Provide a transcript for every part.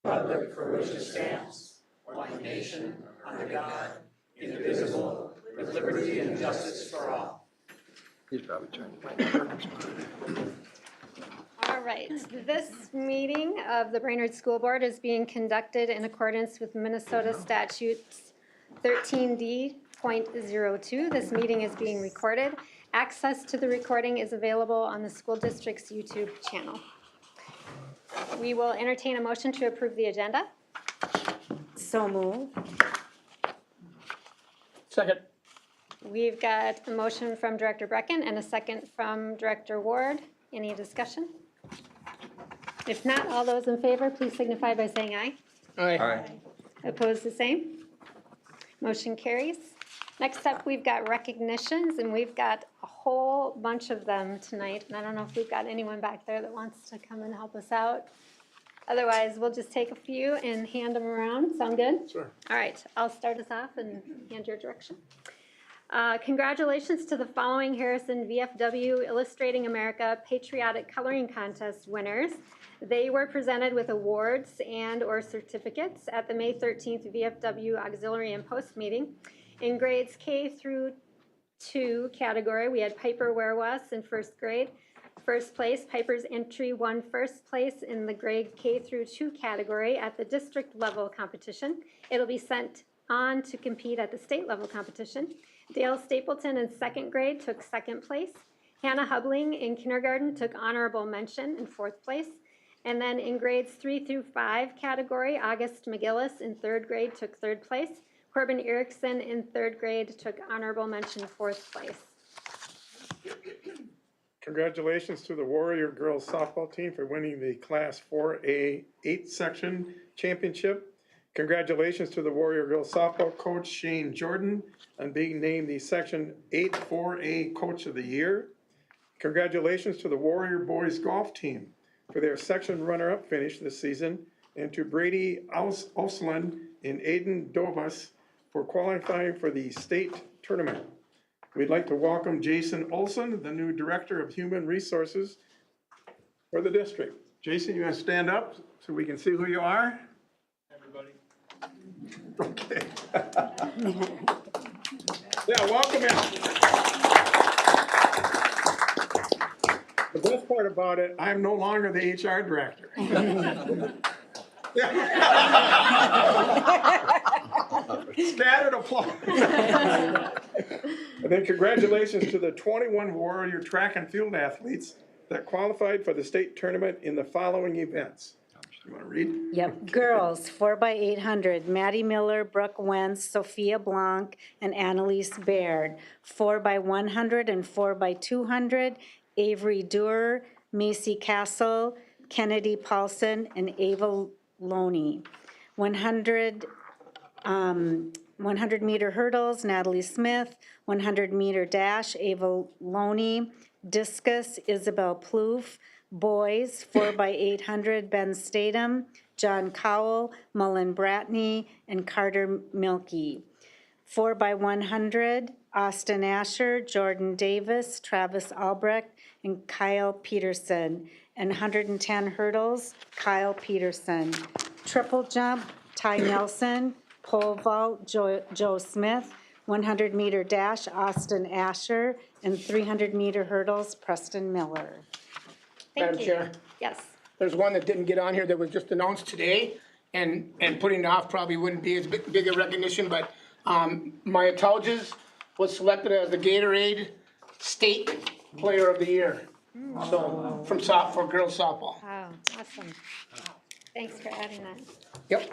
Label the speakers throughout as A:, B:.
A: republic for which it stands, one nation, under God, indivisible, with liberty and justice for all.
B: He's probably trying to find a purpose.
C: All right, this meeting of the Brainerd School Board is being conducted in accordance with Minnesota Statutes 13D.02. This meeting is being recorded. Access to the recording is available on the school district's YouTube channel. We will entertain a motion to approve the agenda.
D: So move.
A: Second.
C: We've got a motion from Director Brecken and a second from Director Ward. Any discussion? If not, all those in favor, please signify by saying aye.
A: Aye.
C: Opposed, the same. Motion carries. Next up, we've got recognitions, and we've got a whole bunch of them tonight. And I don't know if we've got anyone back there that wants to come and help us out. Otherwise, we'll just take a few and hand them around. Sound good?
A: Sure.
C: All right, I'll start us off and hand your direction. Congratulations to the following Harrison VFW Illustrating America Patriotic Coloring Contest winners. They were presented with awards and or certificates at the May 13th VFW Auxiliary and Post meeting. In grades K through 2 category, we had Piper Werwas in first grade. First place, Piper's entry won first place in the grade K through 2 category at the district level competition. It'll be sent on to compete at the state level competition. Dale Stapleton in second grade took second place. Hannah Hubling in kindergarten took honorable mention in fourth place. And then in grades 3 through 5 category, August McGillis in third grade took third place. Corbin Erickson in third grade took honorable mention fourth place.
E: Congratulations to the Warrior Girls Softball team for winning the Class 4A 8 section championship. Congratulations to the Warrior Girls Softball coach Shane Jordan on being named the Section 8 4A Coach of the Year. Congratulations to the Warrior Boys Golf team for their section runner-up finish this season, and to Brady Osland and Aiden Dobas for qualifying for the state tournament. We'd like to welcome Jason Olson, the new Director of Human Resources for the district. Jason, you want to stand up so we can see who you are? Everybody. Okay. Yeah, welcome in. The best part about it, I'm no longer the HR director. Scattered applause. And then congratulations to the 21 Warrior track and field athletes that qualified for the state tournament in the following events. You want to read?
D: Yep. Girls, 4x800, Maddie Miller, Brooke Wentz, Sophia Blanc, and Annalise Baird. 4x100 and 4x200, Avery Duer, Macy Castle, Kennedy Paulson, and Ava Loney. 100 meter hurdles, Natalie Smith. 100 meter dash, Ava Loney. Discus, Isabel Plouffe. Boys, 4x800, Ben Statham, John Cowell, Mullen Bratney, and Carter Milkey. 4x100, Austin Asher, Jordan Davis, Travis Albrecht, and Kyle Peterson. And 110 hurdles, Kyle Peterson. Triple jump, Ty Nelson. Pole vault, Joe Smith. 100 meter dash, Austin Asher. And 300 meter hurdles, Preston Miller.
C: Thank
F: Madam
C: you.
F: Chair,
C: Yes.
F: there's one that didn't get on here that was just announced today, and putting it off probably wouldn't be as big a recognition, but Maya Tauges was selected as the Gatorade State Player of the Year. So, for girls softball.
C: Wow, awesome. Thanks for adding that.
F: Yep.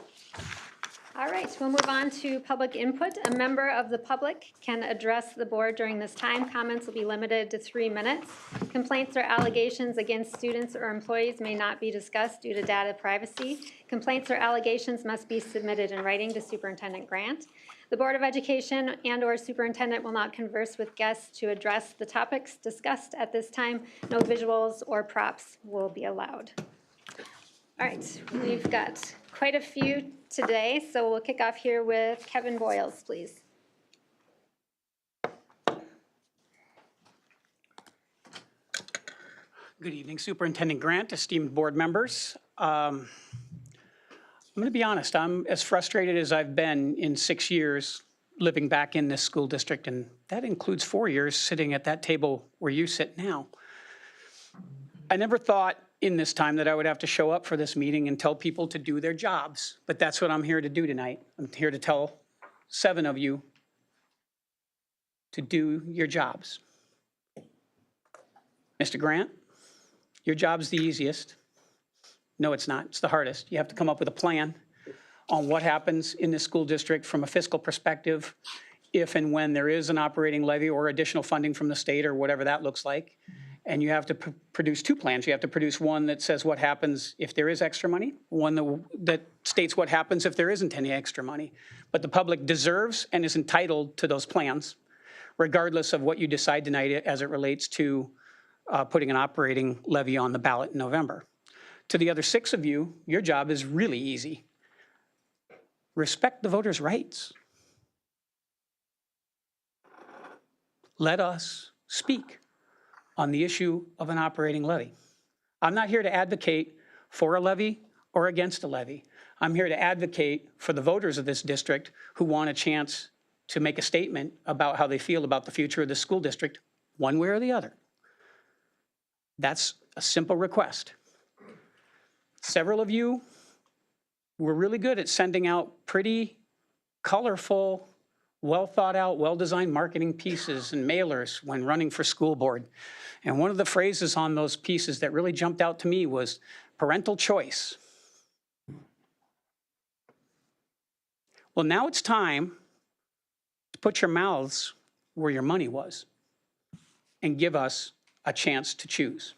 C: All right, we'll move on to public input. A member of the public can address the board during this time. Comments will be limited to 3 minutes. Complaints or allegations against students or employees may not be discussed due to data privacy. Complaints or allegations must be submitted in writing to Superintendent Grant. The Board of Education and or superintendent will not converse with guests to address the topics discussed at this time. No visuals or props will be allowed. All right, we've got quite a few today, so we'll kick off here with Kevin Boyles, please.
G: Good evening, Superintendent Grant, esteemed board members.
A: I'm going to be honest, I'm as frustrated as I've been in 6 years living back in this school district, and that includes 4 years sitting at that table where you sit now. I never thought in this time that I would have to show up for this meeting and tell people to do their jobs, but that's what I'm here to do tonight. I'm here to tell 7 of you to do your jobs. Mr. Grant, your job's the easiest. No, it's not. It's the hardest. You have to come up with a plan on what happens in this school district from a fiscal perspective, if and when there is an operating levy or additional funding from the state or whatever that looks like. And you have to produce 2 plans. You have to produce one that says what happens if there is extra money, one that states what happens if there isn't any extra money. But the public deserves and is entitled to those plans, regardless of what you decide tonight as it relates to putting an operating levy on the ballot in November. To the other 6 of you, your job is really easy. Respect the voters' rights. Let us speak on the issue of an operating levy. I'm not here to advocate for a levy or against a levy. I'm here to advocate for the voters of this district who want a chance to make a statement about how they feel about the future of the school district, one way or the other. That's a simple request. Several of you were really good at sending out pretty colorful, well thought out, well-designed marketing pieces and mailers when running for school board. And one of the phrases on those pieces that really jumped out to me was parental choice. Well, now it's time to put your mouths where your money was and give us a chance to choose.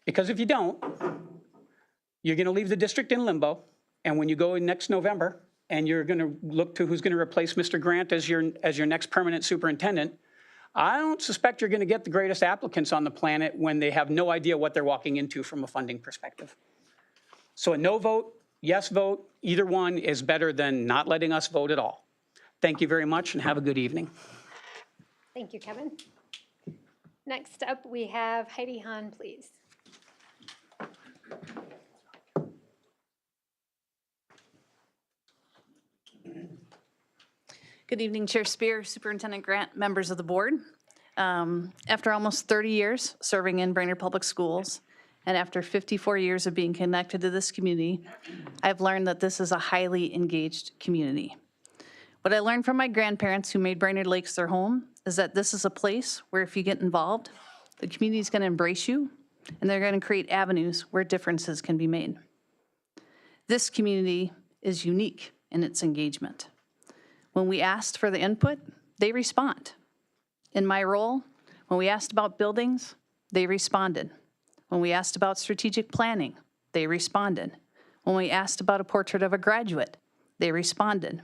A: Because if you don't, you're going to leave the district in limbo, and when you go in next November and you're going to look to who's going to replace Mr. Grant as your next permanent superintendent, I don't suspect you're going to get the greatest applicants on the planet when they have no idea what they're walking into from a funding perspective. So a no vote, yes vote, either one is better than not letting us vote at all. Thank you very much and have a good evening.
C: Thank you, Kevin. Next up, we have Heidi Hahn, please.
G: Good evening, Chair Spear, Superintendent Grant, members of the board. After almost 30 years serving in Brainerd Public Schools, and after 54 years of being connected to this community, I've learned that this is a highly engaged community. What I learned from my grandparents who made Brainerd Lakes their home is that this is a place where if you get involved, the community is going to embrace you, and they're going to create avenues where differences can be made. This community is unique in its engagement. When we asked for the input, they respond. In my role, when we asked about buildings, they responded. When we asked about strategic planning, they responded. When we asked about a portrait of a graduate, they responded.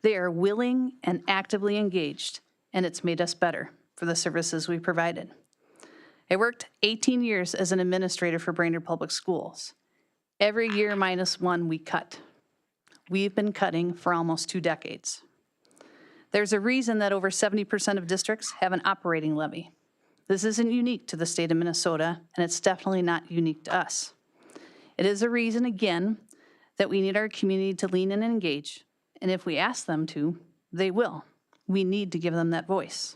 G: They are willing and actively engaged, and it's made us better for the services we provided. I worked 18 years as an administrator for Brainerd Public Schools. Every year minus one, we cut. We've been cutting for almost 2 decades. There's a reason that over 70% of districts have an operating levy. This isn't unique to the state of Minnesota, and it's definitely not unique to us. It is a reason, again, that we need our community to lean in and engage, and if we ask them to, they will. We need to give them that voice.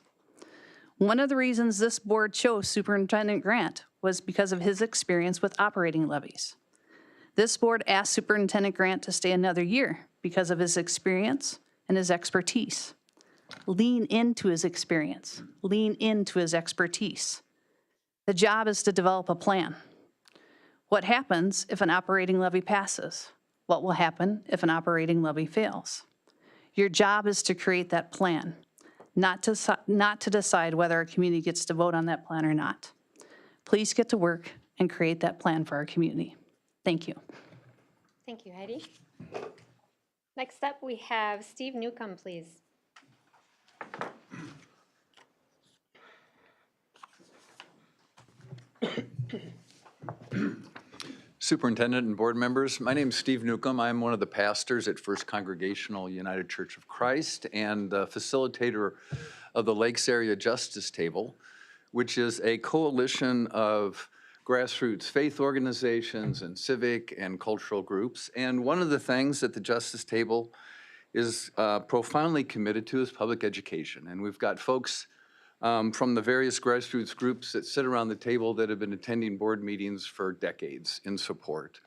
G: One of the reasons this board chose Superintendent Grant was because of his experience with operating levies. This board asked Superintendent Grant to stay another year because of his experience and his expertise. Lean into his experience. Lean into his expertise. The job is to develop a plan. What happens if an operating levy passes? What will happen if an operating levy fails? Your job is to create that plan, not to decide whether our community gets to vote on that plan or not. Please get to work and create that plan for our community. Thank you.
C: Thank you, Heidi. Next up, we have Steve Newcomb, please.
B: Superintendent and board members, my name is Steve Newcomb. I'm one of the pastors at First Congregational United Church of Christ and the facilitator of the Lakes Area Justice Table, which is a coalition of grassroots faith organizations and civic and cultural groups. And one of the things that the Justice Table is profoundly committed to is public education. And we've got folks from the various grassroots groups that sit around the table that have been attending board meetings for decades in support.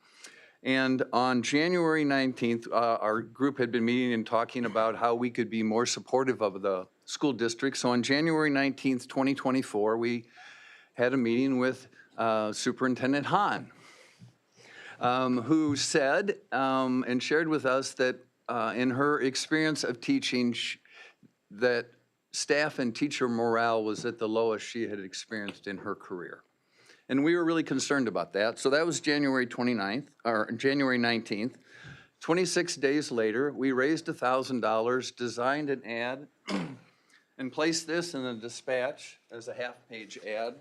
B: And on January 19th, our group had been meeting and talking about how we could be more supportive of the school district. So on January 19th, 2024, we had a meeting with Superintendent Hahn, who said and shared with us that in her experience of teaching, that staff and teacher morale was at the lowest she had experienced in her career. And we were really concerned about that. So that was January 29th, or January 19th. 26 days later, we raised $1,000, designed an ad, and placed this in the dispatch as a half-page ad.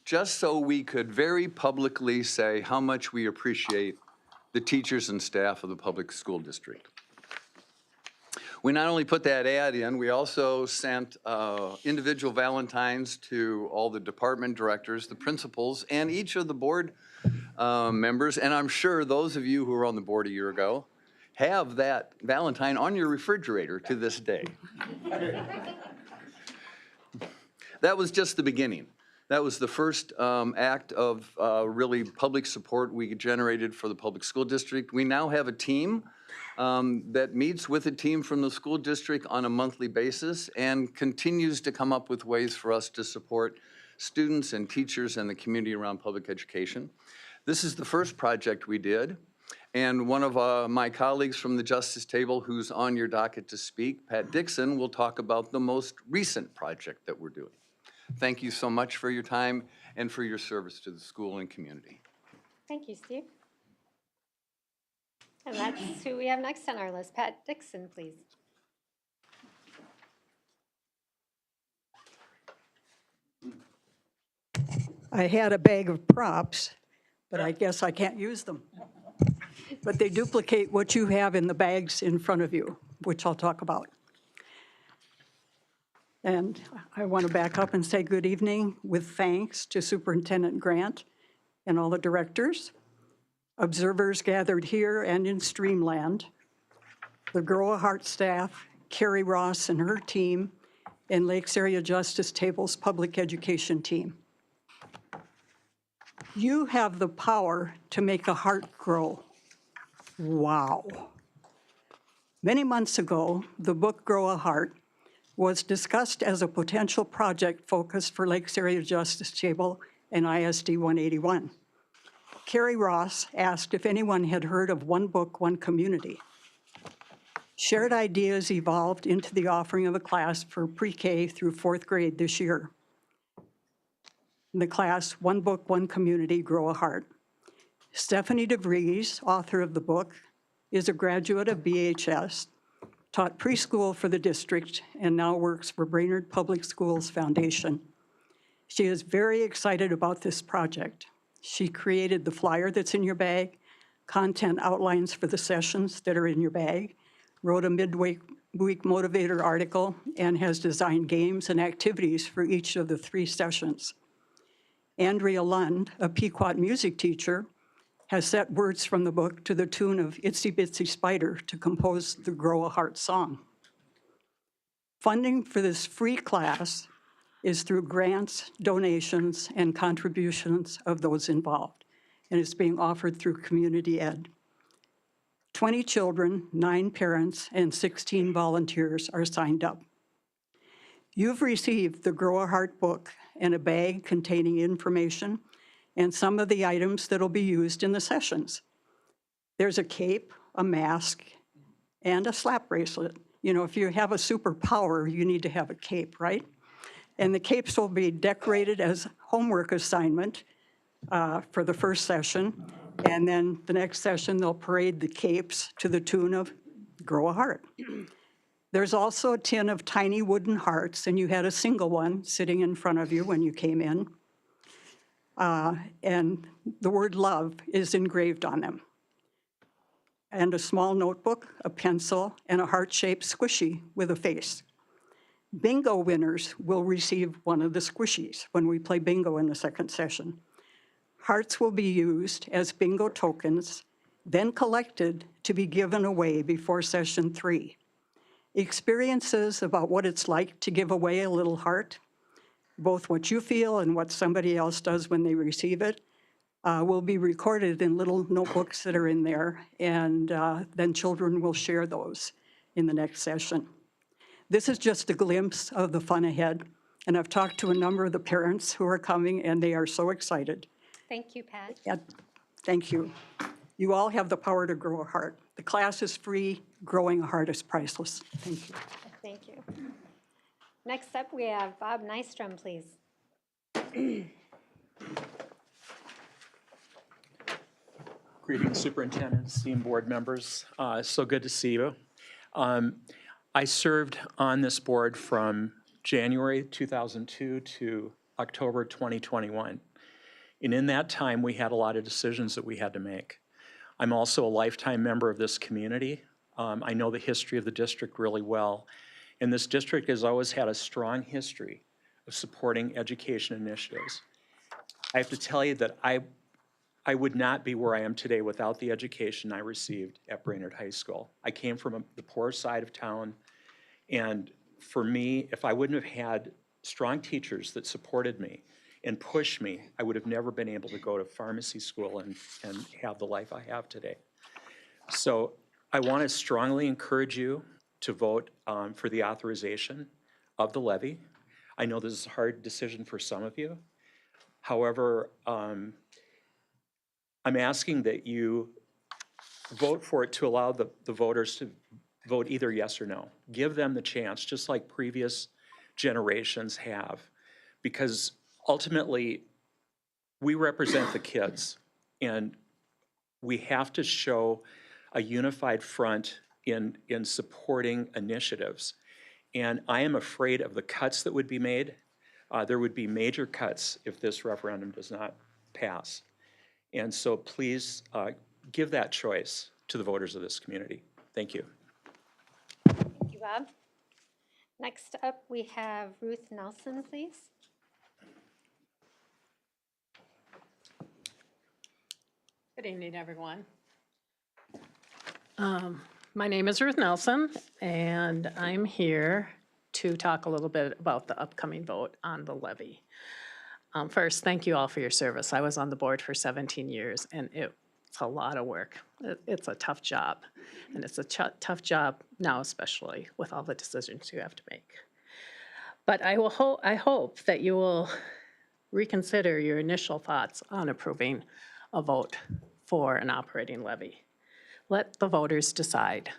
B: Just so we could very publicly say how much we appreciate the teachers and staff of the public school district. We not only put that ad in, we also sent individual valentines to all the department directors, the principals, and each of the board members. And I'm sure those of you who were on the board a year ago have that valentine on your refrigerator to this day. That was just the beginning. That was the first act of really public support we generated for the public school district. We now have a team that meets with a team from the school district on a monthly basis and continues to come up with ways for us to support students and teachers and the community around public education. This is the first project we did. And one of my colleagues from the Justice Table, who's on your docket to speak, Pat Dixon, will talk about the most recent project that we're doing. Thank you so much for your time and for your service to the school and community.
C: Thank you, Steve. And that's who we have next on our list. Pat Dixon, please.
H: I had a bag of props, but I guess I can't use them. But they duplicate what you have in the bags in front of you, which I'll talk about. And I want to back up and say good evening with thanks to Superintendent Grant and all the directors, observers gathered here and in Streamland, the Grow a Heart staff, Carrie Ross and her team, and Lakes Area Justice Table's public education team. You have the power to make a heart grow. Wow. Many months ago, the book Grow a Heart was discussed as a potential project focus for Lakes Area Justice Table and ISD 181. Carrie Ross asked if anyone had heard of One Book, One Community. Shared ideas evolved into the offering of a class for pre-K through 4th grade this year. In the class, One Book, One Community, Grow a Heart. Stephanie DeVries, author of the book, is a graduate of BHS, taught preschool for the district, and now works for Brainerd Public Schools Foundation. She is very excited about this project. She created the flyer that's in your bag, content outlines for the sessions that are in your bag, wrote a midweek motivator article, and has designed games and activities for each of the 3 sessions. Andrea Lund, a Pequot music teacher, has set words from the book to the tune of Itsy Bitsy Spider to compose the Grow a Heart song. Funding for this free class is through grants, donations, and contributions of those involved, and it's being offered through Community Ed. 20 children, 9 parents, and 16 volunteers are signed up. You've received the Grow a Heart book and a bag containing information and some of the items that'll be used in the sessions. There's a cape, a mask, and a slap bracelet. You know, if you have a superpower, you need to have a cape, right? And the capes will be decorated as homework assignment for the first session. And then the next session, they'll parade the capes to the tune of Grow a Heart. There's also a tin of tiny wooden hearts, and you had a single one sitting in front of you when you came in. And the word love is engraved on them. and a small notebook, a pencil, and a heart-shaped squishy with a face. Bingo winners will receive one of the squishies when we play bingo in the second session. Hearts will be used as bingo tokens, then collected to be given away before session 3. Experiences about what it's like to give away a little heart, both what you feel and what somebody else does when they receive it, will be recorded in little notebooks that are in there, and then children will share those in the next session. This is just a glimpse of the fun ahead, and I've talked to a number of the parents who are coming, and they are so excited.
C: Thank you, Pat.
H: Yeah, thank you. You all have the power to grow a heart. The class is free. Growing a heart is priceless. Thank you.
C: Thank you. Next up, we have Bob Nystrom, please.
I: Greetings, Superintendent, esteemed board members. So good to see you. I served on this board from January 2002 to October 2021. And in that time, we had a lot of decisions that we had to make. I'm also a lifetime member of this community. I know the history of the district really well. And this district has always had a strong history of supporting education initiatives. I have to tell you that I would not be where I am today without the education I received at Brainerd High School. I came from the poor side of town, and for me, if I wouldn't have had strong teachers that supported me and pushed me, I would have never been able to go to pharmacy school and have the life I have today. So I want to strongly encourage you to vote for the authorization of the levy. I know this is a hard decision for some of you. However, I'm asking that you vote for it to allow the voters to vote either yes or no. Give them the chance, just like previous generations have, because ultimately, we represent the kids, and we have to show a unified front in supporting initiatives. And I am afraid of the cuts that would be made. There would be major cuts if this referendum does not pass. And so please give that choice to the voters of this community. Thank you.
C: Thank you, Bob. Next up, we have Ruth Nelson, please.
J: Good evening, everyone. My name is Ruth Nelson, and I'm here to talk a little bit about the upcoming vote on the levy. First, thank you all for your service. I was on the board for 17 years, and it's a lot of work. It's a tough job, and it's a tough job now, especially with all the decisions you have to make. But I hope that you will reconsider your initial thoughts on approving a vote for an operating levy. Let the voters decide.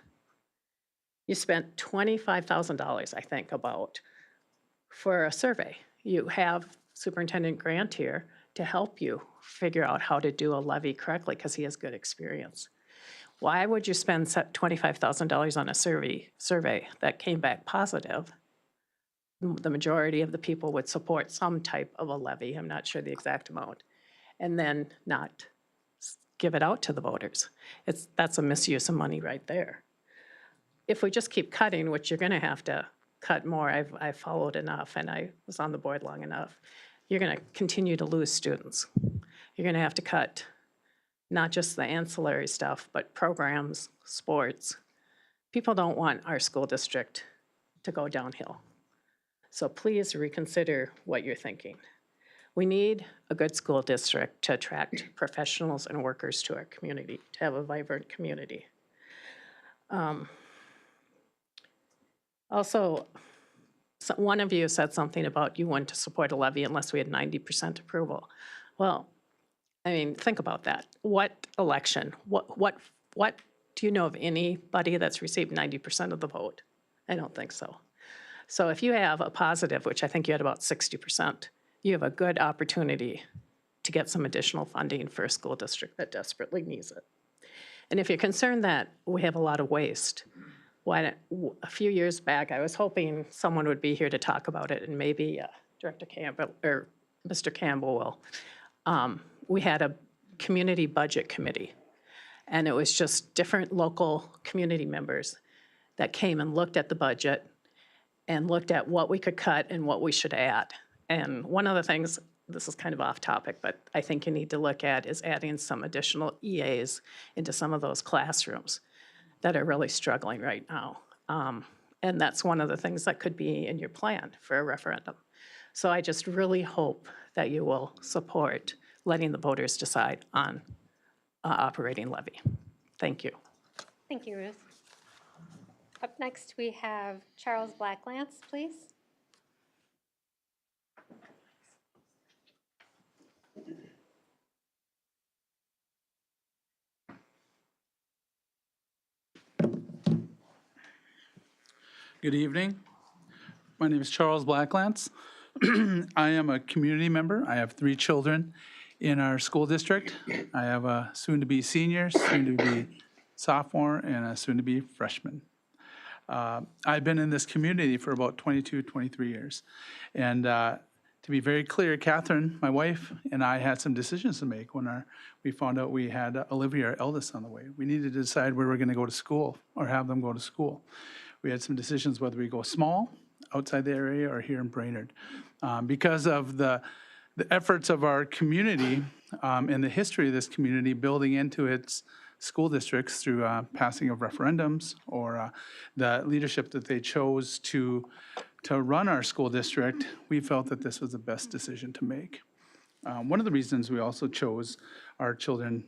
J: You spent $25,000, I think, for a survey. You have Superintendent Grant here to help you figure out how to do a levy correctly because he has good experience. Why would you spend $25,000 on a survey that came back positive? The majority of the people would support some type of a levy, I'm not sure the exact amount, and then not give it out to the voters. That's a misuse of money right there. If we just keep cutting, which you're gonna have to cut more, I've followed enough and I was on the board long enough, you're gonna continue to lose students. You're gonna have to cut not just the ancillary stuff, but programs, sports. People don't want our school district to go downhill. So please reconsider what you're thinking. We need a good school district to attract professionals and workers to our community, to have a vibrant community. Also, one of you said something about you wanted to support a levy unless we had 90% approval. Well, I mean, think about that. What election, what do you know of anybody that's received 90% of the vote? I don't think so. So if you have a positive, which I think you had about 60%, you have a good opportunity to get some additional funding for a school district that desperately needs it. And if you're concerned that we have a lot of waste, a few years back, I was hoping someone would be here to talk about it, and maybe Director Campbell or Mr. Campbell will. We had a community budget committee, And it was just different local community members that came and looked at the budget and looked at what we could cut and what we should add. And one of the things, this is kind of off topic, but I think you need to look at is adding some additional EAs into some of those classrooms that are really struggling right now. And that's one of the things that could be in your plan for a referendum. So I just really hope that you will support letting the voters decide on operating levy. Thank you.
C: Thank you, Ruth. Up next, we have Charles Blacklance, please.
K: Good evening. My name is Charles Blacklance. I am a community member. I have 3 children in our school district. I have a soon-to-be senior, soon-to-be sophomore, and a soon-to-be freshman. I've been in this community for about 22, 23 years. And to be very clear, Catherine, my wife, and I had some decisions to make when we found out we had Olivia, our eldest, on the way. We needed to decide where we're going to go to school or have them go to school. We had some decisions whether we go small, outside the area, or here in Brainerd. Because of the efforts of our community and the history of this community building into its school districts through passing of referendums or the leadership that they chose to run our school district, we felt that this was the best decision to make. One of the reasons we also chose our children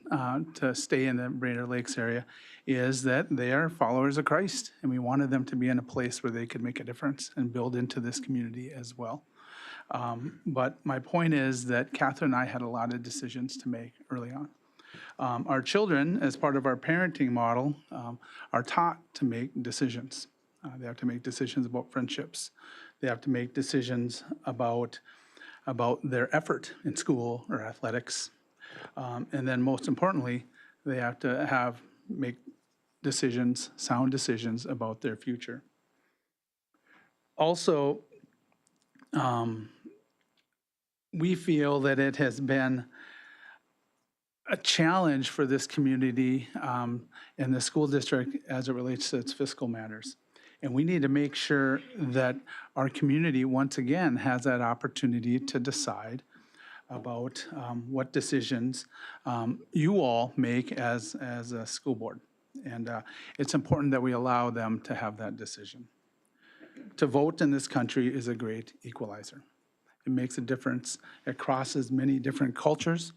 K: to stay in the Brainerd Lakes area is that they are followers of Christ, and we wanted them to be in a place where they could make a difference and build into this community as well. But my point is that Catherine and I had a lot of decisions to make early on. Our children, as part of our parenting model, are taught to make decisions. They have to make decisions about friendships. They have to make decisions about their effort in school or athletics. And then most importantly, they have to make decisions, sound decisions about their future. Also, we feel that it has been a challenge for this community and the school district as it relates to its fiscal matters. And we need to make sure that our community, once again, has that opportunity to decide about what decisions you all make as a school board. And it's important that we allow them to have that decision. To vote in this country is a great equalizer. It makes a difference. It crosses many different cultures,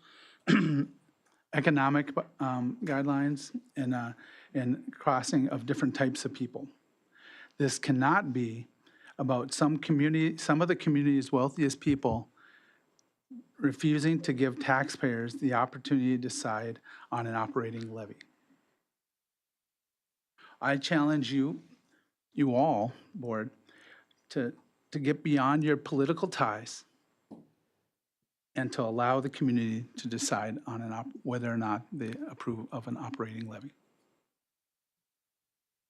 K: economic guidelines, and crossing of different types of people. This cannot be about some of the community's wealthiest people refusing to give taxpayers the opportunity to decide on an operating levy. I challenge you all, board, to get beyond your political ties and to allow the community to decide on whether or not they approve of an operating levy.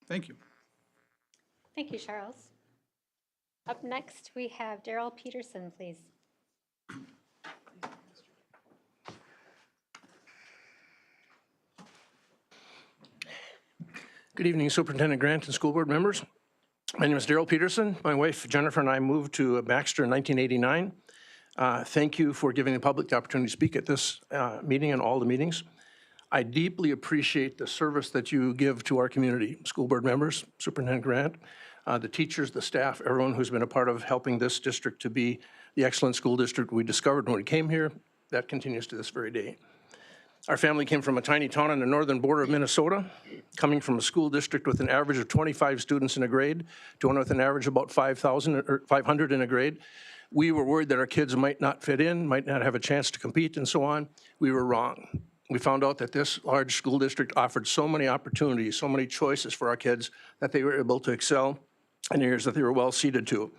K: Thank you.
C: Thank you, Charles. Up next, we have Daryl Peterson, please.
L: Good evening, Superintendent Grant and school board members. My name is Daryl Peterson. My wife Jennifer and I moved to Baxter in 1989. Thank you for giving the public the opportunity to speak at this meeting and all the meetings. I deeply appreciate the service that you give to our community, school board members, Superintendent Grant, the teachers, the staff, everyone who's been a part of helping this district to be the excellent school district we discovered when we came here. That continues to this very day. Our family came from a tiny town on the northern border of Minnesota, coming from a school district with an average of 25 students in a grade to one with an average of about 500 in a grade. We were worried that our kids might not fit in, might not have a chance to compete and so on. We were wrong. We found out that this large school district offered so many opportunities, so many choices for our kids that they were able to excel in areas that they were well suited to.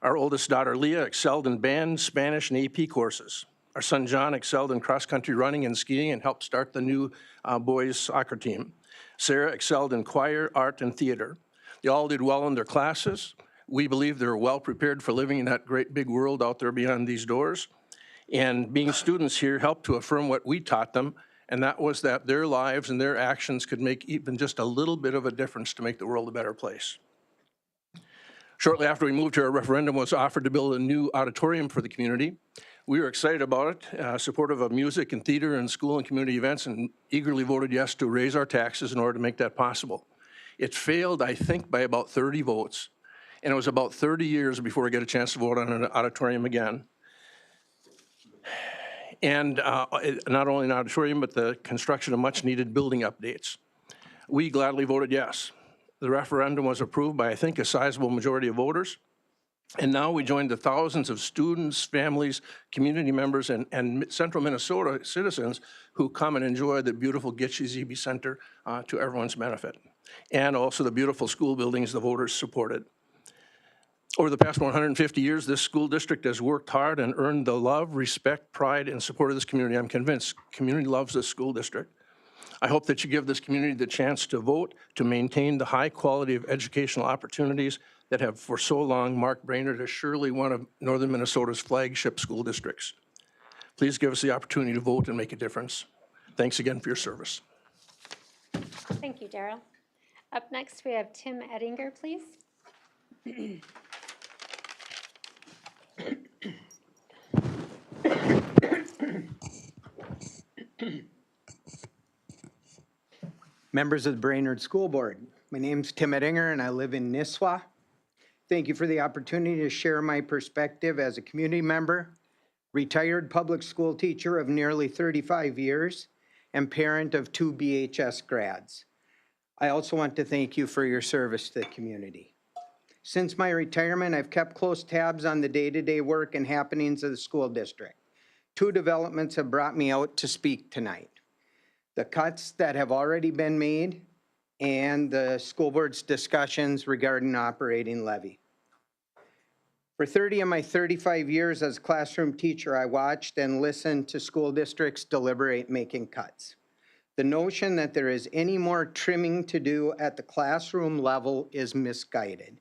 L: Our oldest daughter, Leah, excelled in band, Spanish, and AP courses. Our son, John, excelled in cross-country running and skiing and helped start the new boys soccer team. Sarah excelled in choir, art, and theater. They all did well in their classes. We believe they're well prepared for living in that great big world out there beyond these doors. And being students here helped to affirm what we taught them and that was that their lives and their actions could make even just a little bit of a difference to make the world a better place. Shortly after we moved here, a referendum was offered to build a new auditorium for the community. We were excited about it, supportive of music and theater and school and community events, and eagerly voted yes to raise our taxes in order to make that possible. It failed, I think, by about 30 votes, and it was about 30 years before we got a chance to vote on an auditorium again. And not only an auditorium, but the construction of much-needed building updates. We gladly voted yes. The referendum was approved by, I think, a sizable majority of voters. And now we join the thousands of students, families, community members, and central Minnesota citizens who come and enjoy the beautiful Gitche-Zebe Center to everyone's benefit, and also the beautiful school buildings the voters supported. Over the past 150 years, this school district has worked hard and earned the love, respect, pride, and support of this community. I'm convinced the community loves this school district. I hope that you give this community the chance to vote to maintain the high quality of educational opportunities that have for so long marked Brainerd as surely one of Northern Minnesota's flagship school districts. Please give us the opportunity to vote and make a difference. Thanks again for your service.
C: Thank you, Daryl. Up next, we have Tim Ettinger, please.
M: Members of the Brainerd School Board, my name's Tim Ettinger and I live in Nisswa. Thank you for the opportunity to share my perspective as a community member, retired public school teacher of nearly 35 years, and parent of 2 BHS grads. I also want to thank you for your service to the community. Since my retirement, I've kept close tabs on the day-to-day work and happenings of the school district. 2 developments have brought me out to speak tonight: the cuts that have already been made and the school board's discussions regarding operating levy. For 30 of my 35 years as a classroom teacher, I watched and listened to school districts deliberate making cuts. The notion that there is any more trimming to do at the classroom level is misguided.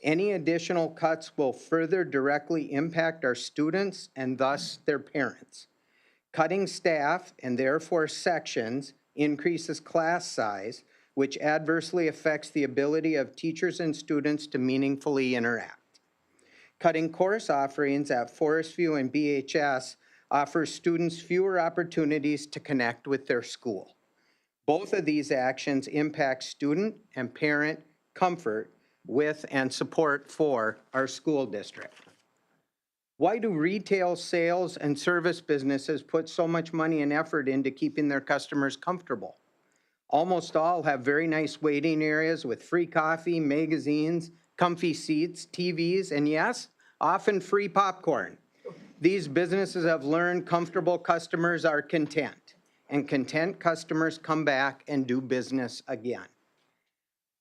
M: Any additional cuts will further directly impact our students and thus their parents. Cutting staff and therefore sections increases class size, which adversely affects the ability of teachers and students to meaningfully interact. Cutting course offerings at Forest View and BHS offers students fewer opportunities to connect with their school. Both of these actions impact student and parent comfort with and support for our school district. Why do retail sales and service businesses put so much money and effort into keeping their customers comfortable? Almost all have very nice waiting areas with free coffee, magazines, comfy seats, TVs, and yes, often free popcorn. These businesses have learned comfortable customers are content, and content customers come back and do business again.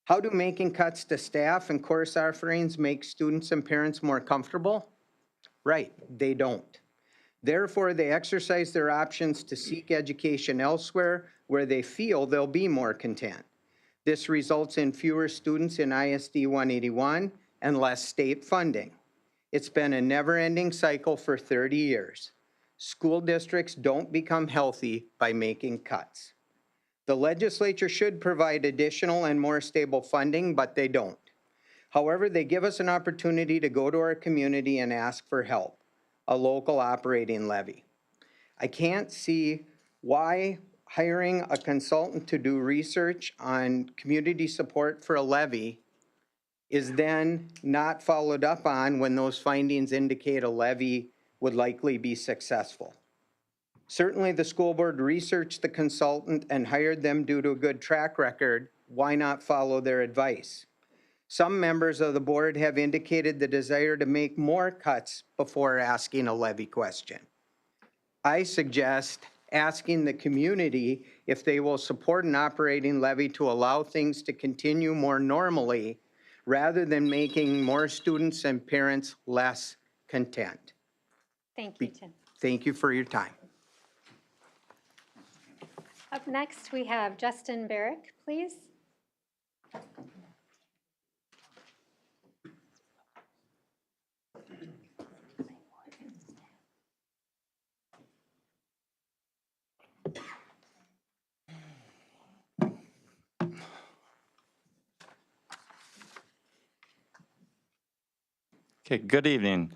M: How do making cuts to staff and course offerings make students and parents more comfortable? Right, they don't. Therefore, they exercise their options to seek education elsewhere where they feel they'll be more content. This results in fewer students in ISD 181 and less state funding. It's been a never-ending cycle for 30 years. School districts don't become healthy by making cuts. The legislature should provide additional and more stable funding, but they don't. However, they give us an opportunity to go to our community and ask for help, a local operating levy. I can't see why hiring a consultant to do research on community support for a levy is then not followed up on when those findings indicate a levy would likely be successful. Certainly the school board researched the consultant and hired them due to a good track record. Why not follow their advice? Some members of the board have indicated the desire to make more cuts before asking a levy question. I suggest asking the community if they will support an operating levy to allow things to continue more normally rather than making more students and parents less content.
C: Thank you, Tim.
M: Thank you for your time.
C: Up next, we have Justin Barrick, please.
N: Okay, good evening.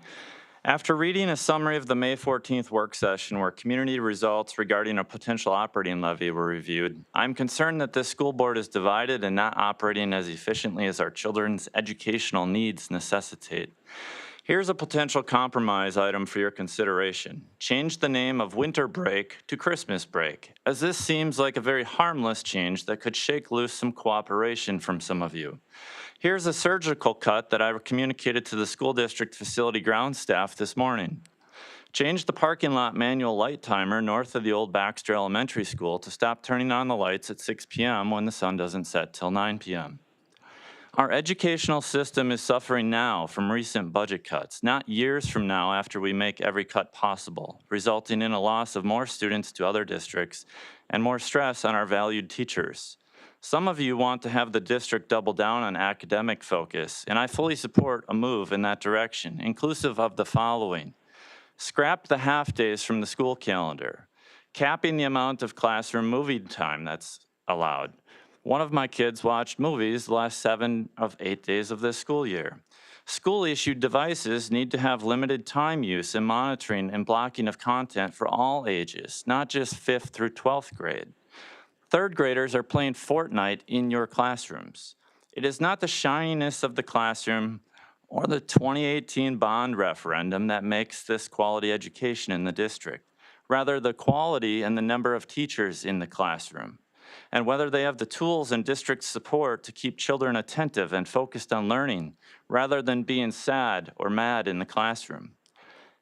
N: After reading a summary of the May 14th work session where community results regarding a potential operating levy were reviewed, I'm concerned that this school board is divided and not operating as efficiently as our children's educational needs necessitate. Here's a potential compromise item for your consideration. Change the name of winter break to Christmas break, as this seems like a very harmless change that could shake loose some cooperation from some of you. Here's a surgical cut that I communicated to the school district facility ground staff this morning. Change the parking lot manual light timer north of the old Baxter Elementary School to stop turning on the lights at 6 p.m. when the sun doesn't set till 9 p.m. Our educational system is suffering now from recent budget cuts, not years from now after we make every cut possible, resulting in a loss of more students to other districts and more stress on our valued teachers. Some of you want to have the district double down on academic focus, and I fully support a move in that direction, inclusive of the following. Scrap the half-days from the school calendar, capping the amount of classroom movie time that's allowed. One of my kids watched movies the last 7 of 8 days of this school year. School-issued devices need to have limited time use and monitoring and blocking of content for all ages, not just 5th through 12th grade. Third graders are playing Fortnite in your classrooms. It is not the shininess of the classroom or the 2018 bond referendum that makes this quality education in the district. Rather, the quality and the number of teachers in the classroom, and whether they have the tools and district support to keep children attentive and focused on learning, rather than being sad or mad in the classroom.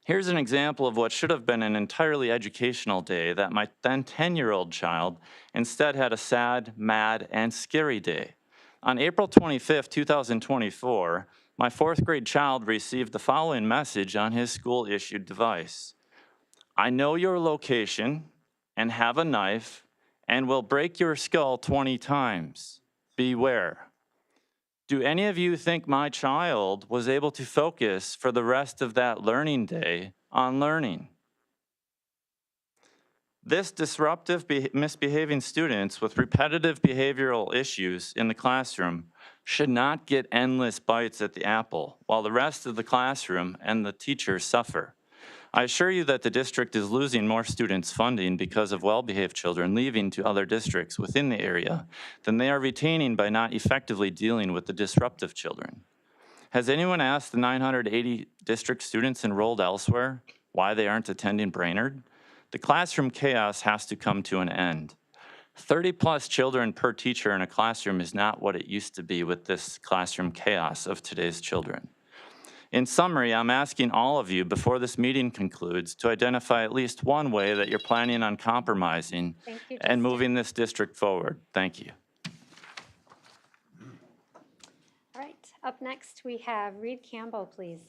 N: Here's an example of what should have been an entirely educational day that my then 10-year-old child instead had a sad, mad, and scary day. On April 25, 2024, my 4th grade child received the following message on his school-issued device. I know your location and have a knife and will break your skull 20 times. Beware. Do any of you think my child was able to focus for the rest of that learning day on learning? This disruptive, misbehaving students with repetitive behavioral issues in the classroom should not get endless bites at the apple while the rest of the classroom and the teachers suffer. I assure you that the district is losing more students funding because of well-behaved children leaving to other districts within the area than they are retaining by not effectively dealing with the disruptive children. Has anyone asked the 980 district students enrolled elsewhere why they aren't attending Brainerd? The classroom chaos has to come to an end. 30+ children per teacher in a classroom is not what it used to be with this classroom chaos of today's children. In summary, I'm asking all of you before this meeting concludes to identify at least one way that you're planning on compromising and moving this district forward. Thank you.
C: All right, up next we have Reed Campbell, please.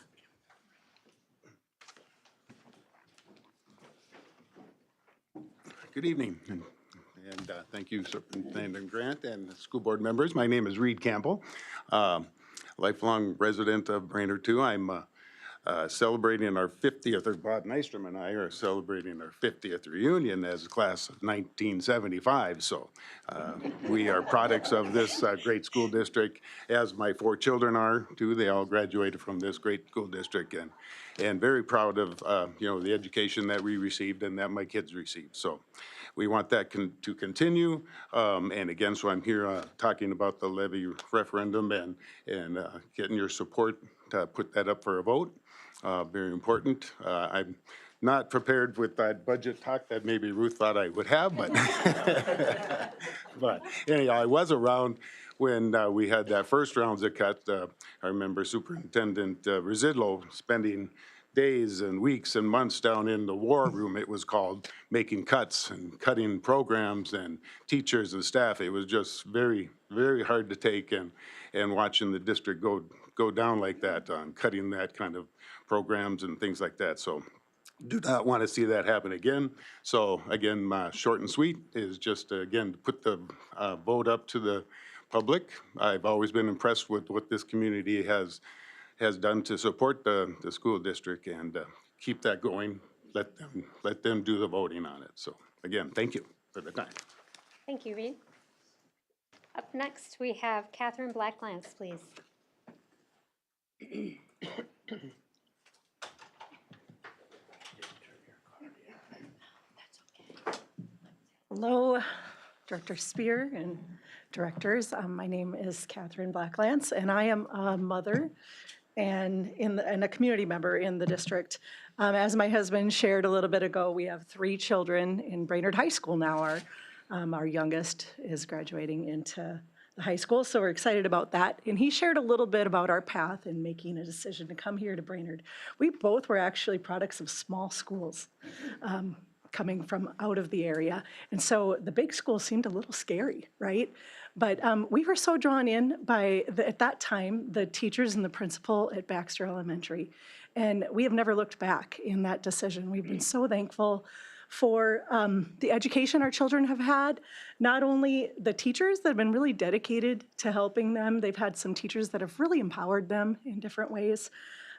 O: Good evening, and thank you, Superintendent Grant and school board members. My name is Reed Campbell, lifelong resident of Brainerd 2. I'm celebrating our 50th, or Bob Nystrom and I are celebrating our 50th reunion as a class of 1975. So we are products of this great school district, as my 4 children are too. They all graduated from this great school district, and very proud of the education that we received and that my kids received. So we want that to continue. And again, so I'm here talking about the levy referendum and getting your support to put that up for a vote. Very important. I'm not prepared with that budget talk that maybe Ruth thought I would have, but but anyhow, I was around when we had that first rounds of cut. I remember Superintendent Residlow spending days and weeks and months down in the war room, it was called, making cuts and cutting programs and teachers and staff. It was just very, very hard to take, and watching the district go down like that on cutting that kind of programs and things like that. So do not want to see that happen again. So again, my short and sweet is just again to put the vote up to the public. I've always been impressed with what this community has done to support the school district, and keep that going. Let them do the voting on it. So again, thank you for the time.
C: Thank you, Reed. Up next, we have Catherine Blacklance, please.
P: Hello, Director Spear and directors. My name is Catherine Blacklance, and I am a mother and a community member in the district. As my husband shared a little bit ago, we have 3 children in Brainerd High School now. Our youngest is graduating into the high school, so we're excited about that. And he shared a little bit about our path in making a decision to come here to Brainerd. We both were actually products of small schools. Coming from out of the area. And so the big school seemed a little scary, right? But we were so drawn in by, at that time, the teachers and the principal at Baxter Elementary. And we have never looked back in that decision. We've been so thankful for the education our children have had, not only the teachers that have been really dedicated to helping them. They've had some teachers that have really empowered them in different ways.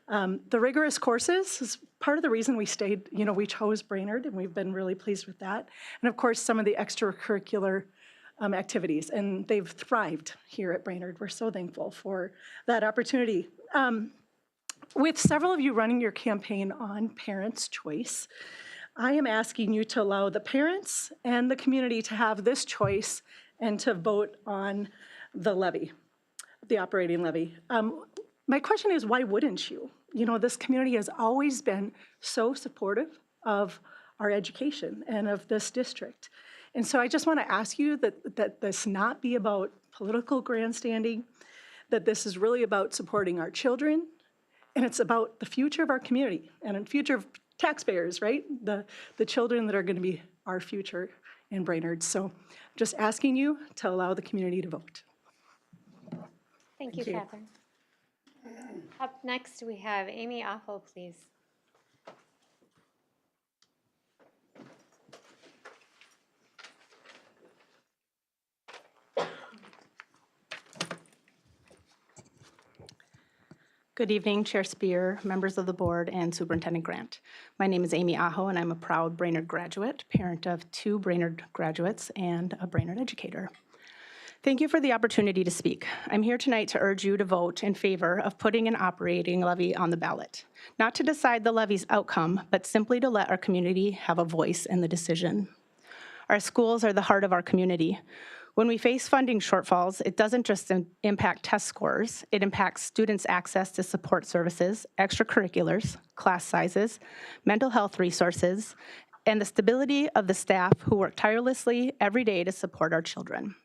P: The rigorous courses is part of the reason we stayed, we chose Brainerd, and we've been really pleased with that. And of course, some of the extracurricular activities, and they've thrived here at Brainerd. We're so thankful for that opportunity. With several of you running your campaign on Parents' Choice, I am asking you to allow the parents and the community to have this choice and to vote on the levy, the operating levy. My question is, why wouldn't you? This community has always been so supportive of our education and of this district. And so I just want to ask you that this not be about political grandstanding, that this is really about supporting our children, and it's about the future of our community and the future of taxpayers, right? The children that are going to be our future in Brainerd. So just asking you to allow the community to vote.
C: Thank you, Catherine. Up next, we have Amy Aho, please.
Q: Good evening, Chair Spear, members of the board, and Superintendent Grant. My name is Amy Aho, and I'm a proud Brainerd graduate, parent of 2 Brainerd graduates, and a Brainerd educator. Thank you for the opportunity to speak. I'm here tonight to urge you to vote in favor of putting an operating levy on the ballot, not to decide the levy's outcome, but simply to let our community have a voice in the decision. Our schools are the heart of our community. When we face funding shortfalls, it doesn't just impact test scores, it impacts students' access to support services, extracurriculars, class sizes, mental health resources, and the stability of the staff who work tirelessly every day to support our children.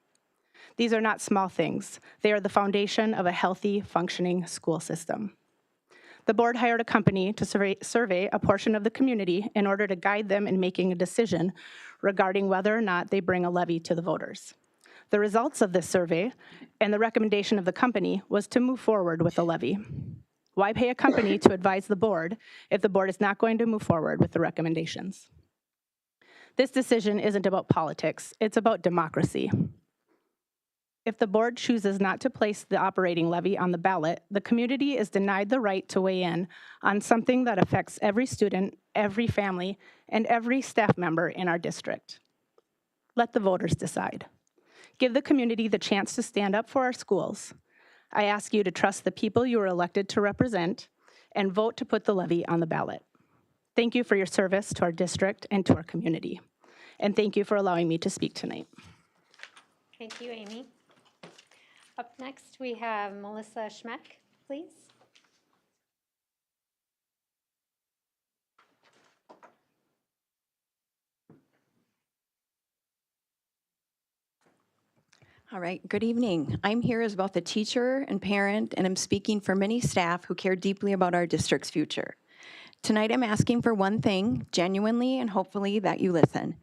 Q: These are not small things. They are the foundation of a healthy, functioning school system. The board hired a company to survey a portion of the community in order to guide them in making a decision regarding whether or not they bring a levy to the voters. The results of this survey and the recommendation of the company was to move forward with the levy. Why pay a company to advise the board if the board is not going to move forward with the recommendations? This decision isn't about politics, it's about democracy. If the board chooses not to place the operating levy on the ballot, the community is denied the right to weigh in on something that affects every student, every family, and every staff member in our district. Let the voters decide. Give the community the chance to stand up for our schools. I ask you to trust the people you are elected to represent and vote to put the levy on the ballot. Thank you for your service to our district and to our community. And thank you for allowing me to speak tonight.
C: Thank you, Amy. Up next, we have Melissa Schmeck, please.
R: All right, good evening. I'm here as both a teacher and parent, and I'm speaking for many staff who care deeply about our district's future. Tonight, I'm asking for one thing, genuinely and hopefully that you listen.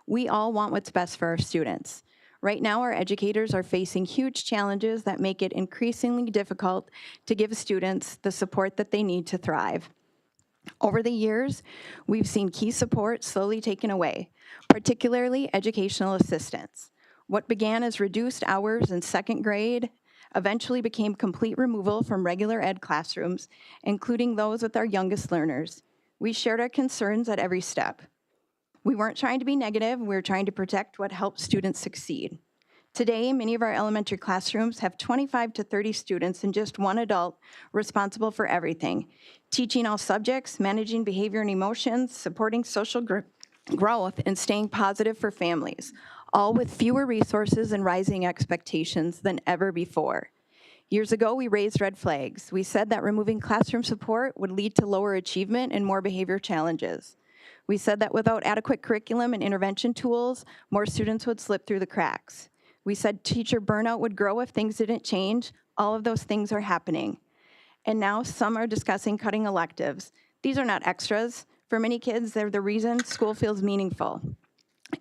R: We all want what's best for our students. Right now, our educators are facing huge challenges that make it increasingly difficult to give students the support that they need to thrive. Over the years, we've seen key support slowly taken away, particularly educational assistance. What began as reduced hours in second grade eventually became complete removal from regular ed classrooms, including those with our youngest learners. We shared our concerns at every step. We weren't trying to be negative, we were trying to protect what helps students succeed. Today, many of our elementary classrooms have 25 to 30 students and just one adult responsible for everything, teaching all subjects, managing behavior and emotions, supporting social growth, and staying positive for families, all with fewer resources and rising expectations than ever before. Years ago, we raised red flags. We said that removing classroom support would lead to lower achievement and more behavior challenges. We said that without adequate curriculum and intervention tools, more students would slip through the cracks. We said teacher burnout would grow if things didn't change. All of those things are happening. And now some are discussing cutting electives. These are not extras. For many kids, they're the reason school feels meaningful.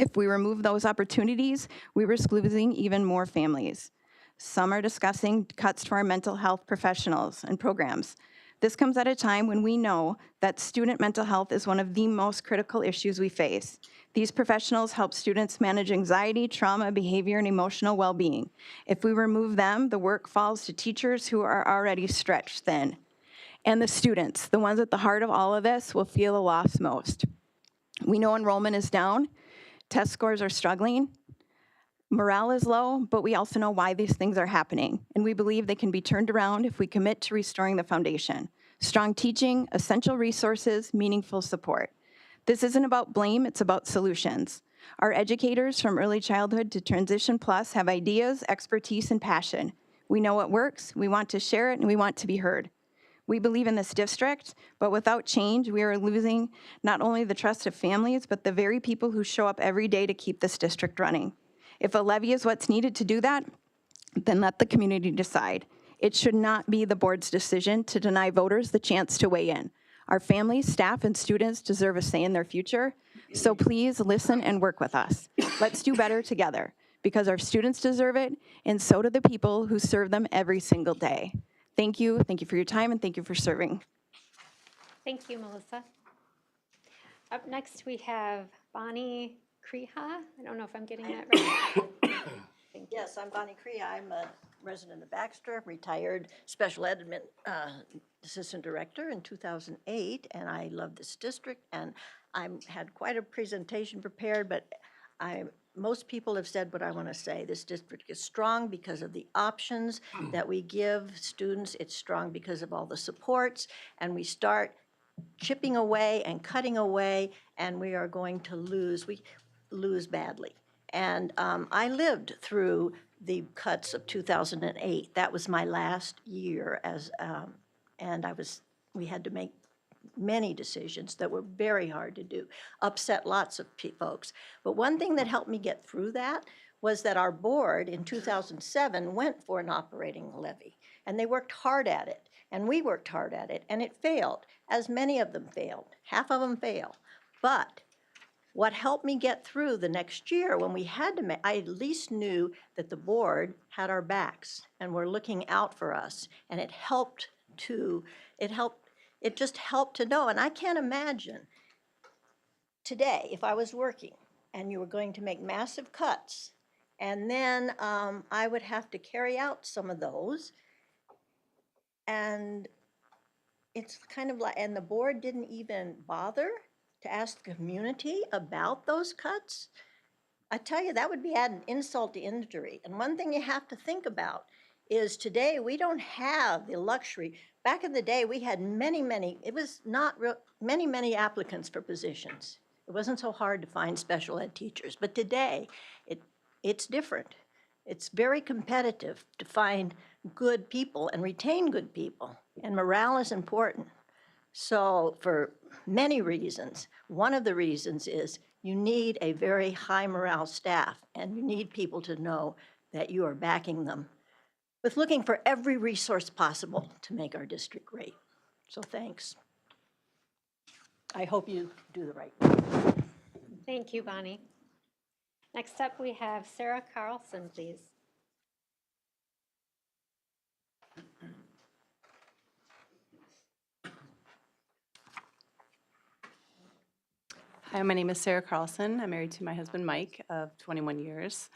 R: If we remove those opportunities, we risk losing even more families. Some are discussing cuts to our mental health professionals and programs. This comes at a time when we know that student mental health is one of the most critical issues we face. These professionals help students manage anxiety, trauma, behavior, and emotional well-being. If we remove them, the work falls to teachers who are already stretched thin. And the students, the ones at the heart of all of this, will feel the loss most. We know enrollment is down, test scores are struggling, morale is low, but we also know why these things are happening, and we believe they can be turned around if we commit to restoring the foundation. Strong teaching, essential resources, meaningful support. This isn't about blame, it's about solutions. Our educators from early childhood to Transition Plus have ideas, expertise, and passion. We know what works, we want to share it, and we want to be heard. We believe in this district, but without change, we are losing not only the trust of families, but the very people who show up every day to keep this district running. If a levy is what's needed to do that, then let the community decide. It should not be the board's decision to deny voters the chance to weigh in. Our families, staff, and students deserve a say in their future, so please listen and work with us. Let's do better together, because our students deserve it, and so do the people who serve them every single day. Thank you for your time, and thank you for serving.
C: Thank you, Melissa. Up next, we have Bonnie Kreha. I don't know if I'm getting that right.
S: Yes, I'm Bonnie Cree. I'm a resident of Baxter, retired special ed assistant director in 2008, and I love this district, and I had quite a presentation prepared, but most people have said what I want to say. This district is strong because of the options that we give students. It's strong because of all the supports, and we start chipping away and cutting away, and we are going to lose. We lose badly. And I lived through the cuts of 2008. That was my last year and we had to make many decisions that were very hard to do, upset lots of folks. But one thing that helped me get through that was that our board in 2007 went for an operating levy, and they worked hard at it, and we worked hard at it, and it failed, as many of them failed. Half of them fail. But what helped me get through the next year when we had to make, I at least knew that the board had our backs and were looking out for us, and it just helped to know. And I can't imagine today if I was working and you were going to make massive cuts, and then I would have to carry out some of those, and it's kind of like, and the board didn't even bother to ask the community about those cuts. I tell you, that would be adding insult to injury. And one thing you have to think about is today we don't have the luxury. Back in the day, we had many applicants for positions. It wasn't so hard to find special ed teachers. But today, it's different. It's very competitive to find good people and retain good people. And morale is important. So for many reasons, one of the reasons is you need a very high morale staff, and you need people to know that you are backing them with looking for every resource possible to make our district great. So thanks. I hope you do the right thing.
C: Thank you, Bonnie. Next up, we have Sarah Carlson, please.
Q: Hi, my name is Sarah Carlson. I'm married to my husband, Mike, of 21 years.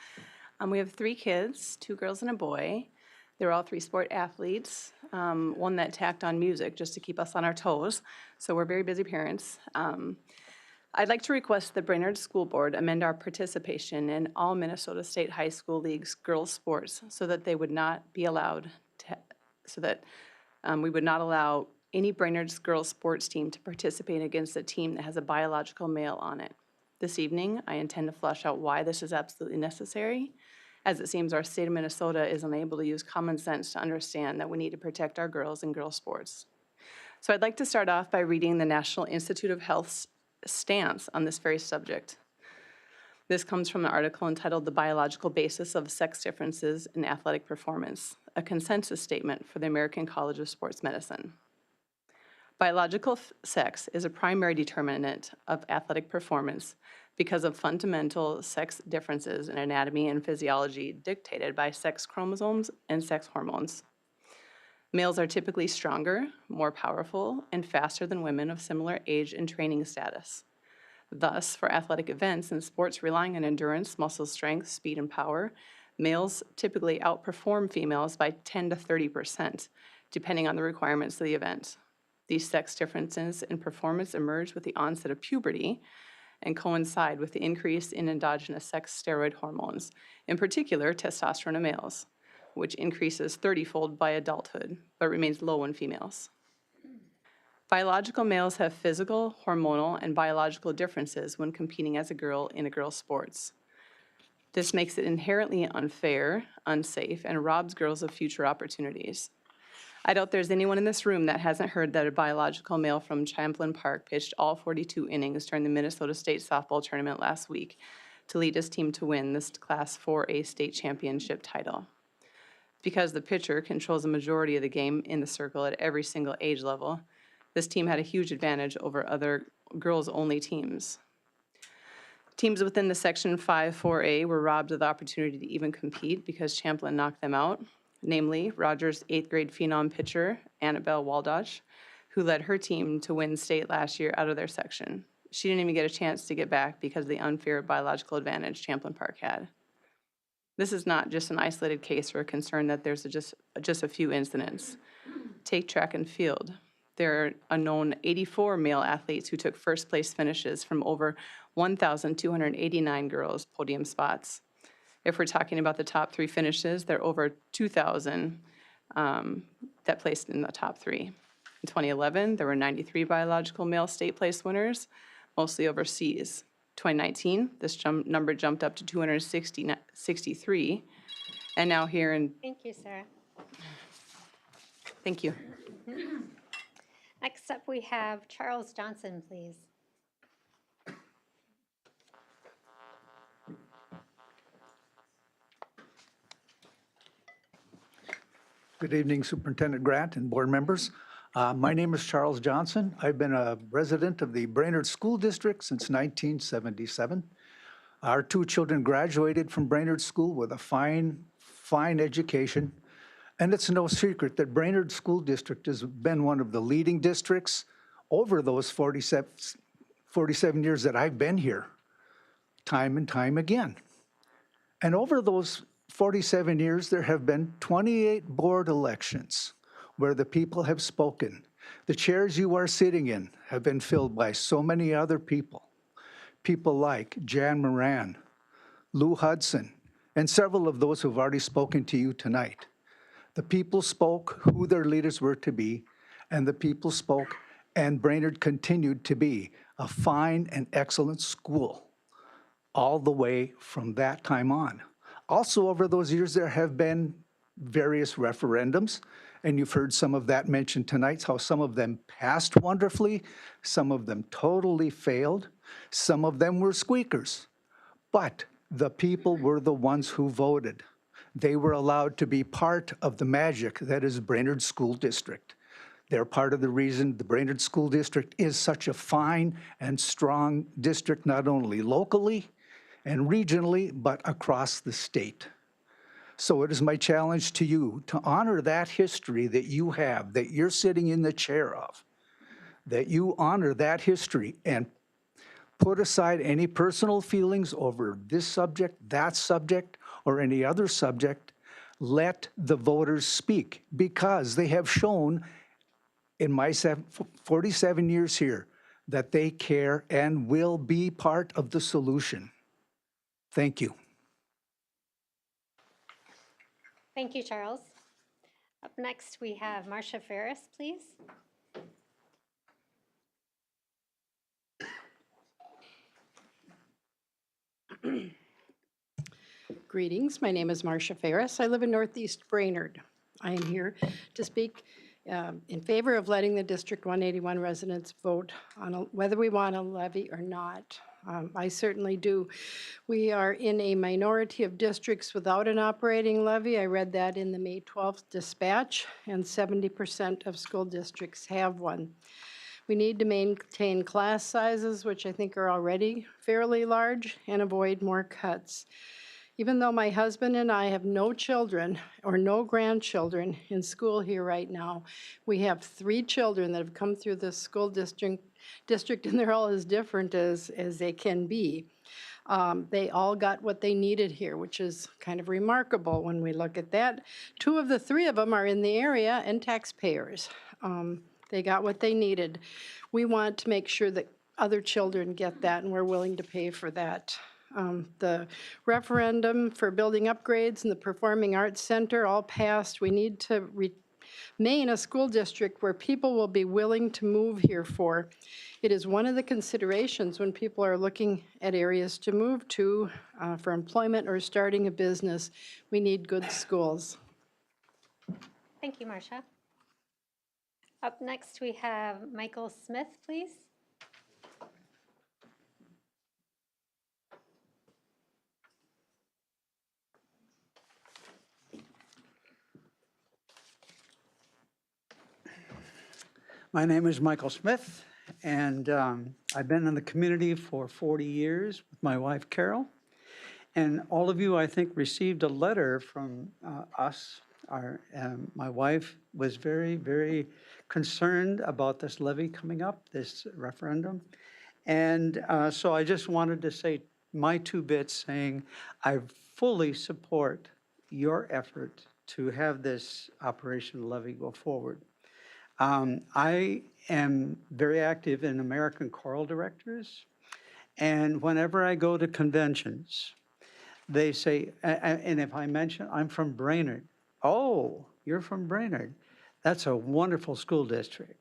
Q: We have 3 kids, 2 girls and a boy. They're all 3 sport athletes, one that tacked on music just to keep us on our toes. So we're very busy parents. I'd like to request the Brainerd School Board amend our participation in all Minnesota State High School Leagues girls' sports so that they would not be allowed to, we would not allow any Brainerd's girls' sports team to participate against a team that has a biological male on it. This evening, I intend to flesh out why this is absolutely necessary, as it seems our state of Minnesota is unable to use common sense to understand that we need to protect our girls in girls' sports. So I'd like to start off by reading the National Institute of Health's stance on this very subject. This comes from an article entitled "The Biological Basis of Sex Differences in Athletic Performance, a consensus statement for the American College of Sports Medicine." Biological sex is a primary determinant of athletic performance because of fundamental sex differences in anatomy and physiology dictated by sex chromosomes and sex hormones. Males are typically stronger, more powerful, and faster than women of similar age and training status. Thus, for athletic events and sports relying on endurance, muscle strength, speed, and power, males typically outperform females by 10 to 30%, depending on the requirements of the event. These sex differences in performance emerge with the onset of puberty and coincide with the increase in endogenous sex steroid hormones, in particular testosterone in males, which increases 30-fold by adulthood, but remains low in females. Biological males have physical, hormonal, and biological differences when competing as a girl in a girl's sports. This makes it inherently unfair, unsafe, and robs girls of future opportunities. I doubt there's anyone in this room that hasn't heard that a biological male from Champlin Park pitched all 42 innings during the Minnesota State softball tournament last week to lead his team to win this Class 4A state championship title. Because the pitcher controls the majority of the game in the circle at every single age level, this team had a huge advantage over other girls-only teams. Teams within the Section 5-4A were robbed of the opportunity to even compete because Champlin knocked them out, namely Rogers' 8th grade phenom pitcher, Annabelle Waldoch, who led her team to win state last year out of their section. She didn't even get a chance to get back because of the unfair biological advantage Champlin Park had. This is not just an isolated case or a concern that there's just a few incidents. Take track and field. There are a known 84 male athletes who took first place finishes from over 1,289 girls' podium spots. If we're talking about the top 3 finishes, there are over 2,000 that placed in the top 3. In 2011, there were 93 biological male state place winners, mostly overseas. 2019, this number jumped up to 263, and now here in...
C: Thank you, Sarah.
Q: Thank you.
C: Next up, we have Charles Johnson, please.
T: Good evening, Superintendent Grant and board members. My name is Charles Johnson. I've been a resident of the Brainerd School District since 1977. Our 2 children graduated from Brainerd School with a fine education. And it's no secret that Brainerd School District has been one of the leading districts over those 47 years that I've been here, time and time again. And over those 47 years, there have been 28 board elections where the people have spoken. The chairs you are sitting in have been filled by so many other people. People like Jan Moran, Lou Hudson, and several of those who have already spoken to you tonight. The people spoke who their leaders were to be, and the people spoke, and Brainerd continued to be a fine and excellent school all the way from that time on. Also, over those years, there have been various referendums, and you've heard some of that mentioned tonight, how some of them passed wonderfully, some of them totally failed, some of them were squeakers. But the people were the ones who voted. They were allowed to be part of the magic that is Brainerd School District. They're part of the reason the Brainerd School District is such a fine and strong district, not only locally and regionally, but across the state. So it is my challenge to you to honor that history that you have, that you're sitting in the chair of, that you honor that history and put aside any personal feelings over this subject, that subject, or any other subject. Let the voters speak, because they have shown in my 47 years here that they care and will be part of the solution. Thank you.
C: Thank you, Charles. Up next, we have Marcia Ferris, please.
U: Greetings, my name is Marcia Ferris. I live in Northeast Brainerd. I am here to speak in favor of letting the District 181 residents vote on whether we want a levy or not. I certainly do. We are in a minority of districts without an operating levy. I read that in the May 12th dispatch, and 70% of school districts have one. We need to maintain class sizes, which I think are already fairly large, and avoid more cuts. Even though my husband and I have no children or no grandchildren in school here right now, we have 3 children that have come through this school district, and they're all as different as they can be. They all got what they needed here, which is kind of remarkable when we look at that. 2 of the 3 of them are in the area and taxpayers. They got what they needed. We want to make sure that other children get that, and we're willing to pay for that. The referendum for building upgrades and the Performing Arts Center all passed. We need to remain a school district where people will be willing to move here for. It is one of the considerations when people are looking at areas to move to for employment or starting a business. We need good schools.
C: Thank you, Marcia. Up next, we have Michael Smith, please.
V: My name is Michael Smith, and I've been in the community for 40 years with my wife, Carol. And all of you, I think, received a letter from us. My wife was very, very concerned about this levy coming up, this referendum. And so I just wanted to say my 2 bits, saying I fully support your effort to have this Operation Levy go forward. I am very active in American Choral Directors, and whenever I go to conventions, they say, and if I mention I'm from Brainerd, oh, you're from Brainerd. That's a wonderful school district.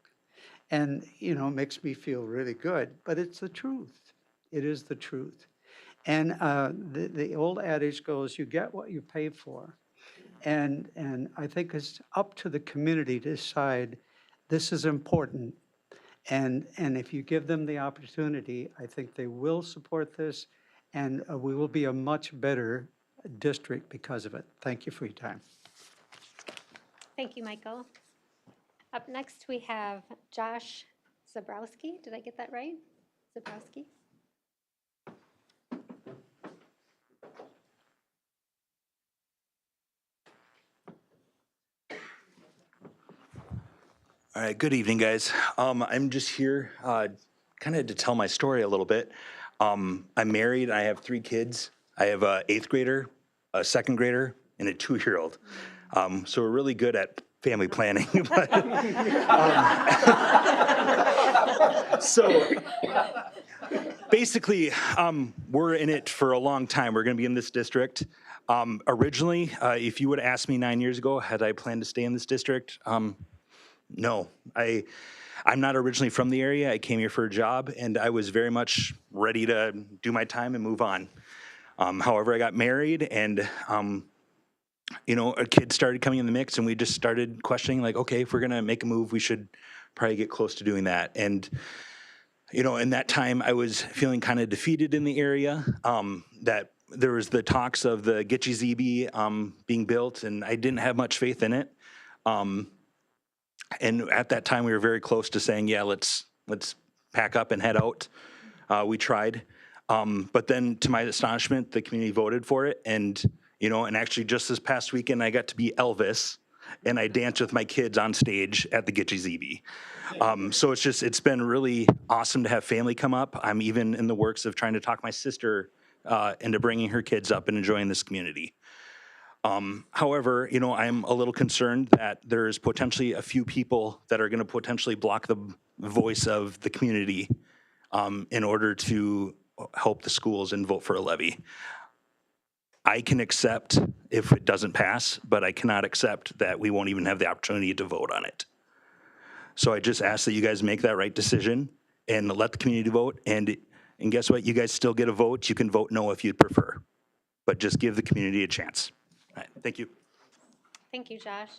V: And, you know, it makes me feel really good, but it's the truth. It is the truth. And the old adage goes, you get what you pay for. And I think it's up to the community to decide this is important. And if you give them the opportunity, I think they will support this, and we will be a much better district because of it. Thank you for your time.
C: Thank you, Michael. Up next, we have Josh Zabrowski. Did I get that right? Zabrowski?
W: All right, good evening, guys. I'm just here kind of to tell my story a little bit. I'm married. I have 3 kids. I have an 8th grader, a 2nd grader, and a 2-year-old. So we're really good at family planning. So basically, we're in it for a long time. We're going to be in this district. Originally, if you would have asked me 9 years ago, had I planned to stay in this district? No, I'm not originally from the area. I came here for a job, and I was very much ready to do my time and move on. However, I got married, and you know, a kid started coming in the mix, and we just started questioning, like, okay, if we're gonna make a move, we should probably get close to doing that. And you know, in that time, I was feeling kind of defeated in the area. That there was the talks of the Gitche-Zebe being built, and I didn't have much faith in it. And at that time, we were very close to saying, yeah, let's pack up and head out. We tried. But then, to my astonishment, the community voted for it. And, you know, and actually just this past weekend, I got to be Elvis, and I danced with my kids on stage at the Gitche-Zebe. So it's been really awesome to have family come up. I'm even in the works of trying to talk my sister into bringing her kids up and enjoying this community. However, you know, I'm a little concerned that there's potentially a few people that are going to potentially block the voice of the community in order to help the schools and vote for a levy. I can accept if it doesn't pass, but I cannot accept that we won't even have the opportunity to vote on it. So I just ask that you guys make that right decision and let the community vote. And guess what? You guys still get a vote. You can vote no if you'd prefer, but just give the community a chance. All right, thank you.
C: Thank you, Josh.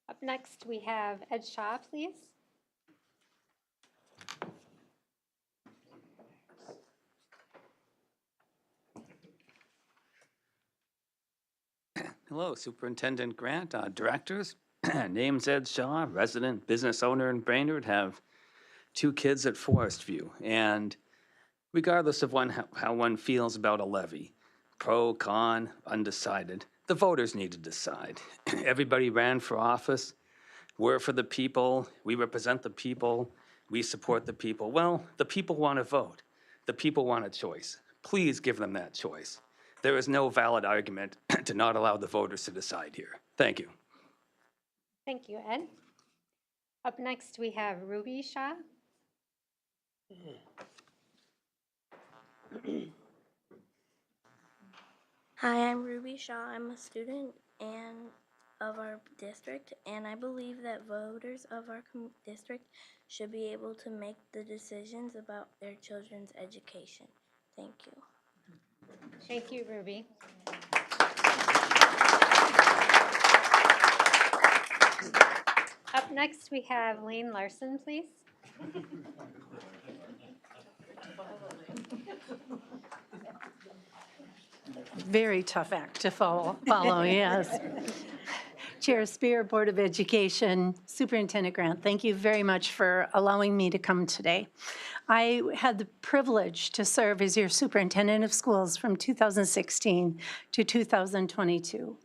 C: Up next, we have Ed Shaw, please.
D: Hello, Superintendent Grant, directors. Name's Ed Shaw, resident business owner in Brainerd, have 2 kids at Forest View. And regardless of how one feels about a levy, pro, con, undecided, the voters need to decide. Everybody ran for office. We're for the people. We represent the people. We support the people. Well, the people want to vote. The people want a choice. Please give them that choice. There is no valid argument to not allow the voters to decide here. Thank you.
C: Thank you, Ed. Up next, we have Ruby Shaw.
E: Hi, I'm Ruby Shaw. I'm a student of our district, and I believe that voters of our district should be able to make the decisions about their children's education. Thank you.
C: Thank you, Ruby. Up next, we have Lane Larson, please.
U: Very tough act to follow, yes. Chair Spear, Board of Education, Superintendent Grant, thank you very much for allowing me to come today. I had the privilege to serve as your superintendent of schools from 2016 to 2022.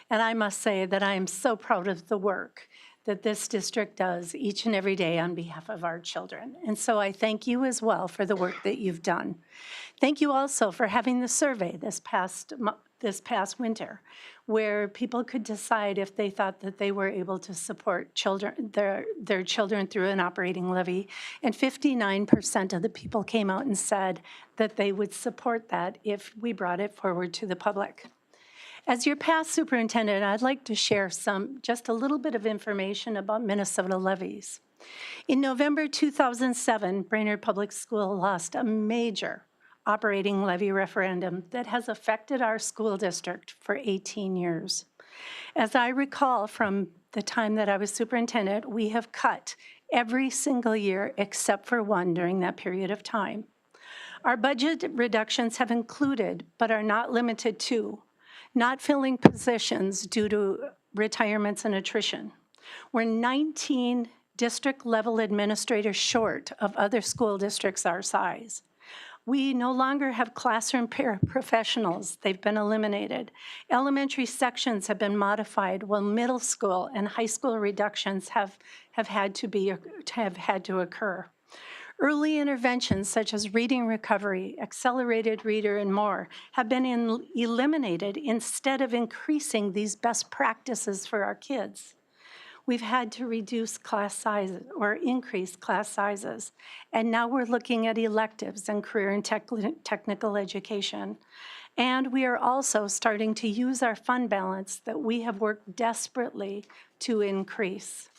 U: And I must say that I am so proud of the work that this district does each and every day on behalf of our children. And so I thank you as well for the work that you've done. Thank you also for having the survey this past winter, where people could decide if they thought that they were able to support their children through an operating levy. And 59% of the people came out and said that they would support that if we brought it forward to the public. As your past superintendent, I'd like to share just a little bit of information about Minnesota levies. In November 2007, Brainerd Public School lost a major operating levy referendum that has affected our school district for 18 years. As I recall from the time that I was superintendent, we have cut every single year except for one during that period of time. Our budget reductions have included, but are not limited to, not filling positions due to retirements and attrition. We're 19 district-level administrators short of other school districts our size. We no longer have classroom paraprofessionals. They've been eliminated. Elementary sections have been modified, while middle school and high school reductions have had to occur. Early interventions such as reading recovery, accelerated reader, and more have been eliminated instead of increasing these best practices for our kids. We've had to reduce class sizes or increase class sizes, and now we're looking at electives and career and technical education. And we are also starting to use our fund balance that we have worked desperately to increase.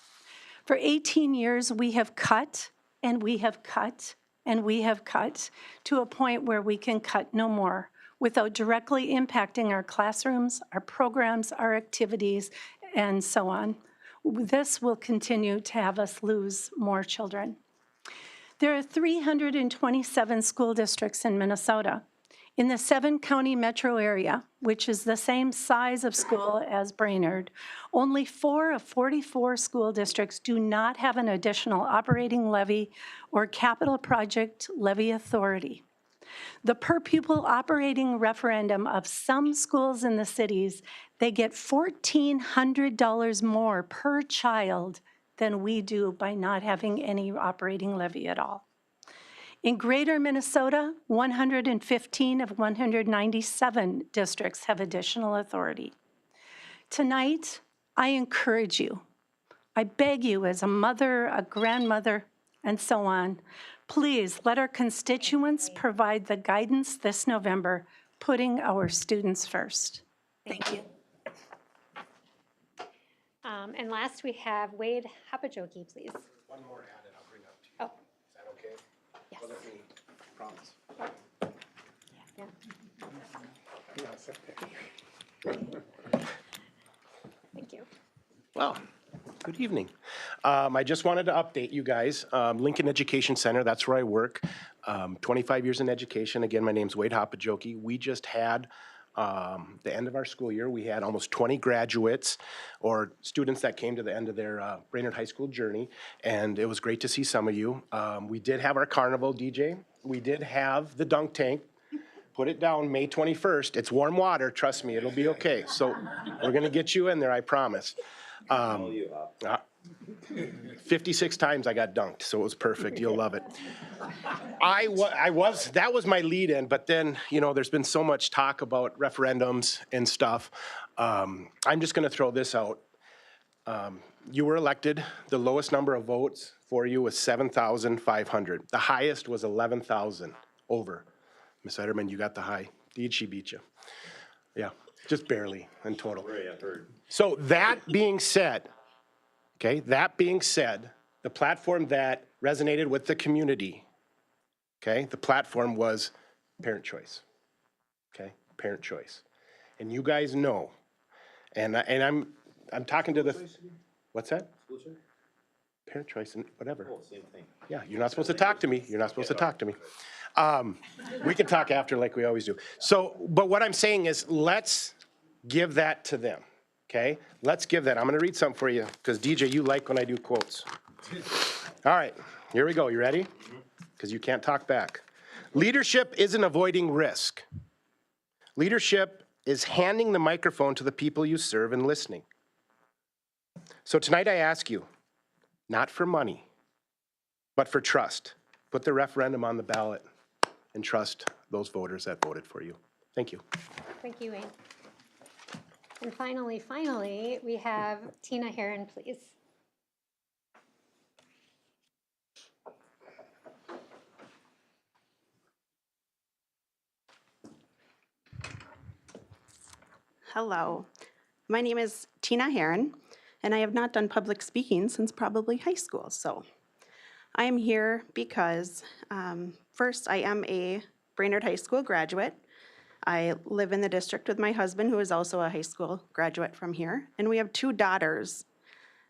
U: For 18 years, we have cut, and we have cut, and we have cut to a point where we can cut no more without directly impacting our classrooms, our programs, our activities, and so on. This will continue to have us lose more children. There are 327 school districts in Minnesota. In the 7-county metro area, which is the same size of school as Brainerd, only 4 of 44 school districts do not have an additional operating levy or capital project levy authority. The per pupil operating referendum of some schools in the cities, they get $1,400 more per child than we do by not having any operating levy at all. In greater Minnesota, 115 of 197 districts have additional authority. Tonight, I encourage you, I beg you as a mother, a grandmother, and so on,
A: Please let our constituents provide the guidance this November, putting our students first. Thank you.
C: And last, we have Wade Hapajoki, please.
L: One more added, I'll bring up to you.
C: Oh,
L: Is that okay?
C: yes.
L: Let me promise.
C: Yeah. Thank you.
F: Well, good evening. I just wanted to update you guys. Lincoln Education Center, that's where I work. 25 years in education. Again, my name's Wade Hapajoki. We just had the end of our school year. We had almost 20 graduates or students that came to the end of their Brainerd High School journey, and it was great to see some of you. We did have our carnival DJ. We did have the dunk tank. Put it down May 21st. It's warm water, trust me, it'll be okay. So we're gonna get you in there, I promise. 56 times I got dunked, so it was perfect, you'll love it. That was my lead in, but then, you know, there's been so much talk about referendums and stuff. I'm just gonna throw this out. You were elected, the lowest number of votes for you was 7,500. The highest was 11,000 over. Ms. Ederman, you got the high. Indeed, she beat you. Yeah, just barely in total. So that being said, okay, the platform that resonated with the community, okay, the platform was parent choice, okay, parent choice. And you guys know, and I'm talking to the, what's that? Parent choice and whatever. Oh, same thing. Yeah, you're not supposed to talk to me. You're not supposed to talk to me. We can talk after like we always do. So, but what I'm saying is let's give that to them, okay? Let's give that. I'm gonna read something for you because DJ, you like when I do quotes. All right, here we go. You ready? Because you can't talk back. Leadership isn't avoiding risk. Leadership is handing the microphone to the people you serve and listening. So tonight I ask you, not for money, but for trust. Put the referendum on the ballot and trust those voters that voted for you. Thank you.
C: Thank you, Wayne. And finally, we have Tina Herron, please.
Q: Hello, my name is Tina Herron, and I have not done public speaking since probably high school. So I am here because, first, I am a Brainerd High School graduate. I live in the district with my husband, who is also a high school graduate from here, and we have 2 daughters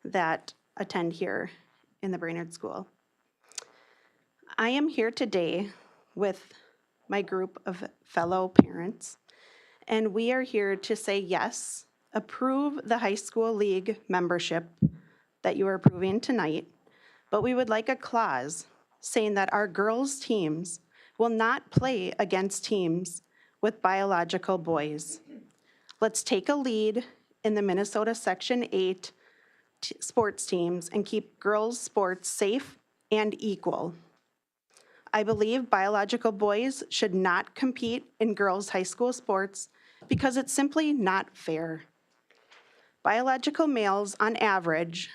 Q: that attend here in the Brainerd School. I am here today with my group of fellow parents, and we are here to say yes, approve the high school league membership that you are approving tonight, but we would like a clause saying that our girls' teams will not play against teams with biological boys. Let's take a lead in the Minnesota Section 8 sports teams and keep girls' sports safe and equal. I believe biological boys should not compete in girls' high school sports because it's simply not fair. Biological males, on average,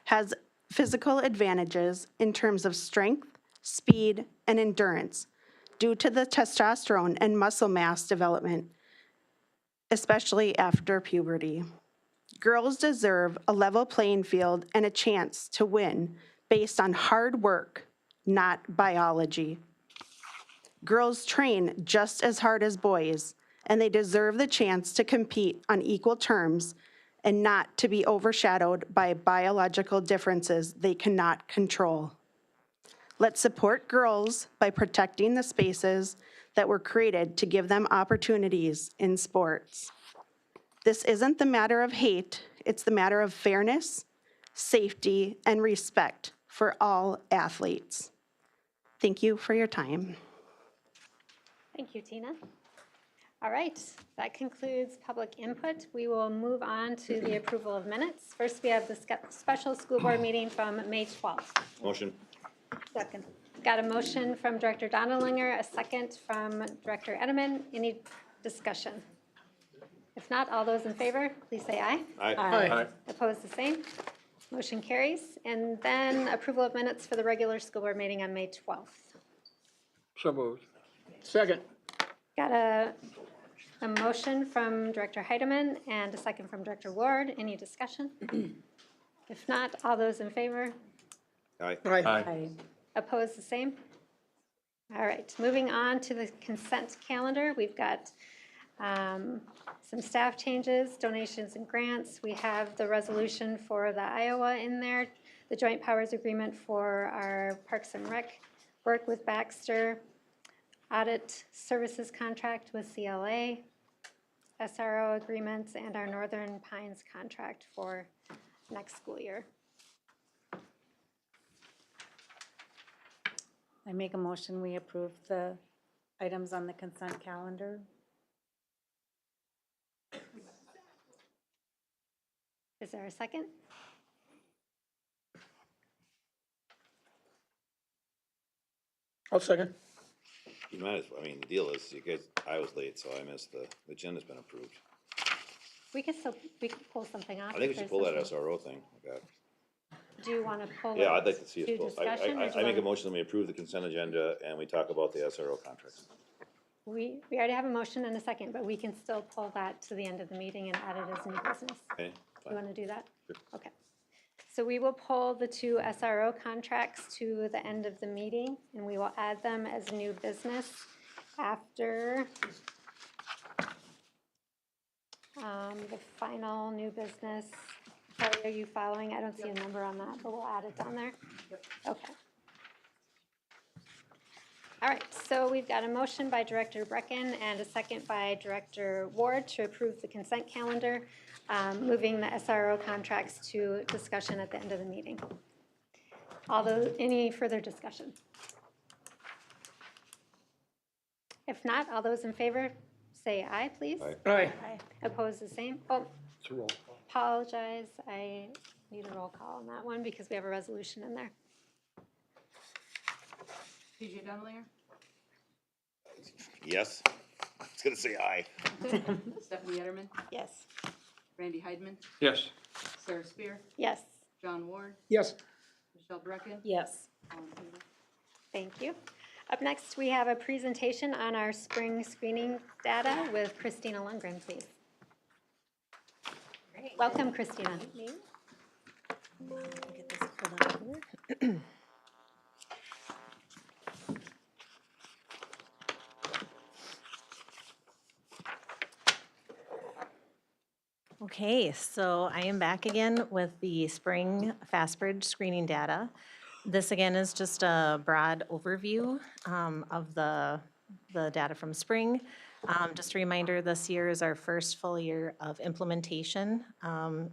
Q: has physical advantages in terms of strength, speed, and endurance due to the testosterone and muscle mass development, especially after puberty. Girls deserve a level playing field and a chance to win based on hard work, not biology. Girls train just as hard as boys, and they deserve the chance to compete on equal terms and not to be overshadowed by biological differences they cannot control. Let's support girls by protecting the spaces that were created to give them opportunities in sports. This isn't the matter of hate, it's the matter of fairness, safety, and respect for all athletes. Thank you for your time.
C: Thank you, Tina. All right, that concludes public input. We will move on to the approval of minutes. First, we have the special school board meeting from May 12th.
N: Motion.
C: Second. Got a motion from Director Donnellinger, a second from Director Edelman. Any discussion? If not, all those in favor, please say aye.
N: Aye.
C: Opposed, the same. Motion carries. And then approval of minutes for the regular school board meeting on May 12th.
L: So moved. Second.
C: Got a motion from Director Heidemann and a second from Director Ward. Any discussion? If not, all those in favor?
L: Aye.
C: Opposed, the same? All right, moving on to the consent calendar. We've got some staff changes, donations and grants. We have the resolution for the Iowa in there, the joint powers agreement for our Parks and Rec work with Baxter, audit services contract with CLA, SRO agreements, and our Northern Pines contract for next school year.
B: I make a motion, we approve the items on the consent calendar.
C: Is there a second?
L: I'll second.
G: You might as well, I mean, the deal is, you guys, I was late, so I missed the agenda's been approved.
C: We can pull something off.
G: I think we
C: if
G: should
C: there's
G: pull that
C: something.
G: SRO thing. Okay.
C: Do you want to pull it?
G: Yeah, I'd like to see
C: to
G: it pulled.
C: discussion, or do
G: I
C: you
G: make a
C: wanna-
G: motion that we approve the consent agenda and we talk about the SRO contracts.
C: We already have a motion and a second, but we can still pull that to the end of the meeting and add it as new business.
G: Okay,
C: You want to do that?
G: Sure.
C: Okay. So we will pull the two SRO contracts to the end of the meeting, and we will add them as new business after the final new business. Kelly, are you following? I don't see a number on that, but we'll add it down there. Okay. All right, so we've got a motion by Director Brecken and a second by Director Ward to approve the consent calendar, moving the SRO contracts to discussion at the end of the meeting. Any further discussion? If not, all those in favor, say aye, please.
L: Aye.
C: Opposed, the same? Oh,
L: It's a roll call.
C: apologize, I need a roll call on that one because we have a resolution in there.
H: PJ Dunlear,
G: Yes, I was gonna say aye.
H: Stephanie Etterman,
B: Yes.
H: Randy Heidman,
L: Yes.
H: Sarah Spear,
C: Yes,
H: John Ward,
L: Yes.
H: Michelle Brecken,
B: Yes.
H: all in favor.
C: thank you. Up next, we have a presentation on our spring screening data with Christina Lundgren, please. Welcome, Christina.
R: Get this pulled out here. Okay, so I am back again with the spring FastBridge screening data. This again is just a broad overview of the data from spring. Just a reminder, this year is our first full year of implementation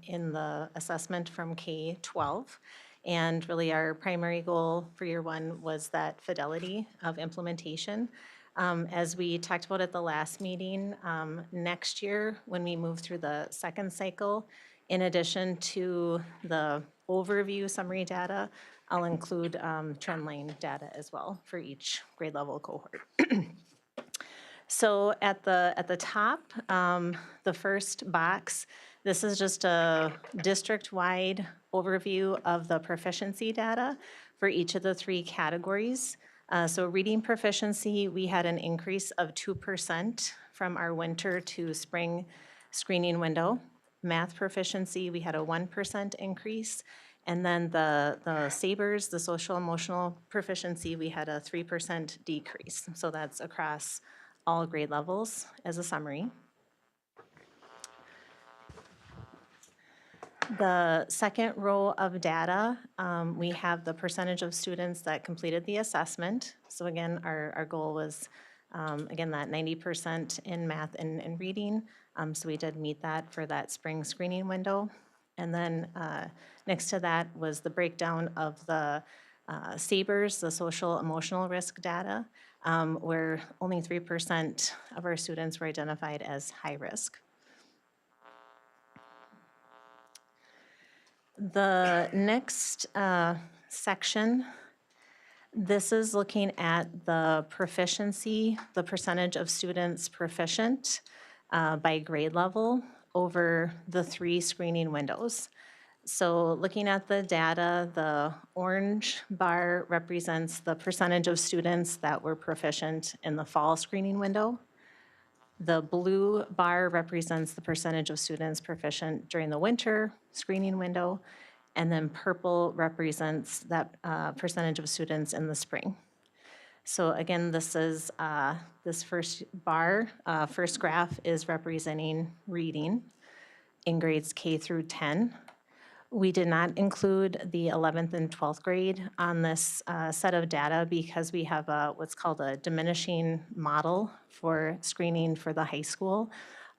R: in the assessment from K-12. And really our primary goal for year one was that fidelity of implementation. As we talked about at the last meeting, next year, when we move through the second cycle, in addition to the overview summary data, I'll include trend line data as well for each grade level cohort. So at the top, the first box, this is just a district-wide overview of the proficiency data for each of the three categories. So reading proficiency, we had an increase of 2% from our winter to spring screening window. Math proficiency, we had a 1% increase. And then the SABRS, the social emotional proficiency, we had a 3% decrease. So that's across all grade levels as a summary. The second row of data, we have the percentage of students that completed the assessment. So again, our goal was, again, that 90% in math and reading. So we did meet that for that spring screening window. And then next to that was the breakdown of the SABRS, the social emotional risk data, where only 3% of our students were identified as high risk. The next section, this is looking at the proficiency, the percentage of students proficient by grade level over the three screening windows.
I: So looking at the data, the orange bar represents the percentage of students that were proficient in the fall screening window. The blue bar represents the percentage of students proficient during the winter screening window. And then purple represents that percentage of students in the spring. So again, this is this first bar, first graph is representing reading in grades K through 10. We did not include the 11th and 12th grade on this set of data because we have what's called a diminishing model for screening for the high school.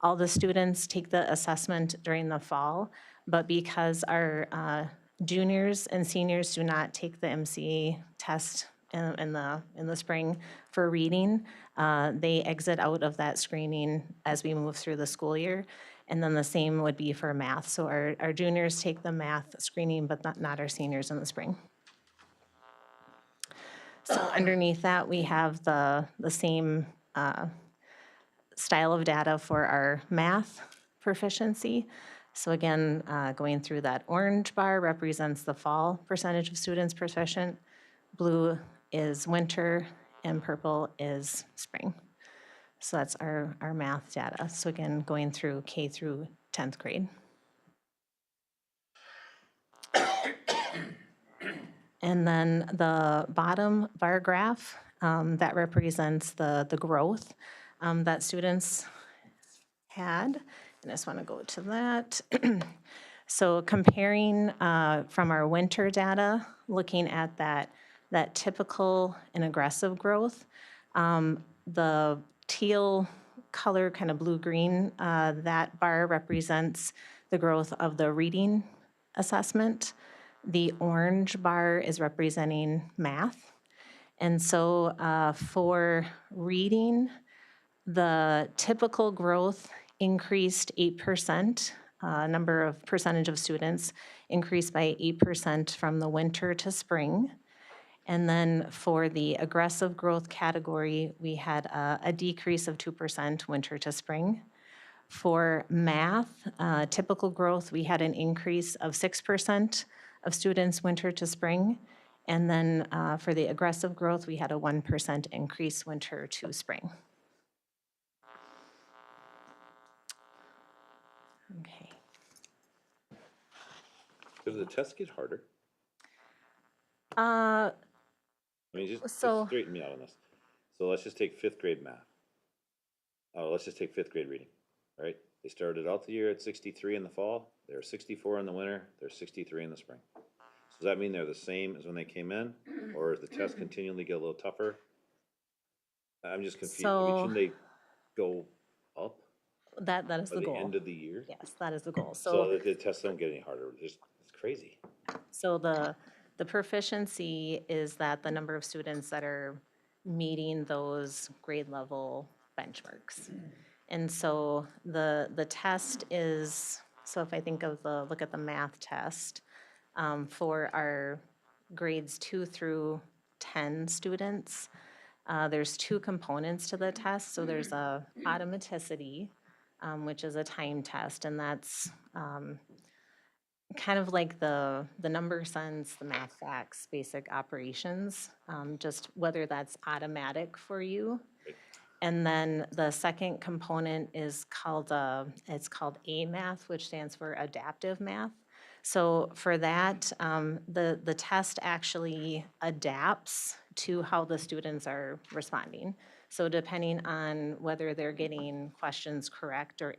I: All the students take the assessment during the fall, but because our juniors and seniors do not take the MCA test in the spring for reading, they exit out of that screening as we move through the school year. And then the same would be for math. So our juniors take the math screening, but not our seniors in the spring. So underneath that, we have the same style of data for our math proficiency. So again, going through that orange bar represents the fall percentage of students proficient, blue is winter, and purple is spring. So that's our math data. So again, going through K through 10th grade. And then the bottom bar graph, that represents the growth that students had. And I just want to go to that. So comparing from our winter data, looking at that typical and aggressive growth, the teal color, kind of blue-green, that bar represents the growth of the reading assessment. The orange bar is representing math. And so for reading, the typical growth increased 8%, number of percentage of students increased by 8% from the winter to spring. And then for the aggressive growth category, we had a decrease of 2% winter to spring. For math, typical growth, we had an increase of 6% of students winter to spring. And then for the aggressive growth, we had a 1% increase winter to spring. Okay.
G: Does the test get harder?
I: Uh,
G: I mean, just
I: So-
G: straighten me out on this. So let's just take fifth grade math. Oh, let's just take fifth grade reading, right? They started out the year at 63 in the fall, they're 64 in the winter, they're 63 in the spring. So does that mean they're the same as when they came in, or does the test continually get a little tougher? I'm just confused. I mean,
I: So-
G: shouldn't they go up
I: that is
G: by
I: the
G: the
I: goal.
G: end of the year?
I: Yes, that is the goal.
G: So that the tests don't get any harder, just, it's crazy.
I: So the proficiency is that the number of students that are meeting those grade level benchmarks. And so the test is, so if I think of look at the math test, for our grades 2 through 10 students, there's two components to the test. So there's a automaticity, which is a time test, and that's kind of like the number sense, the math facts, basic operations, just whether that's automatic for you. And then the second component is called, it's called A-math, which stands for adaptive math. So for that, the test actually adapts to how the students are responding. So depending on whether they're getting questions correct or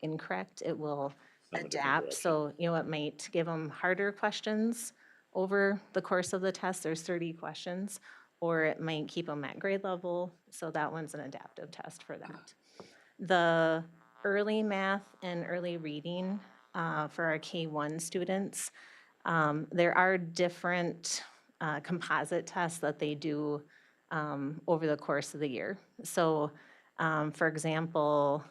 I: incorrect, it will adapt. So, it might give them harder questions over the course of the test. There's 30 questions, or it might keep them at grade level. So that one's an adaptive test for that. The early math and early reading for our K-1 students, there are different composite tests that they do over the course of the year. So, for example,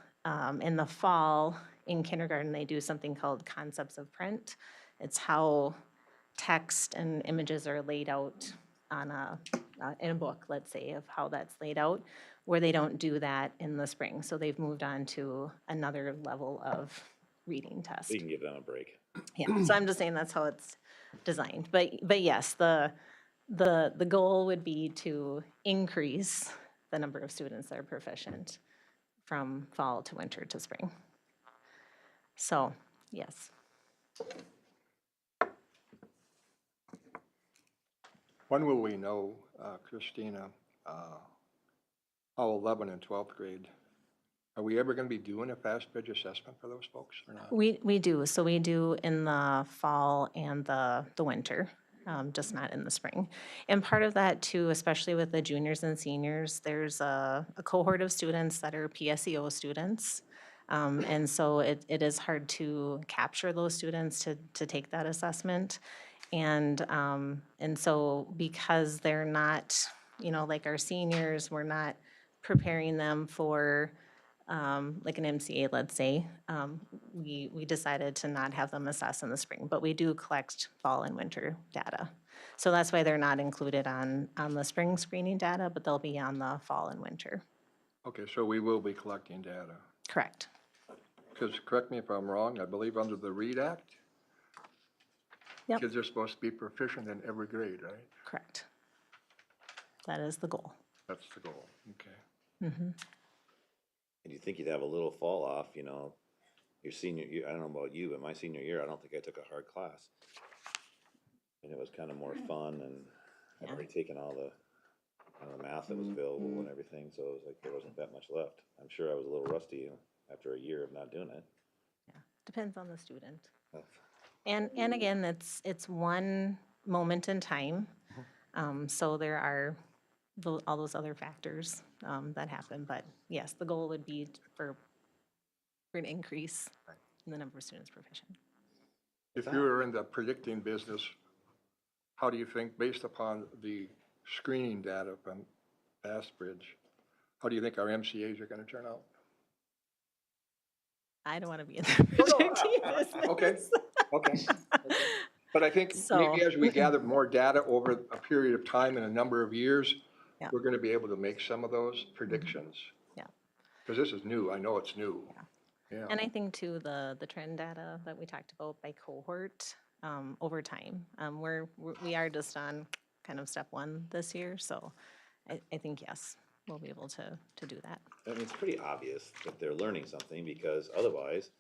I: in the fall, in kindergarten, they do something called concepts of print. It's how text and images are laid out on in a book, let's say, of how that's laid out, where they don't do that in the spring. So they've moved on to another level of reading test.
G: We can give them a break.
I: Yeah, so I'm just saying that's how it's designed. But yes, the goal would be to increase the number of students that are proficient from fall to winter to spring. So, yes.
J: When will we know, Christina, how 11 and 12th grade, are we ever going to be doing a fast bridge assessment for those folks or not?
I: We do. So we do in the fall and the winter, just not in the spring. And part of that too, especially with the juniors and seniors, there's a cohort of students that are PSEO students. And so it is hard to capture those students to take that assessment. And so because they're not, like our seniors, we're not preparing them for like an MCA, let's say, we decided to not have them assess in the spring, but we do collect fall and winter data. So that's why they're not included on the spring screening data, but they'll be on the fall and winter.
J: Okay, so we will be collecting data.
I: Correct.
J: Because, correct me if I'm wrong, I believe under the READ Act,
I: Yep.
J: kids are supposed to be proficient in every grade, right?
I: Correct. That is the goal.
J: That's the goal, okay.
G: And you think you'd have a little fall off, you know, your senior year, I don't know about you, but my senior year, I don't think I took a hard class. And it was kind of more fun, and I'd already taken all the math that was available and everything, so it was like there wasn't that much left. I'm sure I was a little rusty after a year of not doing it.
I: Yeah, depends on the student.
G: Oh.
I: And again, it's one moment in time. So there are all those other factors that happen. But yes, the goal would be for an increase in the number of students proficient.
J: If you were in the predicting business, how do you think, based upon the screening data from Bass Bridge, how do you think our MCAs are going to turn out?
I: I don't want to be in the predicting business.
J: Okay. But I think maybe as we gather more data over a period of time and a number of years,
I: Yeah.
J: we're going to be able to make some of those predictions.
I: Yeah.
J: Because this is new. I know it's new. Yeah.
I: And I think too, the trend data that we talked about by cohort over time, we are just on kind of step one this year. So I think, yes, we'll be able to do that.
G: I mean, it's pretty obvious that they're learning something, because otherwise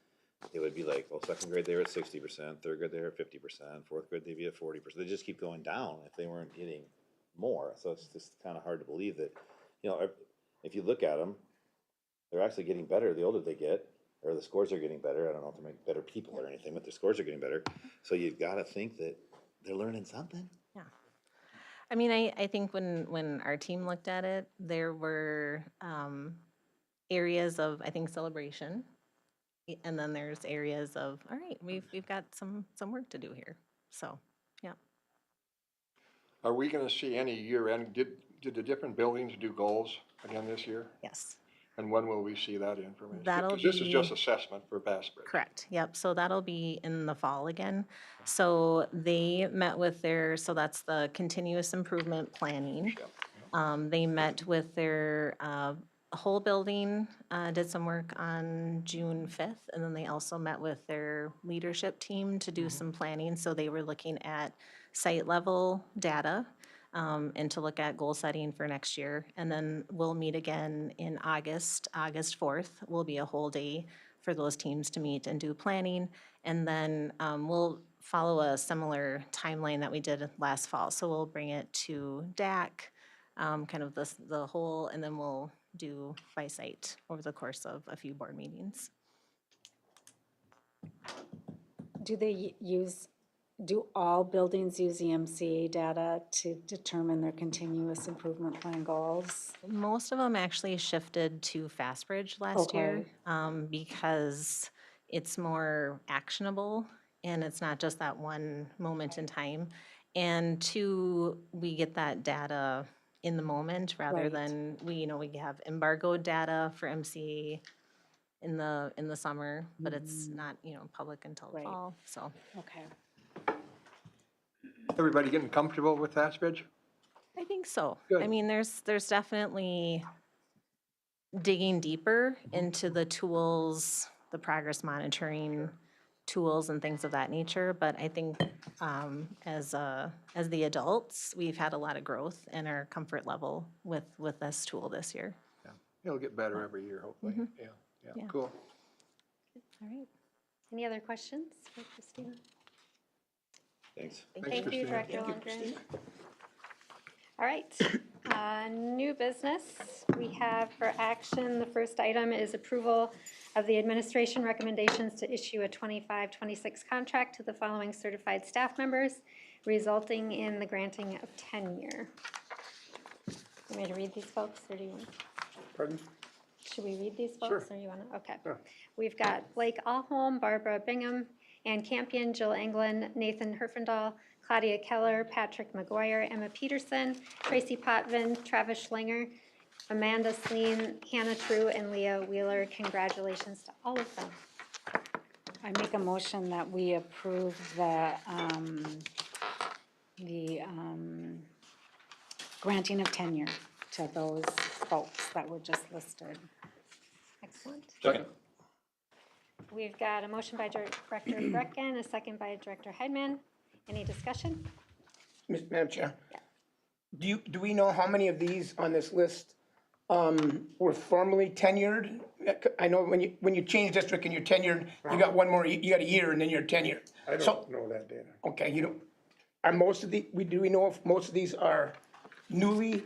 G: it would be like, well, second grade they were at 60%, third grade they were at 50%, fourth grade they'd be at 40%. They just keep going down if they weren't getting more. So it's just kind of hard to believe that, you know, if you look at them, they're actually getting better the older they get, or the scores are getting better. I don't know if they make better people or anything, but their scores are getting better. So you've got to think that they're learning something.
I: Yeah. I mean, I think when our team looked at it, there were areas of, I think, celebration. And then there's areas of, all right, we've got some work to do here. So, yeah.
J: Are we going to see any year end? Did the different buildings do goals again this year?
I: Yes.
J: And when will we see that information?
I: That'll
J: Because this is
I: be-
J: just assessment for Bass Bridge.
I: Correct, yep, so that'll be in the fall again. So they met with so that's the continuous improvement planning. They met with their whole building, did some work on June 5th, and then they also met with their leadership team to do some planning. So they were looking at site level data and to look at goal setting for next year. And then we'll meet again in August 4th will be a whole day for those teams to meet and do planning. And then we'll follow a similar timeline that we did last fall. So we'll bring it to DAC, kind of the whole, and then we'll do by site over the course of a few board meetings.
B: Do all buildings use the MCA data to determine their continuous improvement plan goals?
I: Most of them actually shifted to FastBridge last year because it's more actionable and it's not just that one moment in time. And two, we get that data in the moment rather than we have embargoed data for MCA in the summer, but it's not public until fall. So
B: Okay.
J: Everybody getting comfortable with Bass Bridge?
I: I think so.
J: Good.
I: I mean, there's definitely digging deeper into the tools, the progress monitoring, tools and things of that nature. But I think as the adults, we've had a lot of growth in our comfort level with this tool this year.
J: It'll get better every year, hopefully. Yeah,
I: Yeah.
J: cool.
C: All right. Any other questions for Christina?
G: Thanks.
C: Thank you, Director Lundgren. All right, new business. We have for action, the first item is approval of the administration recommendations to issue a 25-26 contract to the following certified staff members, resulting in the granting of tenure. You want me to read these folks, or do you want?
F: Pardon?
C: Should we read these folks, or you want to? Okay.
F: Sure.
C: We've got Blake Allholm, Barbara Bingham, Ann Campion, Jill Englund, Nathan Herfindahl, Claudia Keller, Patrick McGuire, Emma Peterson, Tracy Potvin, Travis Schlinger, Amanda Sleen, Hannah True, and Leah Wheeler. Congratulations to all of them.
B: I make a motion that we approve the granting of tenure to those folks that were just listed.
C: Excellent.
G: Second.
C: We've got a motion by Director Brecken, a second by Director Heidman. Any discussion?
K: Madam Chair? Do we know how many of these on this list were formally tenured? I know when you change district and you're tenured, you got one more, you got a year and then you're tenured.
F: I don't know that data.
K: Okay, you don't, are most of do we know if most of these are newly?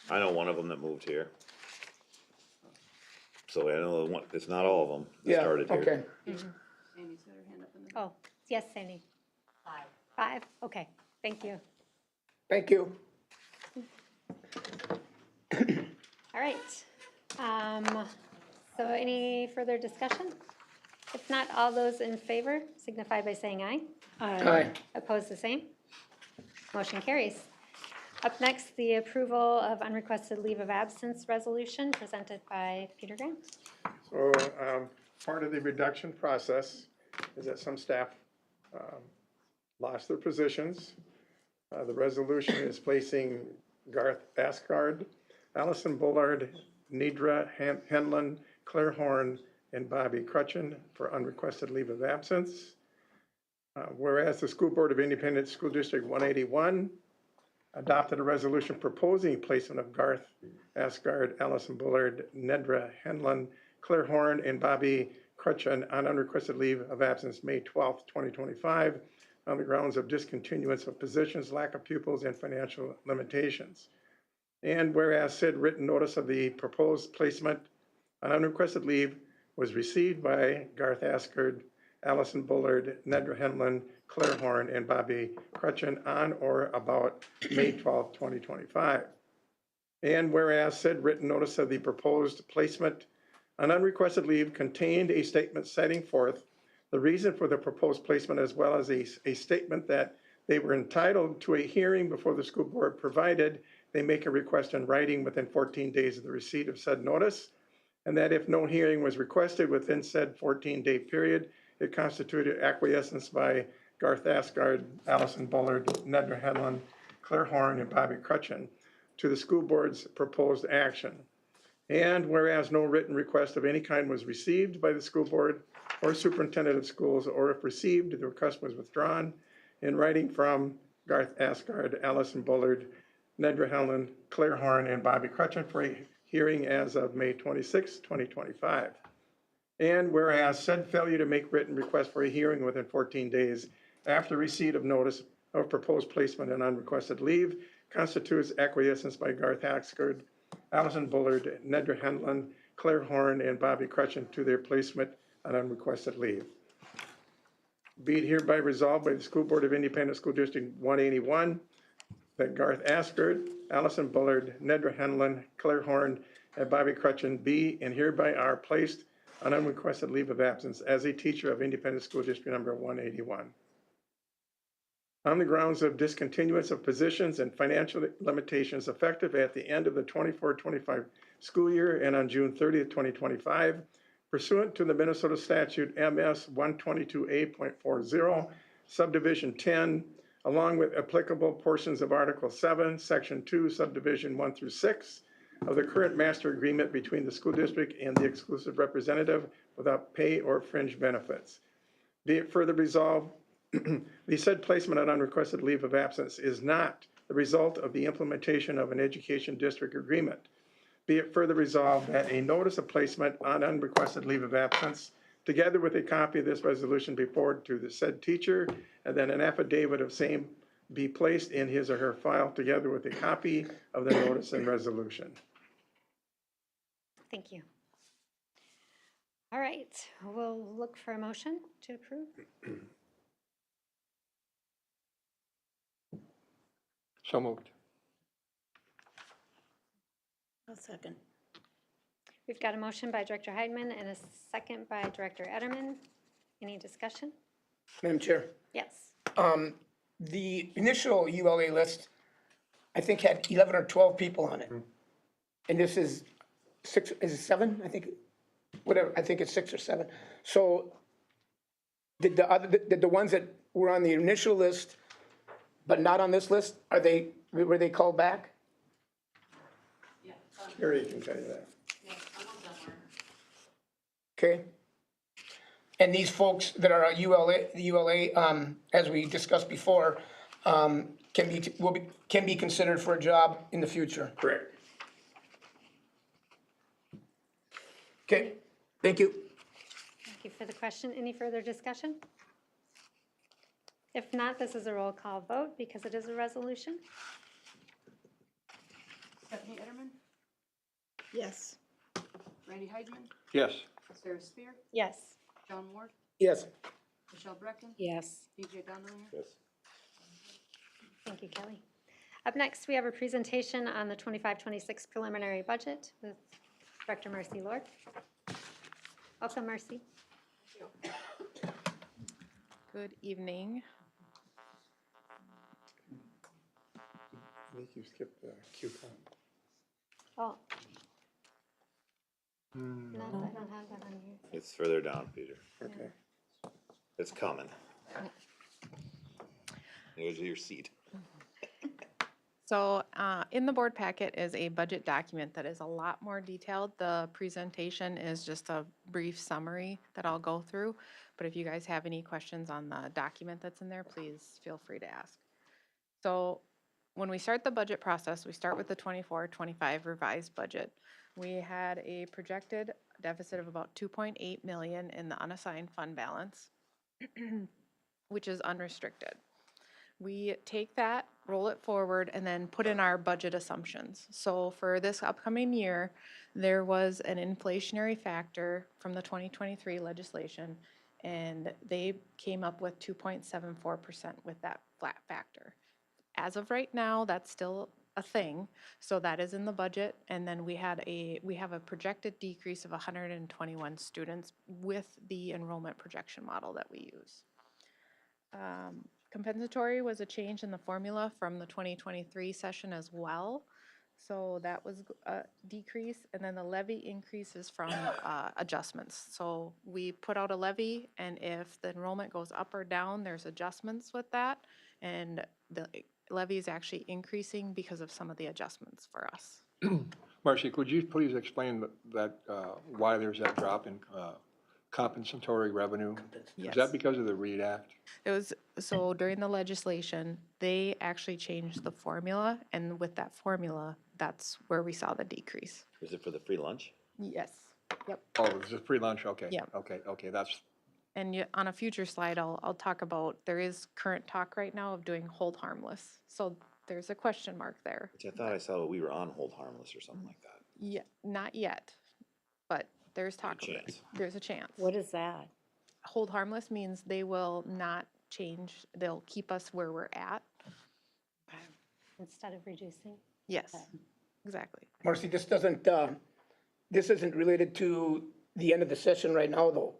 G: I know one of them that moved here. So I know one, it's not all of them that
K: Yeah,
G: started here.
K: okay.
H: Sandy's got her hand up in the.
C: Oh, yes, Sandy. 5. Okay, thank you.
K: Thank you.
C: All right. So any further discussion? If not, all those in favor signify by saying aye.
K: Aye.
C: Opposed, the same. Motion carries. Up next, the approval of unrequested leave of absence resolution presented by Peter Grant.
F: So, part of the reduction process is that some staff lost their positions. The resolution is placing Garth Asgard, Allison Bullard, Nidra Henlon, Claire Horn, and Bobby Crutchen for unrequested leave of absence. Whereas the School Board of Independent School District 181 adopted a resolution proposing placement of Garth Asgard, Allison Bullard, Nedra Henlon, Claire Horn, and Bobby Crutchen on unrequested leave of absence May 12th, 2025, on the grounds of discontinuance of positions, lack of pupils, and financial limitations. And whereas said written notice of the proposed placement on unrequested leave was received by Garth Asgard, Allison Bullard, Nedra Henlon, Claire Horn, and Bobby Crutchen on or about May 12, 2025. And whereas said written notice of the proposed placement on unrequested leave contained a statement setting forth the reason for the proposed placement, as well as a statement that they were entitled to a hearing before the school board, provided they make a request in writing within 14 days of the receipt of said notice, and that if no hearing was requested within said 14-day period, it constituted acquiescence by Garth Asgard, Allison Bullard, Nedra Henlon, Claire Horn, and Bobby Crutchen to the school board's proposed action. And whereas no written request of any kind was received by the school board or superintendent of schools, or if received, the request was withdrawn in writing from Garth Asgard, Allison Bullard, Nedra Henlon, Claire Horn, and Bobby Crutchen for a hearing as of May 26, 2025. And whereas said failure to make written request for a hearing within 14 days after receipt of notice of proposed placement and unrequested leave constitutes acquiescence by Garth Asgard, Allison Bullard, Nedra Henlon, Claire Horn, and Bobby Crutchen to their placement on unrequested leave. Be it hereby resolved by the School Board of Independent School District 181 that Garth Asgard, Allison Bullard, Nedra Henlon, Claire Horn, and Bobby Crutchen be and hereby are placed on unrequested leave of absence as a teacher of Independent School District number 181. On the grounds of discontinuance of positions and financial limitations effective at the end of the 24-25 school year and on June 30th, 2025, pursuant to the Minnesota statute MS 122A.40, subdivision 10, along with applicable portions of Article 7, Section 2, subdivision 1 through 6 of the current master agreement between the school district and the exclusive representative without pay or fringe benefits.
M: Be it further resolved, the said placement on unrequested leave of absence is not the result of the implementation of an education district agreement. Be it further resolved that a notice of placement on unrequested leave of absence, together with a copy of this resolution, be forwarded to the said teacher, and then an affidavit of same be placed in his or her file, together with a copy of the notice and resolution.
C: Thank you. All right, we'll look for a motion to approve.
J: So moved.
S: A second.
C: We've got a motion by Director Heidman and a second by Director Ederman. Any discussion?
K: Madam Chair,
C: Yes.
K: the initial ULA list, I think, had 11 or 12 people on it. And this is 6, is it 7? I think, whatever, I think it's 6 or 7. So did the ones that were on the initial list but not on this list, were they called back?
M: Here, you can tell you that.
K: Okay. And these folks that are ULA, as we discussed before, can be considered for a job in the future.
M: Correct.
K: Okay, thank you.
C: Thank you for the question. Any further discussion? If not, this is a roll call vote because it is a resolution.
H: Stephanie Ederman,
S: Yes.
H: Randy Heidman,
J: Yes.
H: Sarah Spear,
C: Yes.
H: John Ward,
K: Yes.
H: Michelle Brecken,
S: Yes.
H: BJ Dondelinger.
G: Yes.
C: Thank you, Kelly. Up next, we have a presentation on the 25-26 preliminary budget with Director Marcy Lord. Welcome, Marcy.
O: Good evening.
M: I think you skipped the coupon.
C: Oh. No, I don't have that on here.
G: It's further down, Peter.
M: Okay.
G: It's coming. Here's your seat.
O: So in the board packet is a budget document that is a lot more detailed. The presentation is just a brief summary that I'll go through. But if you guys have any questions on the document that's in there, please feel free to ask. So when we start the budget process, we start with the 24-25 revised budget. We had a projected deficit of about 2.8 million in the unassigned fund balance, which is unrestricted. We take that, roll it forward, and then put in our budget assumptions. So for this upcoming year, there was an inflationary factor from the 2023 legislation, and they came up with 2.74% with that flat factor. As of right now, that's still a thing, so that is in the budget, and then we have a projected decrease of 121 students with the enrollment projection model that we use. Compensatory was a change in the formula from the 2023 session as well. So that was a decrease, and then the levy increases from adjustments. So we put out a levy, and if the enrollment goes up or down, there's adjustments with that, and the levy is actually increasing because of some of the adjustments for us.
J: Marcy, could you please explain that, why there's that drop in compensatory revenue?
O: Yes.
J: Is that because of the READ Act?
O: It was, so during the legislation, they actually changed the formula, and with that formula, that's where we saw the decrease.
G: Was it for the free lunch?
O: Yes, yep.
J: Oh, it's a free lunch, okay.
O: Yeah.
J: Okay, that's,
O: And on a future slide, I'll talk about, there is current talk right now of doing hold harmless. So there's a question mark there.
G: Which I thought I saw we were on hold harmless or something like that.
O: Yeah, not yet, but there's talk of it.
G: chance.
O: There's a chance.
S: What is that?
O: Hold harmless means they will not change, they'll keep us where we're at.
C: Instead of reducing?
O: Yes, exactly.
K: Marcy, this isn't related to the end of the session right now, though.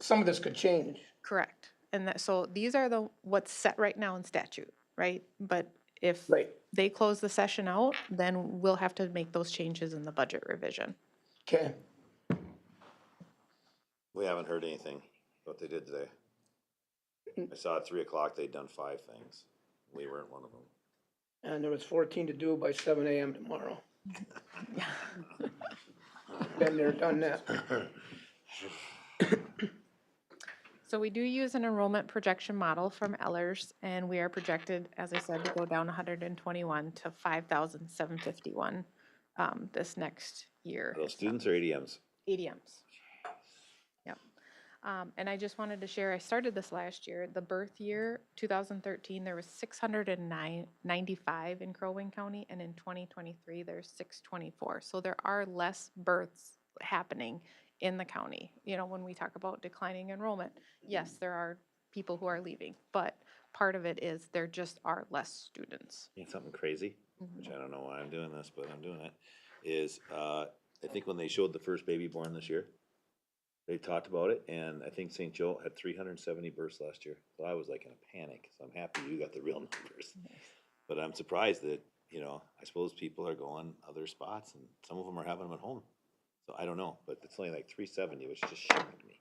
K: Some of this could change.
O: Correct. And that, so these are what's set right now in statute, right? But if they close the session out, then we'll have to make those changes in the budget revision.
K: Okay.
G: We haven't heard anything, what they did today. I saw at 3 o'clock they'd done 5 things. We weren't one of them.
K: And there was 14 to do by 7 a.m. tomorrow. Been there, done that.
O: So we do use an enrollment projection model from Ellers, and we are projected, as I said, to go down 121 to 5,751 this next year.
G: Are those students or ADMs?
O: ADMs. Yep. And I just wanted to share, I started this last year, the birth year, 2013, there was 695 in Crow Wing County, and in 2023, there's 624. So there are less births happening in the county. You know, when we talk about declining enrollment, yes, there are people who are leaving, but part of it is there just are less students.
G: You know, something crazy, which I don't know why I'm doing this, but I'm doing it, is, I think when they showed the first baby born this year, they talked about it, and I think St. Joe had 370 births last year. So I was like in a panic, so I'm happy you got the real numbers. But I'm surprised that, you know, I suppose people are going other spots, and some of them are having them at home. So I don't know, but it's only like 370, which just shocked me.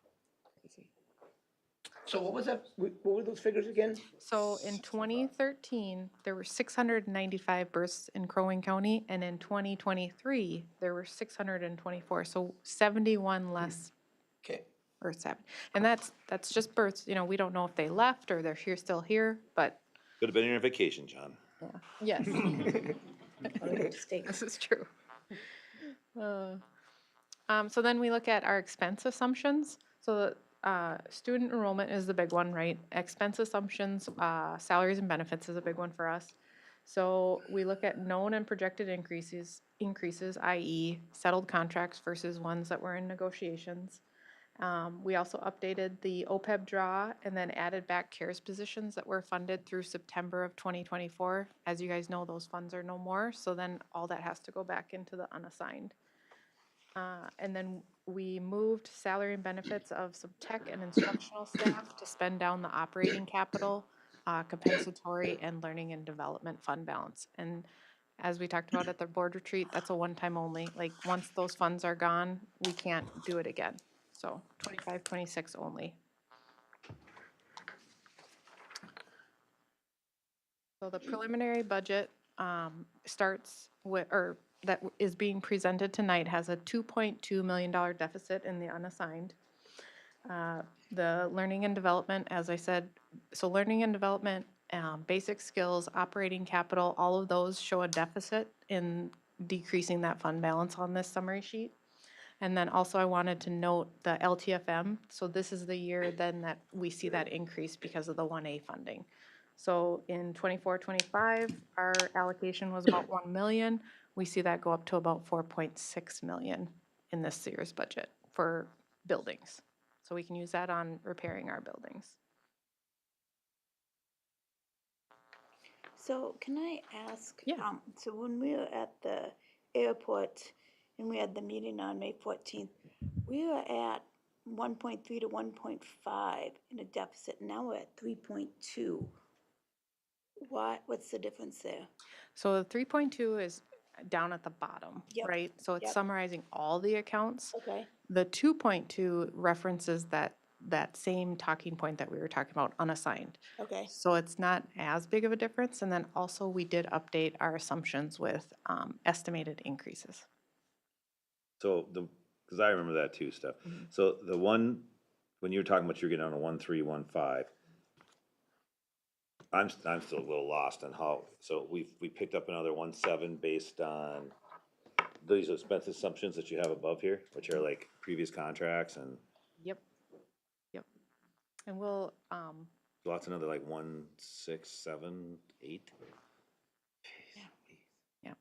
K: So what was that, what were those figures again?
O: So in 2013, there were 695 births in Crow Wing County, and in 2023, there were 624, so 71 less
K: Okay.
O: births happened. And that's just births, you know, we don't know if they left or they're still here, but,
G: Could have been your vacation, John.
O: yeah, yes.
B: State.
O: This is true. So then we look at our expense assumptions. So student enrollment is the big one, right? Expense assumptions, salaries and benefits is a big one for us. So we look at known and projected increases, i.e. settled contracts versus ones that were in negotiations. We also updated the OPEB draw and then added back CARES positions that were funded through September of 2024. As you guys know, those funds are no more, so then all that has to go back into the unassigned. And then we moved salary and benefits of some tech and instructional staff to spend down the operating capital, compensatory, and learning and development fund balance. And as we talked about at the board retreat, that's a one-time only. Like, once those funds are gone, we can't do it again. So 25, 26 only. So the preliminary budget starts with, or that is being presented tonight has a $2.2 million deficit in the unassigned. The learning and development, as I said, so learning and development, basic skills, operating capital, all of those show a deficit in decreasing that fund balance on this summary sheet. And then also I wanted to note the LTFM. So this is the year then that we see that increase because of the 1A funding. So in 24-25, our allocation was about 1 million. We see that go up to about 4.6 million in this year's budget for buildings. So we can use that on repairing our buildings.
P: So can I ask?
O: Yeah.
P: So when we were at the airport and we had the meeting on May 14th, we were at 1.3 to 1.5 in a deficit. Now we're at 3.2. What's the difference there?
O: So the 3.2 is down at the bottom,
P: Yep,
O: right? So it's
P: yep.
O: summarizing all the accounts.
P: Okay.
O: The 2.2 references that same talking point that we were talking about, unassigned.
P: Okay.
O: So it's not as big of a difference. And then also we did update our assumptions with estimated increases.
G: So because I remember that too, Steph. So the one, when you were talking about you're getting on a 1.315, I'm still a little lost on how, so we picked up another 1.7 based on these expense assumptions that you have above here, which are like previous contracts and
O: Yep. And we'll,
G: lots another like 1.678.
O: yeah.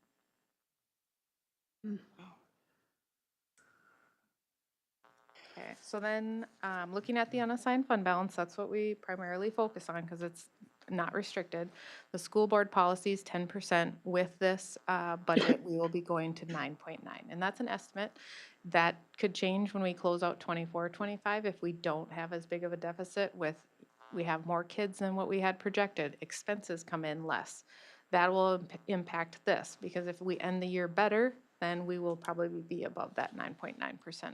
O: Okay, so then looking at the unassigned fund balance, that's what we primarily focus on because it's not restricted. The school board policy is 10%. With this budget, we will be going to 9.9. And that's an estimate. That could change when we close out 24-25 if we don't have as big of a deficit we have more kids than what we had projected. Expenses come in less. That will impact this because if we end the year better, then we will probably be above that 9.9%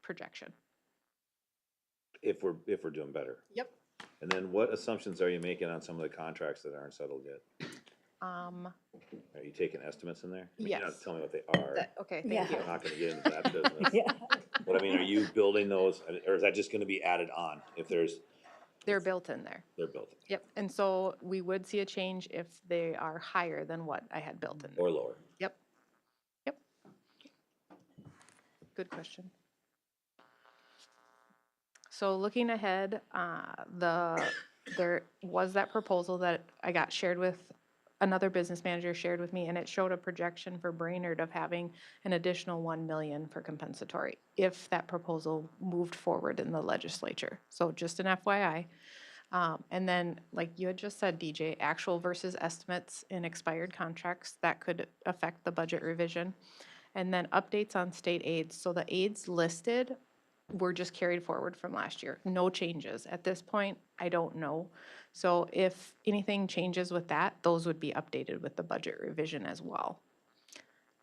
O: projection.
G: If we're doing better.
O: Yep.
G: And then what assumptions are you making on some of the contracts that aren't settled yet? Are you taking estimates in there? I mean, you don't have
O: Yes.
G: to tell me what they are.
O: Okay,
B: Yeah.
O: thank you.
G: I'm not gonna get into that business.
B: Yeah.
G: But I mean, are you building those, or is that just gonna be added on if
O: They're built in there.
G: they're built?
O: Yep, and so we would see a change if they are higher than what I had built in there.
G: Or lower?
O: Yep, yep. Good question. So looking ahead, there was that proposal that I got shared with, another business manager shared with me, and it showed a projection for Brainerd of having an additional 1 million for compensatory if that proposal moved forward in the legislature. So just an FYI. And then, like you had just said, DJ, actual versus estimates in expired contracts, that could affect the budget revision. And then updates on state aids. So the aids listed were just carried forward from last year. No changes. At this point, I don't know. So if anything changes with that, those would be updated with the budget revision as well.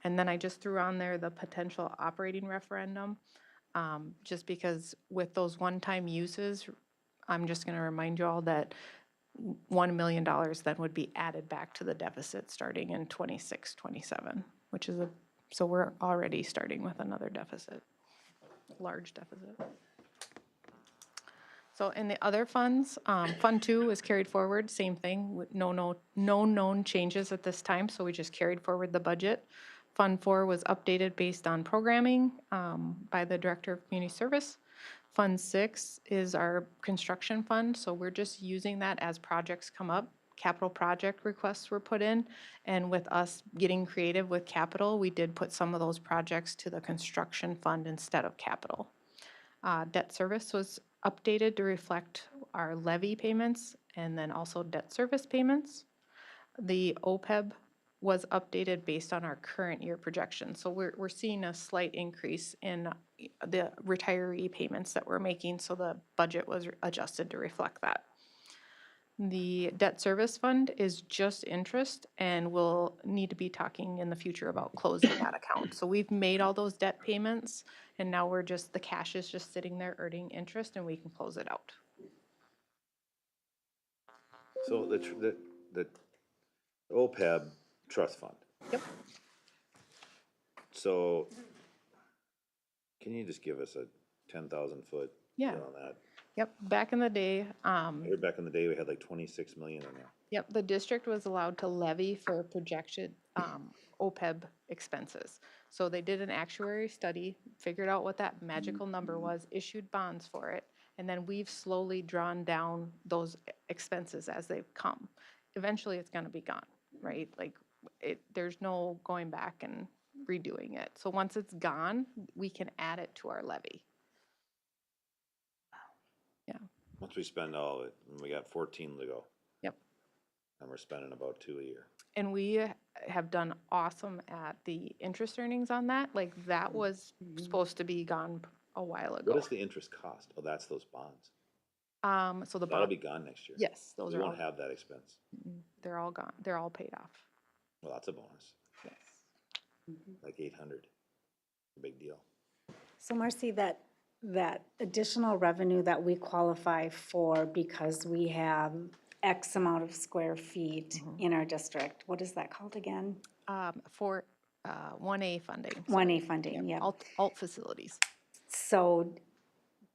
O: And then I just threw on there the potential operating referendum, just because with those one-time uses, I'm just gonna remind you all that $1 million then would be added back to the deficit starting in 26, 27, which is so we're already starting with another deficit, large deficit. So in the other funds, Fund 2 is carried forward, same thing, with no known changes at this time, so we just carried forward the budget. Fund 4 was updated based on programming by the Director of Community Service. Fund 6 is our construction fund, so we're just using that as projects come up. Capital project requests were put in, and with us getting creative with capital, we did put some of those projects to the construction fund instead of capital. Debt service was updated to reflect our levy payments and then also debt service payments. The OPEB was updated based on our current year projection. So we're seeing a slight increase in the retiree payments that we're making, so the budget was adjusted to reflect that. The debt service fund is just interest, and we'll need to be talking in the future about closing that account. So we've made all those debt payments, and now the cash is just sitting there earning interest, and we can close it out.
G: So the OPEB trust fund.
O: Yep.
G: So can you just give us a 10,000 foot
O: Yeah.
G: on that?
O: Yep, back in the day,
G: I heard back in the day we had like 26 million in there.
O: yep, the district was allowed to levy for projected OPEB expenses. So they did an actuary study, figured out what that magical number was, issued bonds for it, and then we've slowly drawn down those expenses as they've come. Eventually, it's gonna be gone, right? Like, there's no going back and redoing it. So once it's gone, we can add it to our levy. Yeah.
G: Once we spend all of it, and we got 14 to go.
O: Yep.
G: And we're spending about 2 a year.
O: And we have done awesome at the interest earnings on that. Like, that was supposed to be gone a while ago.
G: What is the interest cost? Oh, that's those bonds.
O: So the
G: That'll
O: bond,
G: be gone next year.
O: yes, those
G: We
O: are all,
G: won't have that expense.
O: they're all gone. They're all paid off.
G: Well, that's a bonus.
O: Yes.
G: Like 800. A big deal.
B: So Marcy, that additional revenue that we qualify for because we have X amount of square feet in our district, what is that called again?
O: For 1A funding.
B: 1A funding, yeah.
O: Alt facilities.
B: So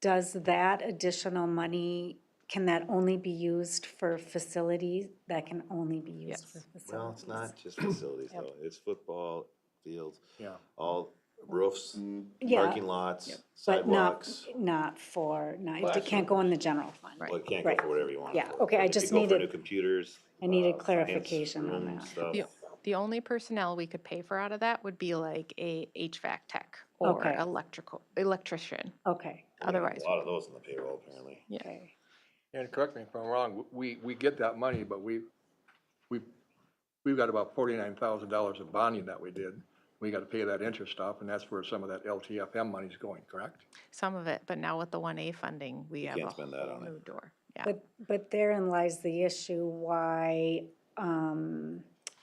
B: does that additional money, can that only be used for facilities? That can only be used for facilities?
G: Well, it's not just facilities though. It's football fields.
J: Yeah.
G: All roofs,
B: Yeah.
G: parking lots,
B: But
G: sidewalks.
B: it can't go in the general fund.
G: Well, it can't
B: Right.
G: go for whatever you want. it
B: Yeah,
G: for.
B: okay, I
G: Like, if
B: just
G: you go for
B: needed-
G: new computers.
B: I needed
G: science
B: clarification on
G: room
B: that.
G: stuff.
O: The only personnel we could pay for out of that would be like a HVAC tech or
B: Okay.
O: electrician.
B: Okay,
O: Otherwise,
G: A lot of those in the payroll apparently.
O: yeah.
B: okay.
J: And correct me if I'm wrong, we get that money, but we've got about $49,000 of bonding that we did. We got to pay that interest off, and that's where some of that LTFM money's going, correct?
O: Some of it, but now with the 1A funding, we have
G: can't
O: a
G: spend that
O: whole
G: on it.
O: new door. Yeah.
B: But therein lies the issue why,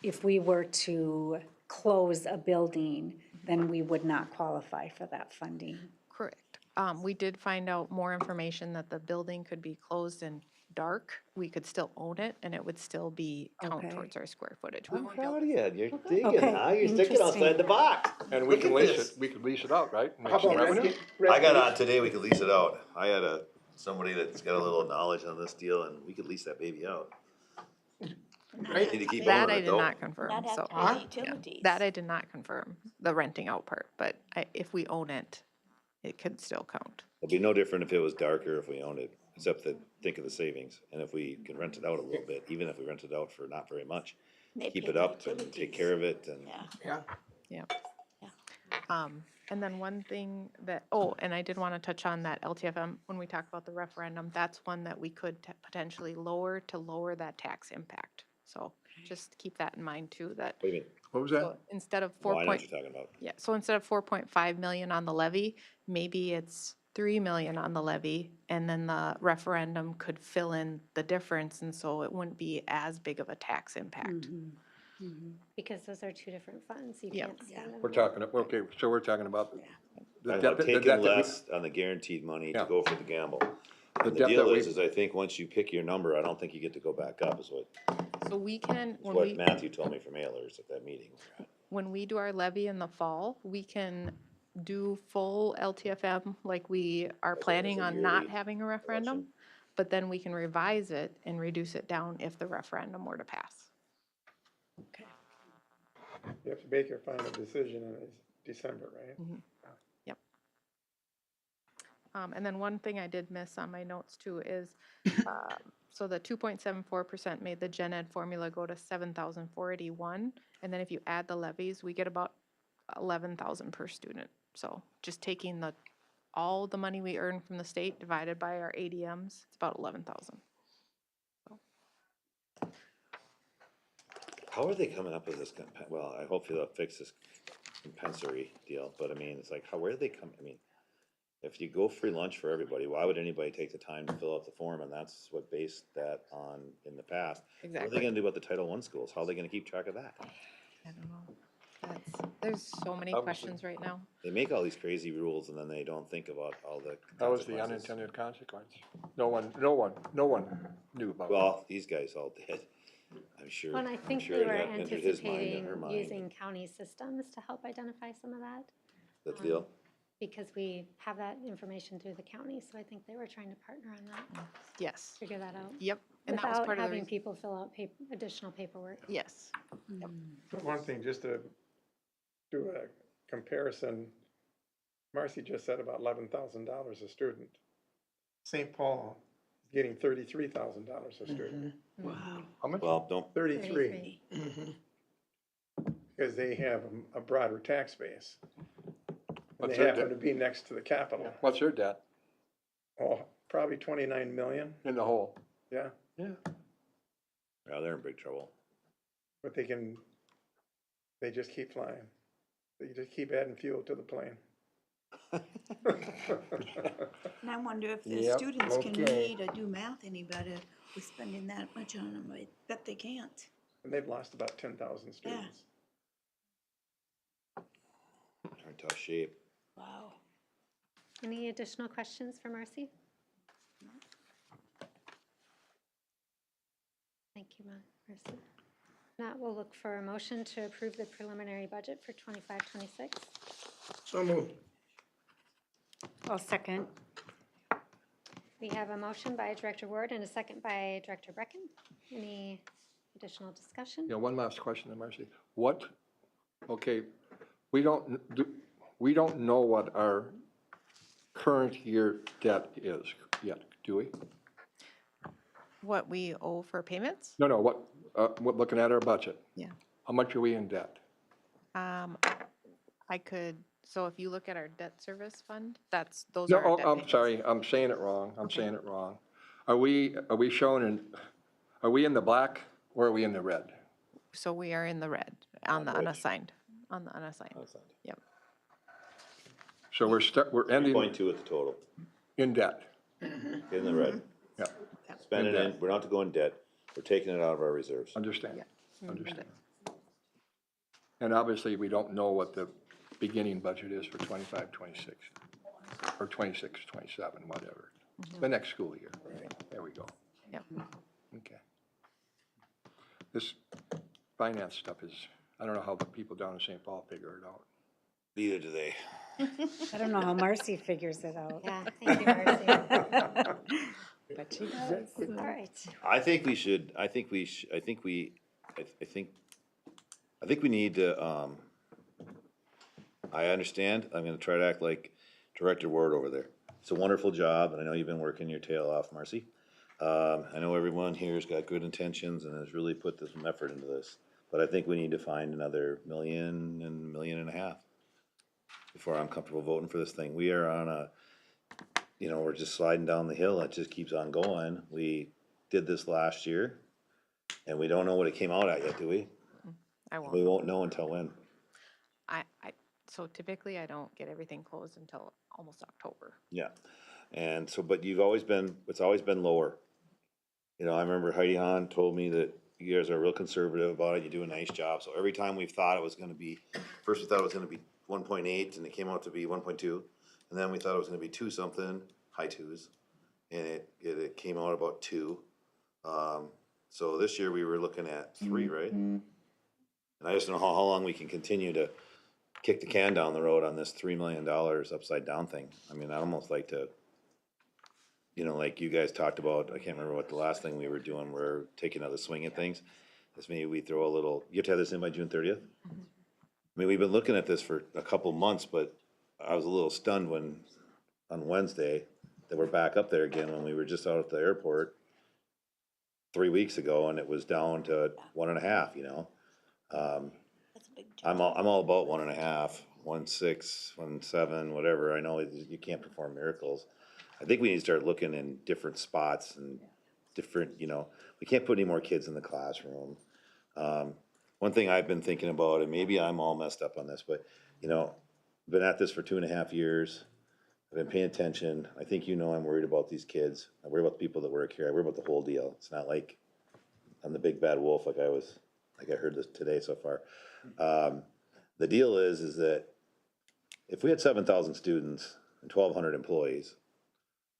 B: if we were to close a building, then we would not qualify for that funding.
O: Correct. We did find out more information that the building could be closed in dark, we could still own it and it would still be count
B: Okay.
O: towards our square footage. We
G: I'm
O: won't be able
G: proud
O: to-
G: of you. You're digging,
B: Okay,
G: huh? You're thinking outside
B: interesting.
G: the box.
J: And we
G: Look
J: can
G: at
J: lease
G: this.
J: it, we could lease it out, right? Make
K: How
J: some
K: about
J: revenue.
K: rent?
G: I got on today, we could lease it out. I had somebody that's got a little knowledge on this deal, and we could lease that baby out.
K: Right.
G: Need to keep
O: That
G: owning
O: I
G: it,
O: did
G: though.
O: not confirm,
S: Not have
O: so.
S: to pay
K: Huh?
S: the utilities.
O: That I did not confirm, the renting out part, but if we own it, it could still count.
G: It'd be no different if it was darker if we owned it, except that, think of the savings. And if we can rent it out a little bit, even if we rent it out for not very much,
S: They
G: keep
S: pay
G: it
S: the
G: up and take
S: utilities.
G: care of it and.
S: Yeah.
K: Yeah.
O: And then one thing that, and I did want to touch on that LTFM, when we talk about the referendum, that's one that we could potentially lower to lower that tax impact. So just keep that in mind too, that
G: What do you mean?
J: What was
O: so
J: that?
O: instead of
G: Oh, I know what you're talking about.
O: Yeah, so instead of 4.5 million on the levy, maybe it's 3 million on the levy, and then the referendum could fill in the difference, and so it wouldn't be as big of a tax impact.
C: Because those are two different funds. You
O: Yep.
C: can't spend them.
J: We're talking, okay, so we're talking about the
G: I'm
J: debt, the
G: taking
J: debt that we,
G: less on the guaranteed money to
J: Yeah.
G: go for the gamble.
J: the
G: The
J: debt
G: deal
J: that we,
G: is I think once you pick your number, I don't think you get to go back up, is
O: So we can,
G: what Matthew told me from Ayler's at that meeting.
O: when we do our levy in the fall, we can do full LTFM like we are planning
G: a
O: on not
G: yearly
O: having a referendum, but then we can revise it and reduce it down if the referendum were to pass.
M: You have to make your final decision in December, right?
O: Yep. And then one thing I did miss on my notes too is, so the 2.74% made the gen ed formula go to 7,481. And then if you add the levies, we get about 11,000 per student. So just taking all the money we earn from the state divided by our ADMs, it's about 11,000.
G: How are they coming up with this? Well, I hope they'll fix this compensatory deal, but I mean, it's like, where do they come, I mean, if you go free lunch for everybody, why would anybody take the time to fill out the form? And that's what based that on in the past. What are
O: Exactly.
G: they gonna do about the Title I schools? How are they gonna keep track of that?
O: I don't know. There's so many
J: Obviously.
O: questions right now.
G: They make all these crazy rules and then they don't think about all the
J: that was the
G: consequences.
J: unintended consequence. No one knew about it.
G: Well, these guys all did. I'm sure.
C: Well, and I
G: I'm
C: think
G: sure
C: we were
G: that entered his mind and
C: anticipating
G: her mind.
C: using county systems to help identify some of that.
G: That's the deal.
C: Because we have that information through the county, so I think they were trying to partner on that,
O: Yes.
C: figure that out.
O: Yep. And that was
C: Without
O: part of the
C: having
O: reason.
C: people fill out additional paperwork.
O: Yes.
M: One thing, just to do a comparison, Marcy just said about $11,000 a student. St. Paul is getting $33,000 a student.
J: How much?
G: Well, don't,
M: 33, because they have a broader tax base. And
J: What's
M: they
J: their
M: happen to
J: debt?
M: be next to the Capitol.
J: What's your debt
M: Oh, probably 29 million,
J: in the hole?
M: yeah,
J: Yeah.
G: yeah, they're in big trouble.
M: but they just keep flying. They just keep adding fuel to the plane.
S: And I wonder if the
K: Yep,
S: students can
K: okay.
S: read or do math any better with spending that much on them. I bet they can't.
M: And they've lost about 10,000 students.
G: They're in tough shape.
S: Wow.
C: Any additional questions for Marcy? Thank you, Marcy. Now we'll look for a motion to approve the preliminary budget for 25-26.
K: So moved.
B: I'll second.
C: We have a motion by Director Ward and a second by Director Brecken. Any additional discussion?
J: Yeah, one last question, Marcy. Okay, we don't know what our current year debt is yet, do we?
O: What we owe for payments?
J: No, looking at our budget.
O: Yeah.
J: How much are we in debt?
O: So if you look at our debt service fund, those
J: No,
O: are our debt
J: I'm
O: payments.
J: sorry, I'm saying it wrong, Are we in the black or are we in the red?
O: So we are in the red on the unassigned, Yep.
J: So we're ending
G: 3.2 at the total,
J: in debt.
G: in the red.
J: Yeah,
G: Spending
J: In
G: it,
J: debt.
G: we're not to go in debt, we're taking it out of our reserves.
J: understand. And obviously, we don't know what the beginning budget is for 25, 26, or 26, 27, whatever. The next school year. There we go.
O: Yep.
J: Okay. This finance stuff is, I don't know how the people down in St. Paul figure it out.
G: Neither do they.
B: I don't know how Marcy figures it out.
C: Yeah, thank you, Marcy.
B: But she does.
C: All right.
G: I think we should, I think we need to, I understand, I'm gonna try to act like Director Ward over there. It's a wonderful job, and I know you've been working your tail off, Marcy. I know everyone here's got good intentions and has really put some effort into this, but I think we need to find another $1.5 million before I'm comfortable voting for this thing. We are on a, we're just sliding down the hill, it just keeps on going. We did this last year, and we don't know what it came out at yet, do we?
O: I won't.
G: We won't know until when?
O: So typically I don't get everything closed until almost October.
G: Yeah, and so, but it's always been lower. I remember Heidi Hahn told me that you guys are real conservative about it, you do a nice job, so every time we've thought it was gonna be, first we thought it was gonna be 1.8, and it came out to be 1.2, and then we thought it was gonna be 2 something, high twos, and it came out about 2. So this year we were looking at 3, right? And I just don't know how long we can continue to kick the can down the road on this $3 million upside down thing. I mean, I'd almost like to, like you guys talked about, I can't remember what the last thing we were doing, we're taking another swing at things. This maybe we throw a little, you have to have this in by June 30th? I mean, we've been looking at this for a couple months, but I was a little stunned when, on Wednesday, that we're back up there again when we were just out at the airport 3 weeks ago, and it was down to 1.5,
S: That's a big jump.
G: I'm all about 1.5, 1.6, 1.7, whatever. I know you can't perform miracles. I think we need to start looking in different spots and different, we can't put any more kids in the classroom. One thing I've been thinking about, and maybe I'm all messed up on this, but, been at this for 2.5 years. I've been paying attention. I think I'm worried about these kids. I worry about the people that work here. I worry about the whole deal. It's not like I'm the big bad wolf like I heard this today so far. The deal is that if we had 7,000 students and 1,200 employees,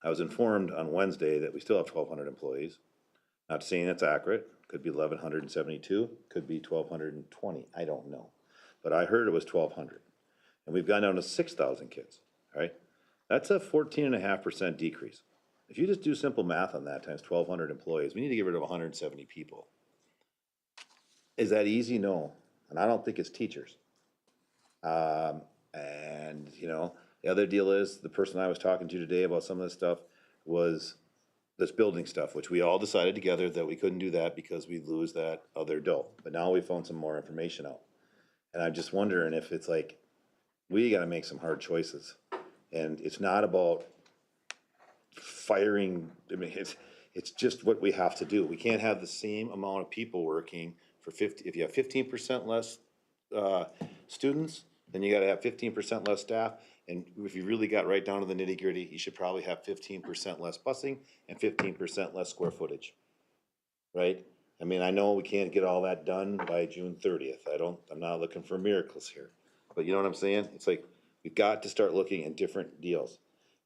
G: I was informed on Wednesday that we still have 1,200 employees. Not saying that's accurate. Could be 1,172, could be 1,220. I don't know. But I heard it was 1,200. And we've gone down to 6,000 kids, right? That's a 14.5% decrease. If you just do simple math on that times 1,200 employees, we need to get rid of 170 people. Is that easy? No. And I don't think it's teachers. And the other deal is, the person I was talking to today about some of this stuff was this building stuff, which we all decided together that we couldn't do that because we'd lose that other dough. But now we found some more information out. And I'm just wondering if it's like, we gotta make some hard choices. And it's not about firing, I mean, it's just what we have to do. We can't have the same amount of people working for 50, if you have 15% less students, then you gotta have 15% less staff. And if you really got right down to the nitty gritty, you should probably have 15% less busing and 15% less square footage, right? I mean, I know we can't get all that done by June 30th. I'm not looking for miracles here. But you know what I'm saying? It's like, we've got to start looking at different deals.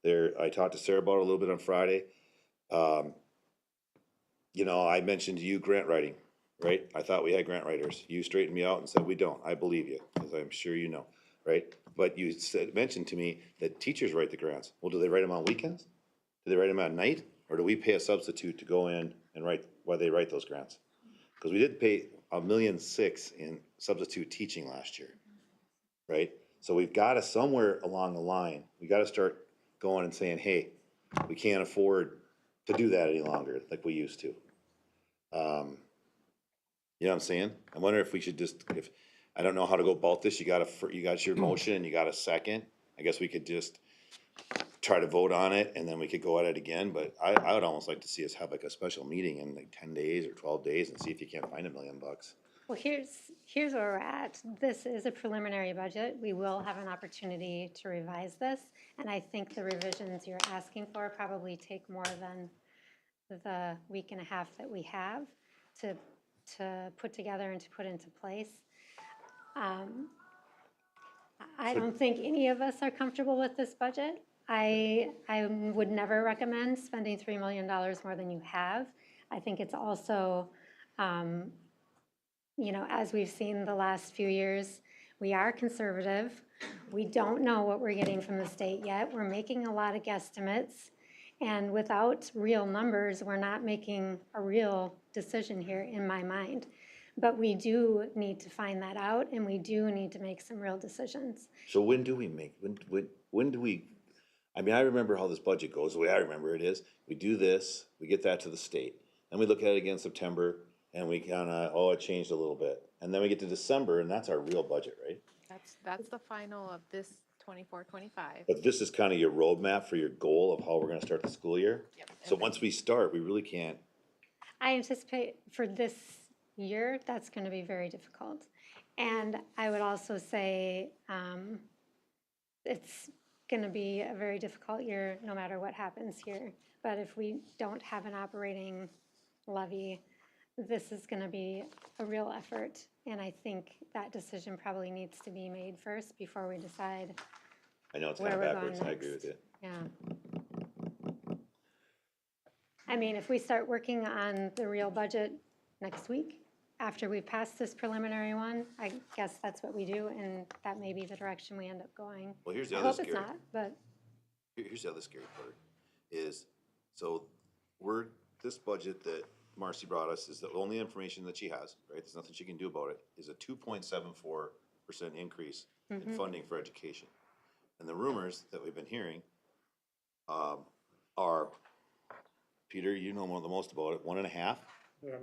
G: I talked to Sarah about it a little bit on Friday. I mentioned to you grant writing, right? I thought we had grant writers. You straightened me out and said we don't. I believe you, because I'm sure you know, right? But you mentioned to me that teachers write the grants. Well, do they write them on weekends? Do they write them at night? Or do we pay a substitute to go in and write while they write those grants? Because we did pay $1.6 million in substitute teaching last year, right? So we've got to, somewhere along the line, we got to start going and saying, hey, we can't afford to do that any longer like we used to. You know what I'm saying? I wonder if we should I don't know how to go about this. You got your motion and you got a second. I guess we could just try to vote on it and then we could go at it again. But I would almost like to see us have like a special meeting in like 10 days or 12 days and see if you can't find $1 million.
C: Well, here's where we're at. This is a preliminary budget. We will have an opportunity to revise this, and I think the revisions you're asking for probably take more than the week and a half that we have to put together and to put into place. I don't think any of us are comfortable with this budget. I would never recommend spending $3 million more than you have. I think it's also, as we've seen the last few years, we are conservative. We don't know what we're getting from the state yet. We're making a lot of guesstimates. And without real numbers, we're not making a real decision here in my mind. But we do need to find that out, and we do need to make some real decisions.
G: So when do we make, when do we, I mean, I remember how this budget goes. The way I remember it is, we do this, we get that to the state. Then we look at it again in September, and we kinda, it changed a little bit. And then we get to December, and that's our real budget, right?
O: That's the final of this 24-25.
G: But this is kind of your roadmap for your goal of how we're gonna start the school year?
O: Yep.
G: So once we start, we really can't,
C: I anticipate for this year, that's going to be very difficult. And I would also say it's going to be a very difficult year no matter what happens here. But if we don't have an operating levy, this is going to be a real effort. And I think that decision probably needs to be made first before we decide.
G: I know it's kind of
C: Where we're
G: backwards,
C: going
G: I agree with
C: next.
G: you.
C: Yeah. I mean, if we start working on the real budget next week, after we've passed this preliminary one, I guess that's what we do, and that may be the direction we end up going.
G: Well, here's the
C: I
G: other
C: hope it's
G: scary,
C: not, but
G: here's the other scary part, is, so this budget that Marcy brought us is the only information that she has, right? There's nothing she can do about it, is a 2.74% increase in funding for education. And the rumors that we've been hearing are, Peter, you know the most about it, 1.5?
M: Yeah,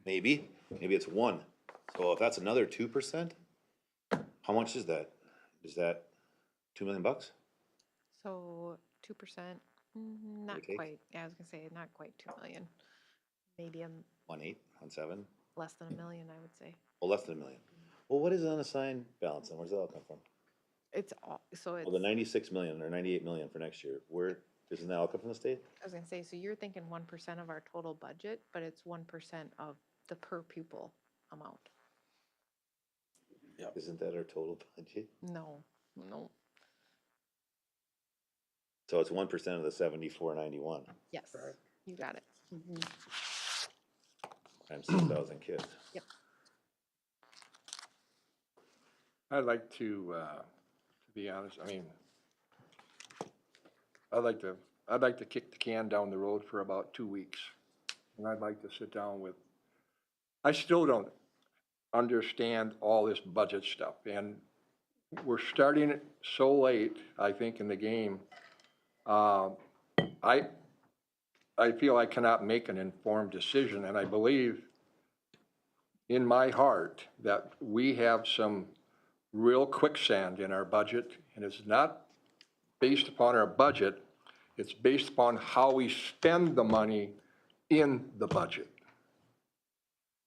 M: maybe.
G: Maybe it's 1. So if that's another 2%, how much is that? Is that $2 million?
O: So 2%, not
G: Give or take.
O: quite. Yeah, I was gonna say not quite 2 million. Maybe
G: 1.8, 1.7?
O: less than $1 million, I would say.
G: Well, less than $1 million. Well, what is unassigned balance, and where's that all come from?
O: It's all, so it's,
G: Well, the 96 million or 98 million for next year, where, doesn't that all come from the state?
O: I was gonna say, so you're thinking 1% of our total budget, but it's 1% of the per pupil amount.
G: Isn't that our total budget?
O: No.
G: So it's 1% of the 7491
O: Yes, you got it.
G: times 6,000 kids.
O: Yep.
J: I'd like to be honest, I mean, I'd like to kick the can down the road for about 2 weeks. And I'd like to sit down with, I still don't understand all this budget stuff. And we're starting it so late, I think, in the game. I feel I cannot make an informed decision, and I believe in my heart that we have some real quicksand in our budget, and it's not based upon our budget, it's based upon how we spend the money in the budget.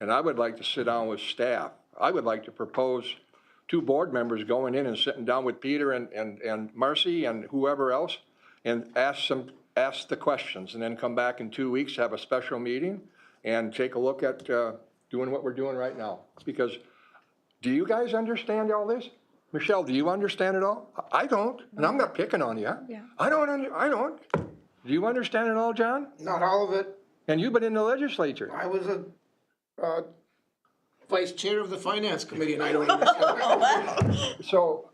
J: And I would like to sit down with staff. I would like to propose 2 board members going in and sitting down with Peter and Marcy and whoever else and ask the questions, and then come back in 2 weeks, have a special meeting and take a look at doing what we're doing right now. Because do you guys understand all this? Michelle, do you understand it all? I don't, and I'm not picking on you.
U: Yeah.
J: I don't. Do you understand it all, John?
K: Not all of it.
J: And you've been in the legislature.
K: I was a vice chair of the finance committee, and I don't understand. So,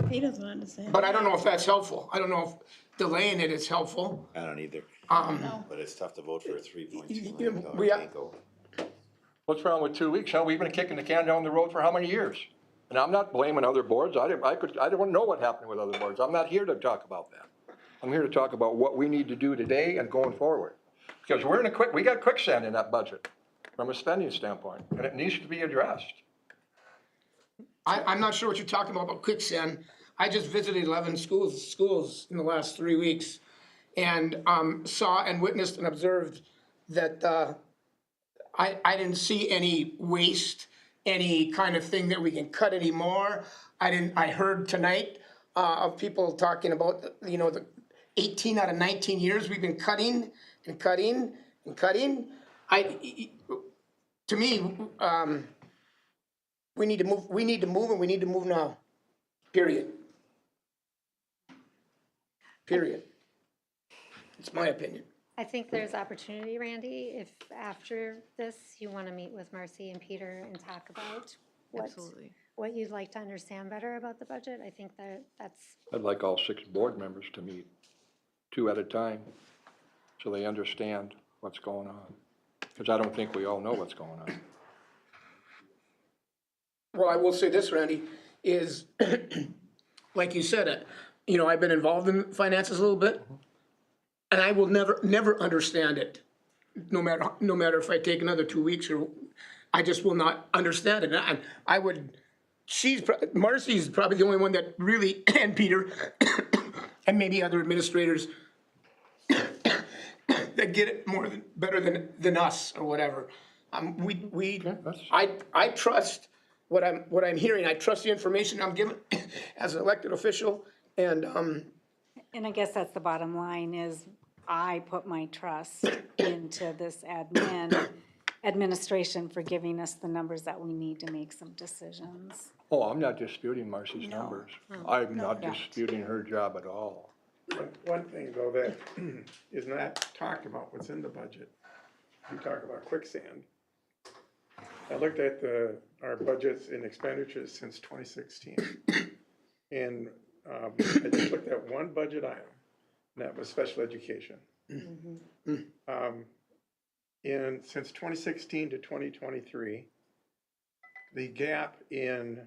P: He doesn't understand.
K: but I don't know if that's helpful. I don't know if delaying it is helpful.
G: I don't either, but it's tough to vote for a $3.2 million
K: we have-
G: takeover.
J: What's wrong with 2 weeks? Hell, we've been kicking the can down the road for how many years? And I'm not blaming other boards. I don't know what happened with other boards. I'm not here to talk about that. I'm here to talk about what we need to do today and going forward. Because we got quicksand in that budget from a spending standpoint, and it needs to be addressed.
K: I'm not sure what you're talking about quicksand. I just visited 11 schools in the last 3 weeks and saw and witnessed and observed that I didn't see any waste, any kind of thing that we can cut anymore. I heard tonight of people talking about, the 18 out of 19 years we've been cutting and cutting and cutting. To me, we need to move, and we need to move now. Period. It's my opinion.
C: I think there's opportunity, Randy, if after this, you want to meet with Marcy and Peter and talk about
O: Absolutely.
C: what you'd like to understand better about the budget. I think that's,
J: I'd like all 6 board members to meet, 2 at a time, so they understand what's going on. Because I don't think we all know what's going on.
K: Well, I will say this, Randy, is, like you said, I've been involved in finances a little bit, and I will never understand it. No matter if I take another 2 weeks or, I just will not understand it. And I would, Marcy's probably the only one that really, and Peter, and maybe other administrators that get it better than us or whatever. I trust what I'm hearing. I trust the information I'm given as an elected official, and
B: And I guess that's the bottom line is I put my trust into this administration for giving us the numbers that we need to make some decisions.
J: Oh, I'm not disputing Marcy's numbers. I'm not disputing her job at all.
M: One thing though that is not talked about, what's in the budget, you talk about quicksand. I looked at our budgets and expenditures since 2016. And I just looked at one budget item, and that was special education. And since 2016 to 2023, the gap in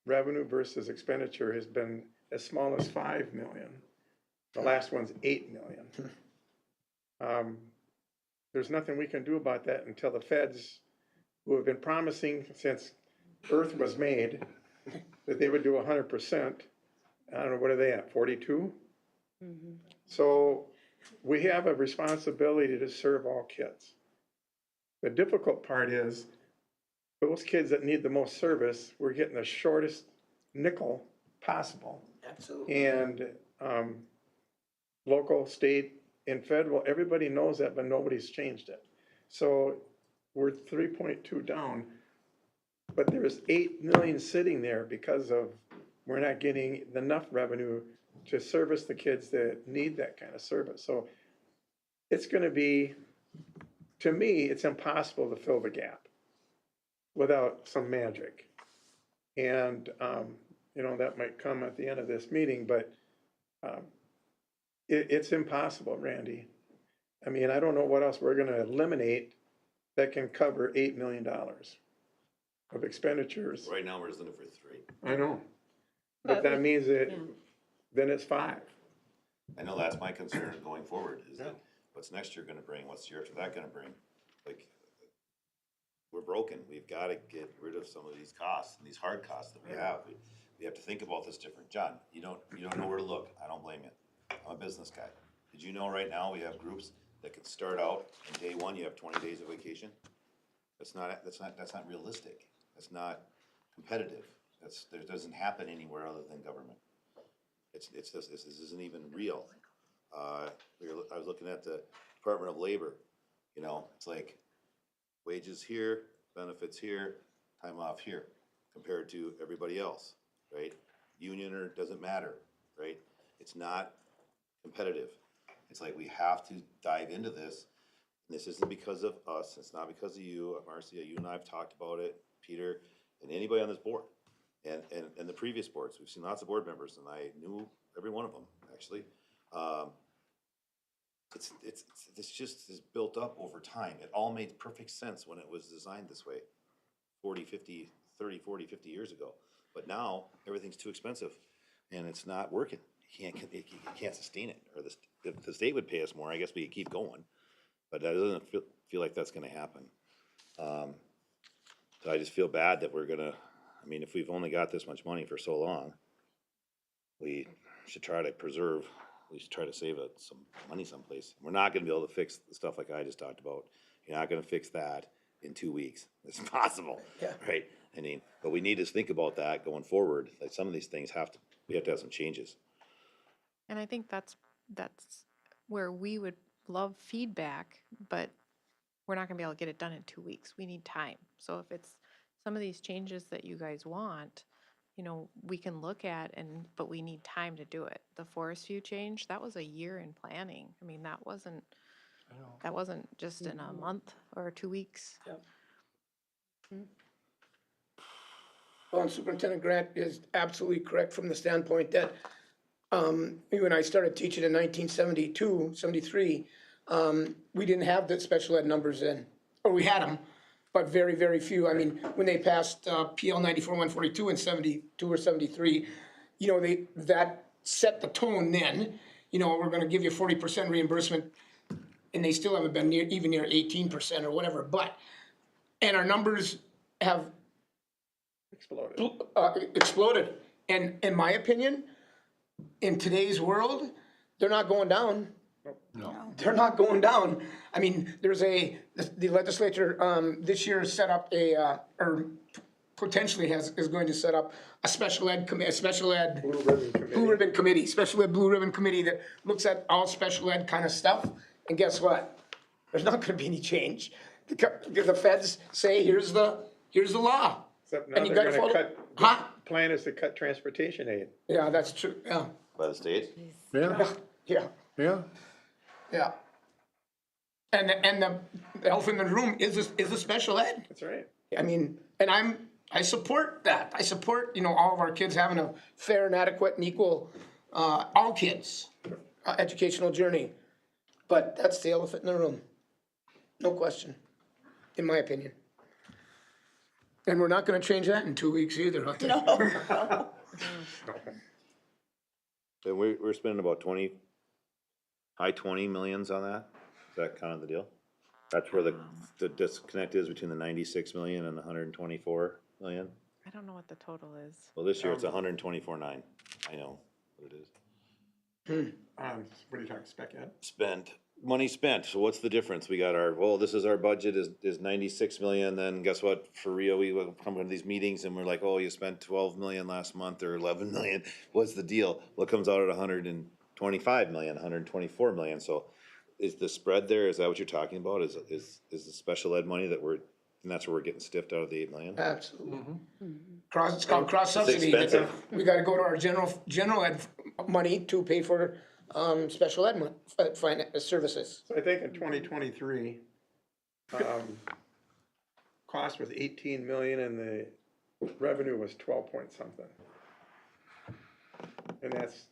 M: revenue versus expenditure has been as small as 5 million. The last one's 8 million. There's nothing we can do about that until the feds, who have been promising since Earth was made, that they would do 100%. I don't know, what are they at, 42? So we have a responsibility to serve all kids. The difficult part is, those kids that need the most service, we're getting the shortest nickel possible.
K: absolutely.
M: And local, state, and federal, everybody knows that, but nobody's changed it. So we're 3.2 down, but there's 8 million sitting there because of, we're not getting enough revenue to service the kids that need that kind of service. So it's gonna be, to me, it's impossible to fill the gap without some magic. And, that might come at the end of this meeting, but it's impossible, Randy. I mean, I don't know what else we're gonna eliminate that can cover $8 million of expenditures.
G: Right now, we're just looking for 3.
M: I know. But that means that, then it's 5.
G: I know that's my concern going forward, is that what's next year gonna bring, what's the year after that gonna bring? Like, we're broken, we've gotta get rid of some of these costs, and these hard costs that we have. We have to think about this different. John, you don't know where to look, I don't blame you. I'm a business guy. Did you know right now we have groups that can start out, and day 1, you have 20 days of vacation? That's not realistic, that's not competitive. That doesn't happen anywhere other than government. This isn't even real. I was looking at the Department of Labor, it's like wages here, benefits here, time off here, compared to everybody else, right? Union or doesn't matter, right? It's not competitive. It's like we have to dive into this. And this isn't because of us, it's not because of you, Marcia, you and I have talked about it, Peter, and anybody on this board. And the previous boards, we've seen lots of board members, and I knew every one of them, actually. This just is built up over time. It all made perfect sense when it was designed this way 40, 50 years ago. But now, everything's too expensive, and it's not working. You can't sustain it. Or if the state would pay us more, I guess we could keep going. But that doesn't feel like that's gonna happen. So I just feel bad that we're gonna, if we've only got this much money for so long, we should try to preserve, we should try to save some money someplace. We're not gonna be able to fix the stuff like I just talked about. You're not gonna fix that in 2 weeks. It's impossible, right? But we need to think about that going forward. Like some of these things we have to have some changes.
O: And I think that's where we would love feedback, but we're not gonna be able to get it done in 2 weeks. We need time. So if it's some of these changes that you guys want, you know, we can look at but we need time to do it. The forest view change, that was a year in planning. I mean, that wasn't just in a month or 2 weeks.
K: Well, and Superintendent Grant is absolutely correct from the standpoint that, when I started teaching in 1972, 73, we didn't have the special ed numbers then, or we had them, but very, very few. I mean, when they passed, PL 94-142 in 72 or 73, you know, that set the tone then, you know, we're gonna give you 40% reimbursement, and they still haven't been even near 18% or whatever, but, and our numbers have exploded. And in my opinion, in today's world, they're not going down. No. They're not going down. I mean, the legislature, this year set up or potentially is going to set up a special ed blue ribbon committee that looks at all special ed kind of stuff. And guess what? There's not gonna be any change. The feds say, here's the law.
M: Except now
K: And you
M: they're
K: gotta
M: gonna
K: follow.
M: cut,
K: Huh?
M: plan is to cut transportation aid.
K: Yeah, that's true, yeah,
G: By the state?
J: Yeah,
K: yeah,
J: yeah.
K: yeah. And the elephant in the room is a special ed.
M: That's right.
K: I mean, and I support that. I support, you know, all of our kids having a fair and adequate and equal, all kids, educational journey. But that's the elephant in the room. No question, in my opinion. And we're not gonna change that in 2 weeks either, I'll tell you.
G: And we're spending about high 20 millions on that? Is that kind of the deal? That's where the disconnect is between the 96 million and the 124 million?
O: I don't know what the total is.
G: Well, this year it's 124.9. I know what it is.
M: What are you talking, spec ed?
G: Money spent, so what's the difference? We got this is our budget is 96 million, then guess what? For Rio, we will come to these meetings and we're like, oh, you spent 12 million last month or 11 million. What's the deal? Well, it comes out at 125 million, 124 million, so is the spread there, is that what you're talking about? Is the special ed money and that's where we're getting stiffed out of the 8 million?
K: Absolutely. It's called cross subsidy.
G: expensive.
K: We gotta go to our general ed money to pay for, special ed services.
M: So I think in 2023, cost was 18 million and the revenue was 12 point something. And that's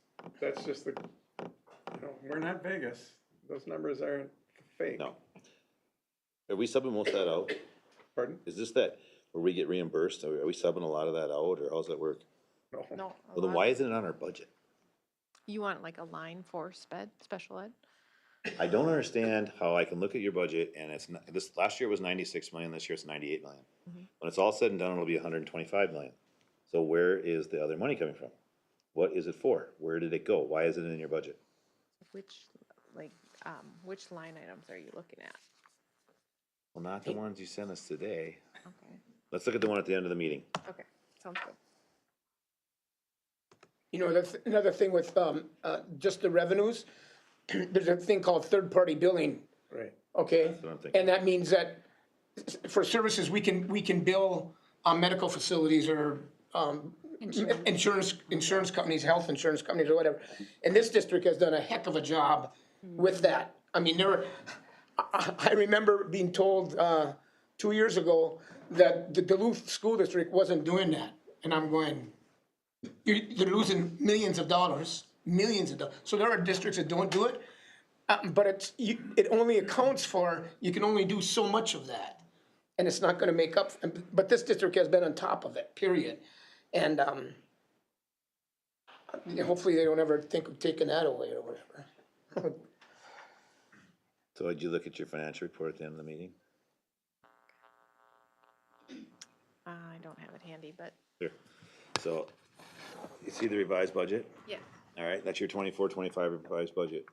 M: just we're not Vegas. Those numbers aren't fake.
G: No. Are we subbing most of that out?
M: Pardon?
G: Is this that where we get reimbursed? Are we subbing a lot of that out, or how's that work?
M: No.
O: No.
G: Well, then why isn't it on our budget?
O: You want like a line for special ed?
G: I don't understand how I can look at your budget and it's not, this last year was 96 million, this year it's 98 million. When it's all said and done, it'll be 125 million. So where is the other money coming from? What is it for? Where did it go? Why is it in your budget?
O: Which line items are you looking at?
G: Well, not the ones you sent us today.
O: Okay.
G: Let's look at the one at the end of the meeting.
O: Okay, sounds good.
K: You know, that's another thing with, just the revenues, there's a thing called third-party billing,
M: Right.
K: okay?
G: what I'm thinking.
K: And that means that for services, we can bill, medical facilities or, insurance companies, health insurance companies or whatever. And this district has done a heck of a job with that. I mean, I remember being told, 2 years ago that the Duluth School District wasn't doing that. And I'm going, they're losing millions of dollars. So there are districts that don't do it, but it only accounts for, you can only do so much of that. And it's not gonna make up, but this district has been on top of it, period. And, hopefully they don't ever think of taking that away or whatever.
G: So did you look at your financial report at the end of the meeting?
O: I don't have it handy, but
G: Here. So you see the revised budget?
O: yeah.
G: All right, that's your 24-25 revised budget.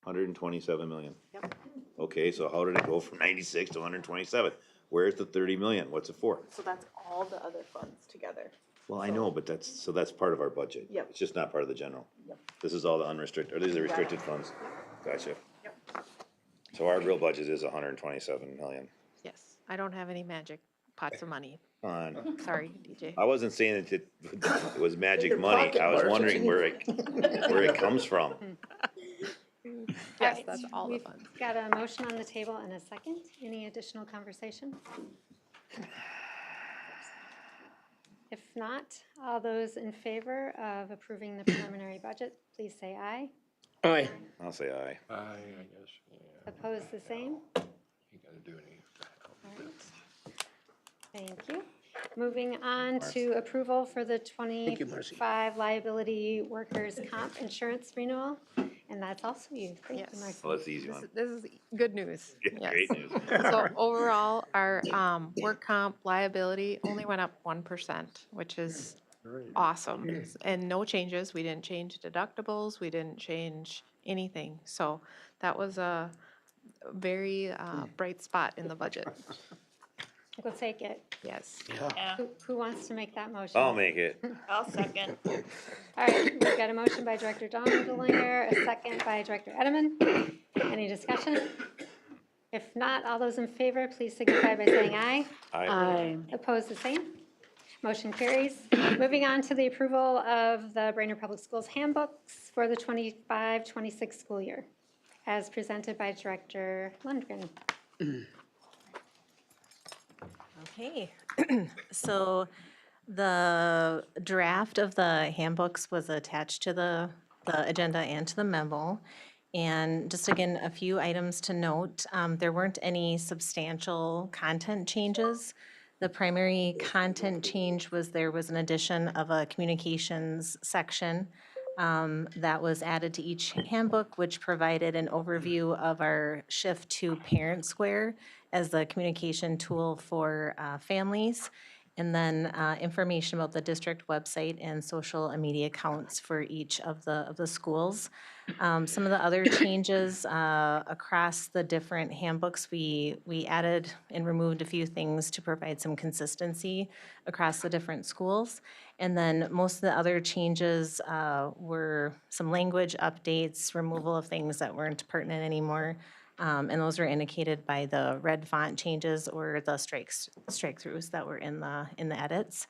G: 127 million.
O: Yep.
G: Okay, so how did it go from 96 to 127? Where's the 30 million? What's it for?
O: So that's all the other funds together.
G: Well, I know, but that's part of our budget.
O: Yep.
G: It's just not part of the general. This is all the unrestricted, or these are restricted funds. Gotcha.
O: Yep.
G: So our real budget is 127 million.
O: Yes, I don't have any magic pots of money.
G: Come on.
O: Sorry, DJ.
G: I wasn't saying that it was magic money.
K: pocket,
G: I was
K: Marcia,
G: wondering
K: can
G: where it comes from.
O: Yes,
C: right,
O: that's all the
C: we've
O: funds.
C: got a motion on the table and a second. Any additional conversation? If not, all those in favor of approving the preliminary budget, please say aye.
K: Aye.
G: I'll say aye.
J: I guess, yeah,
C: Opposed, the same?
J: you gotta do any.
C: All right. Thank you. Moving on to approval for the
K: you, Marcy.
C: 25 liability workers' comp insurance renewal. And that's also you. Thank you,
O: Yes.
C: Marcy.
G: Well, that's the easy one.
O: This is good news. Yes.
G: Great news.
O: So overall, our work comp liability only went up 1%, which is awesome. And no changes. We didn't change deductibles. We didn't change anything. So that was a very bright spot in the budget.
C: We'll take it.
O: Yes.
S: Yeah,
C: Who wants to make that motion?
G: I'll make it.
S: I'll second.
C: All right, we've got a motion by Director Dondelinger, a second by Director Edelman. Any discussion? If not, all those in favor, please signify by saying aye.
G: Aye.
C: Opposed, the same. Motion carries. Moving on to the approval of the Brainerd Public Schools handbooks for the 25-26 school year, as presented by Director Lundgren.
I: Okay, so the draft of the handbooks was attached to the agenda and to the memo. And just again, a few items to note, there weren't any substantial content changes. The primary content change was there was an addition of a communications section that was added to each handbook, which provided an overview of our shift to Parent Square as the communication tool for families, and then information about the district website and social media accounts for each of the schools. Some of the other changes across the different handbooks, we added and removed a few things to provide some consistency across the different schools. And then most of the other changes were some language updates, removal of things that weren't pertinent anymore. And those were indicated by the red font changes or the strike-throughs that were in the edits.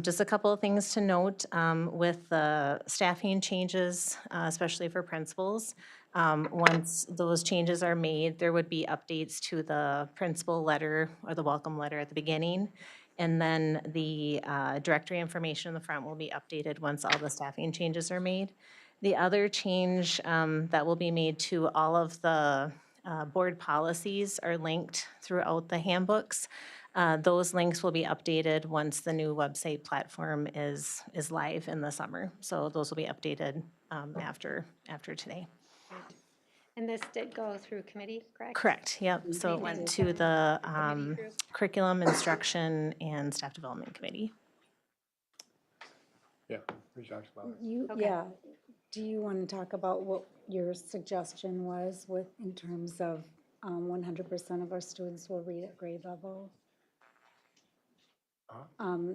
I: Just a couple of things to note with the staffing changes, especially for principals. Once those changes are made, there would be updates to the principal letter or the welcome letter at the beginning. And then the directory information in the front will be updated once all the staffing changes are made. The other change that will be made to all of the board policies are linked throughout the handbooks. Those links will be updated once the new website platform is live in the summer. So those will be updated after today.
C: And this did go through committee, correct?
I: Correct, yep. So it went to the Curriculum, Instruction, and Staff Development Committee.
J: Yeah, we talked about it.
B: Yeah, do you want to talk about what your suggestion was in terms of 100% of our students will read at grade level?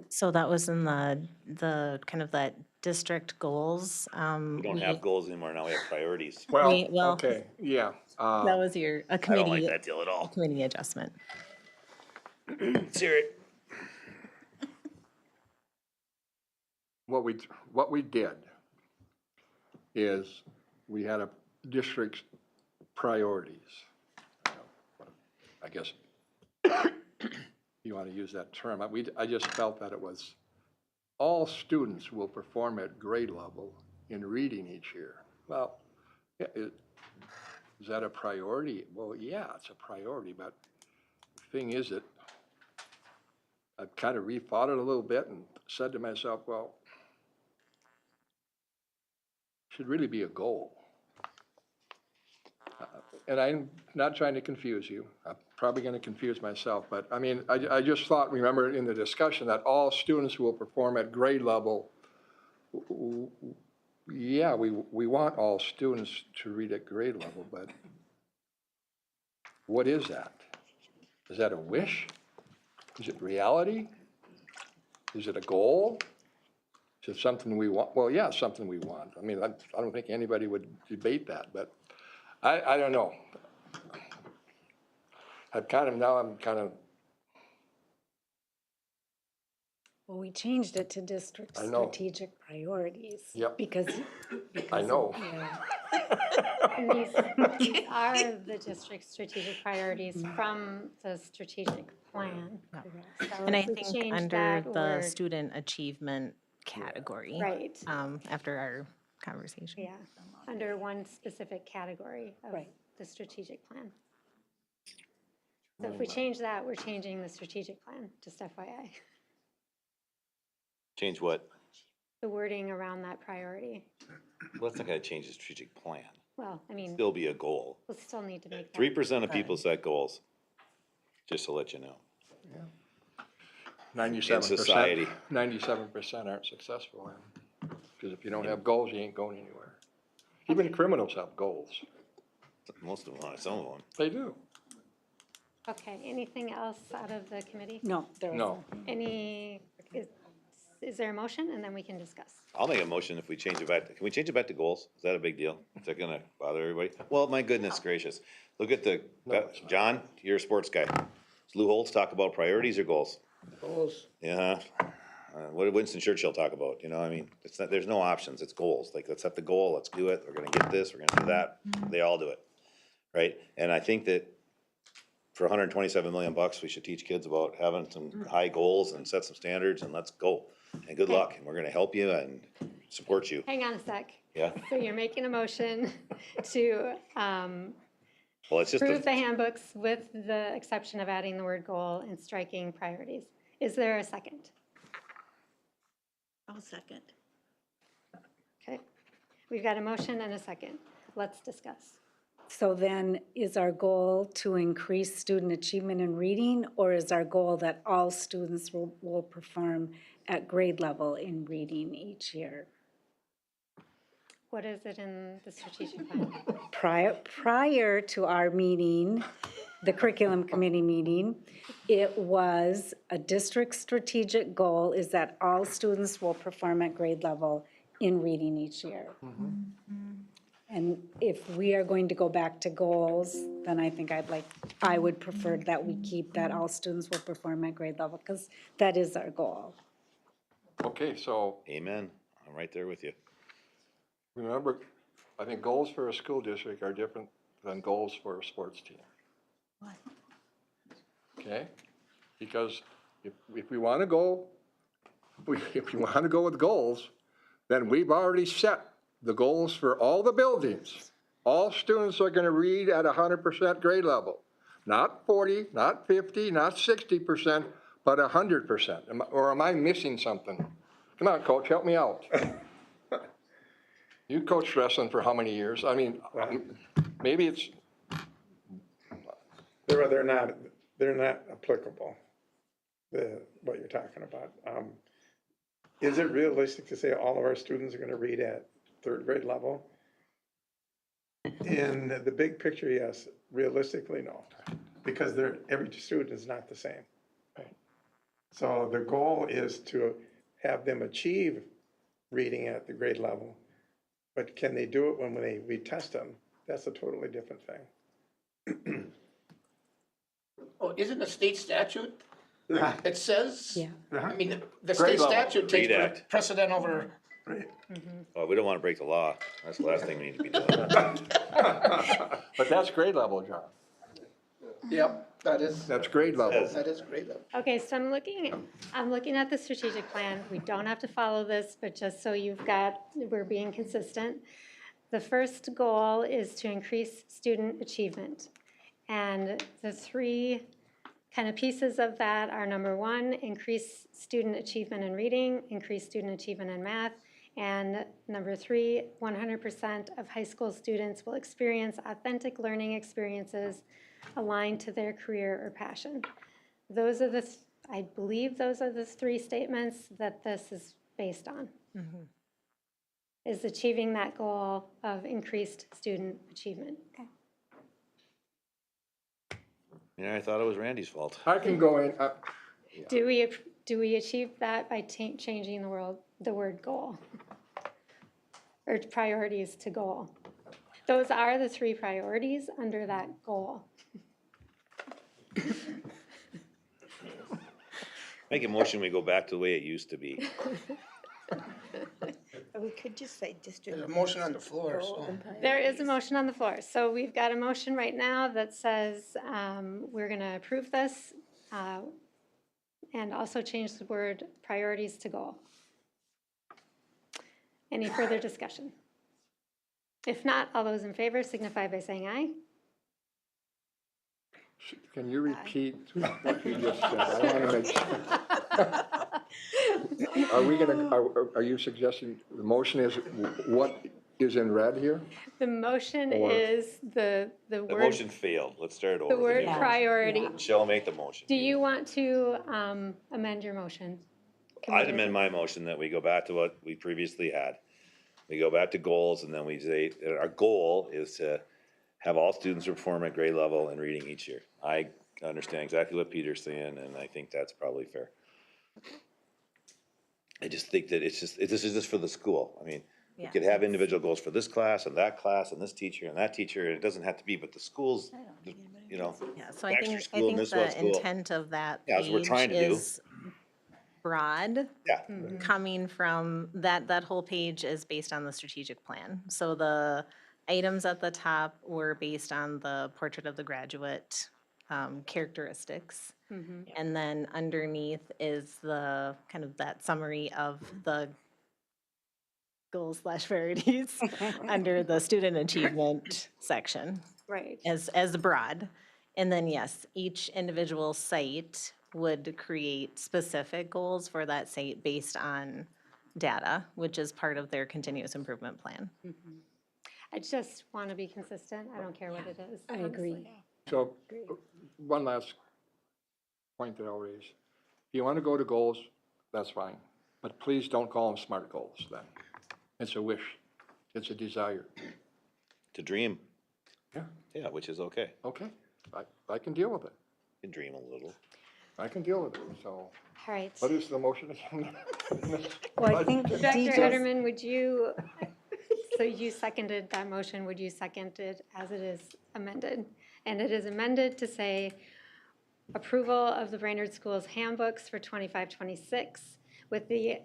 I: So that was in the kind of that district goals.
G: We don't have goals anymore. Now we have priorities.
J: Well,
I: well,
J: okay, yeah.
I: That was a
G: I
I: committee.
G: don't like that deal at all.
I: Committee adjustment.
G: Let's hear it.
J: What we did is we had a district's priorities. I guess you want to use that term. I just felt that it was all students will perform at grade level in reading each year. Well, yeah, is that a priority? Well, yeah, it's a priority, but the thing is that I've kind of rethought it a little bit and said to myself, well, should really be a goal. And I'm not trying to confuse you. I'm probably going to confuse myself, but I mean, I just thought, remember in the discussion that all students will perform at grade level. Yeah, we want all students to read at grade level, but what is that? Is that a wish? Is it reality? Is it a goal? Is it something we want? Well, yeah, something we want. I mean, I don't think anybody would debate that, but I don't know. I'm kind of
B: Well, we changed it to district
J: I know.
B: strategic priorities.
J: Yep.
B: Because.
J: I know.
B: Yeah.
C: And these are the district's strategic priorities from the strategic plan. So
I: And I
C: if we
I: think
C: change
I: under
C: that,
I: the
C: we're-
I: student achievement category.
C: Right.
I: After our conversation.
C: Yeah, under one specific category of
B: Right.
C: the strategic plan. So if we change that, we're changing the strategic plan, just FYI.
G: Change what?
C: The wording around that priority.
G: Well, that's not gonna change the strategic plan.
C: Well, I mean,
G: Still be a goal.
C: we'll still need to make that.
G: 3% of people set goals, just to let you know.
J: 97%.
G: society.
J: 97% aren't successful, because if you don't have goals, you ain't going anywhere. Even criminals have goals.
G: Most of them, some of them.
J: They do.
C: Okay, anything else out of the committee?
B: No, there
J: No.
C: Any, is there a motion, and then we can discuss?
G: I'll make a motion if we change it back, can we change it back to goals? Is that a big deal? Is that gonna bother everybody? Well, my goodness gracious, look at the, John, you're a sports guy. Does Lou Holtz talk about priorities or goals?
K: Goals.
G: Yeah, what did Winston Churchill talk about, you know, I mean, it's not, there's no options, it's goals, like, let's set the goal, let's do it, we're gonna get this, we're gonna do that, they all do it, right? And I think that for $127 million, we should teach kids about having some high goals and set some standards, and let's go. And good luck, and we're gonna help you and support you,
C: Hang on a sec.
G: yeah?
C: So you're making a motion to
G: Well, it's just,
C: approve the handbooks with the exception of adding the word goal and striking priorities. Is there a second?
S: I'll second.
C: Okay. We've got a motion and a second. Let's discuss.
B: So then, is our goal to increase student achievement in reading, or is our goal that all students will perform at grade level in reading each year?
C: What is it in the strategic plan?
B: Prior to our meeting, the curriculum committee meeting, it was a district strategic goal is that all students will perform at grade level in reading each year. And if we are going to go back to goals, then I think I would prefer that we keep that all students will perform at grade level, because that is our goal.
J: Okay, so
G: amen, I'm right there with you.
J: remember, I think goals for a school district are different than goals for a sports team. Okay? Because if we want to go, if we want to go with goals, then we've already set the goals for all the buildings. All students are going to read at 100% grade level. Not 40, not 50, not 60%, but 100%. Or am I missing something? Come on, coach, help me out. You coached wrestling for how many years? I mean, maybe it's,
M: They're not applicable, what you're talking about. Is it realistic to say all of our students are gonna read at third grade level? In the big picture, yes. Realistically, no. Because every student is not the same. So the goal is to have them achieve reading at the grade level. But can they do it when we test them? That's a totally different thing.
K: Oh, isn't the state statute? It says?
B: Yeah.
K: I mean, the
J: Grade
K: state
J: level.
K: statute takes
G: Read act.
K: precedent over.
G: Oh, we don't wanna break the law, that's the last thing we need to be doing.
J: but that's grade level, John.
K: Yep,
J: That's grade level.
K: that is grade level.
C: Okay, so I'm looking at the strategic plan. We don't have to follow this, but just so we're being consistent. The first goal is to increase student achievement. And the three kind of pieces of that are, number one, increase student achievement in reading, increase student achievement in math, and number three, 100% of high school students will experience authentic learning experiences aligned to their career or passion. Those are I believe those are the three statements that this is based on. Is achieving that goal of increased student achievement. Okay.
G: Yeah, I thought it was Randy's fault.
J: I can go in,
C: Do we achieve that by changing the word goal? Or priorities to goal? Those are the three priorities under that goal.
G: Make a motion, we go back to the way it used to be.
P: We could just say district.
K: There's a motion on the floor, so.
C: There is a motion on the floor. So we've got a motion right now that says we're going to approve this and also change the word priorities to goal. Any further discussion? If not, all those in favor signify by saying aye.
J: Can you repeat what you just said? I want to make sure. Are we gonna, are you suggesting the motion is what is in red here?
C: The motion
J: Or-
C: is the
G: The
C: word,
G: motion failed. Let's start over.
C: the word
G: New motion.
C: priority.
G: Michelle, make the motion.
C: Do you want to amend your motion? Can we
G: I'd
C: do
G: amend my motion that we go back to what we previously had. We go back to goals, and then we say, our goal is to have all students perform at grade level in reading each year. I understand exactly what Peter's saying, and I think that's probably fair. I just think that it's just, this is just for the school. I mean, we
R: Yeah.
G: could have individual goals for this class and this teacher and that teacher, and it doesn't have to be, but the schools, you know.
I: Yeah, so I
G: Baxter
I: think,
G: School, Misswell
I: the
G: School.
I: intent of that
G: Yeah, that's what we're trying
I: page
G: to do.
I: is broad,
G: Yeah,
I: coming from, that whole page is based on the strategic plan. So the items at the top were based on the portrait of the graduate characteristics. And then underneath is the, kind of that summary of the goals / priorities under the student achievement section
C: Right.
I: as broad. And then, yes, each individual site would create specific goals for that site based on data, which is part of their continuous improvement plan.
C: I just want to be consistent. I don't care what it is.
B: I agree.
C: honestly.
J: So, one last point that I'll raise. If you want to go to goals, that's fine, but please don't call them SMART goals then. It's a wish, it's a desire.
G: to dream.
J: Yeah.
G: Yeah, which is okay.
J: Okay, I can deal with it.
G: You can dream a little.
J: I can deal with it, so.
C: All right.
J: What is the motion again?
B: Well, I think
C: Dr.
B: DJ,
C: Ederman, would you, so you seconded that motion, would you second it as it is amended? And it is amended to say approval of the Brainerd Schools handbooks for 25-26 with the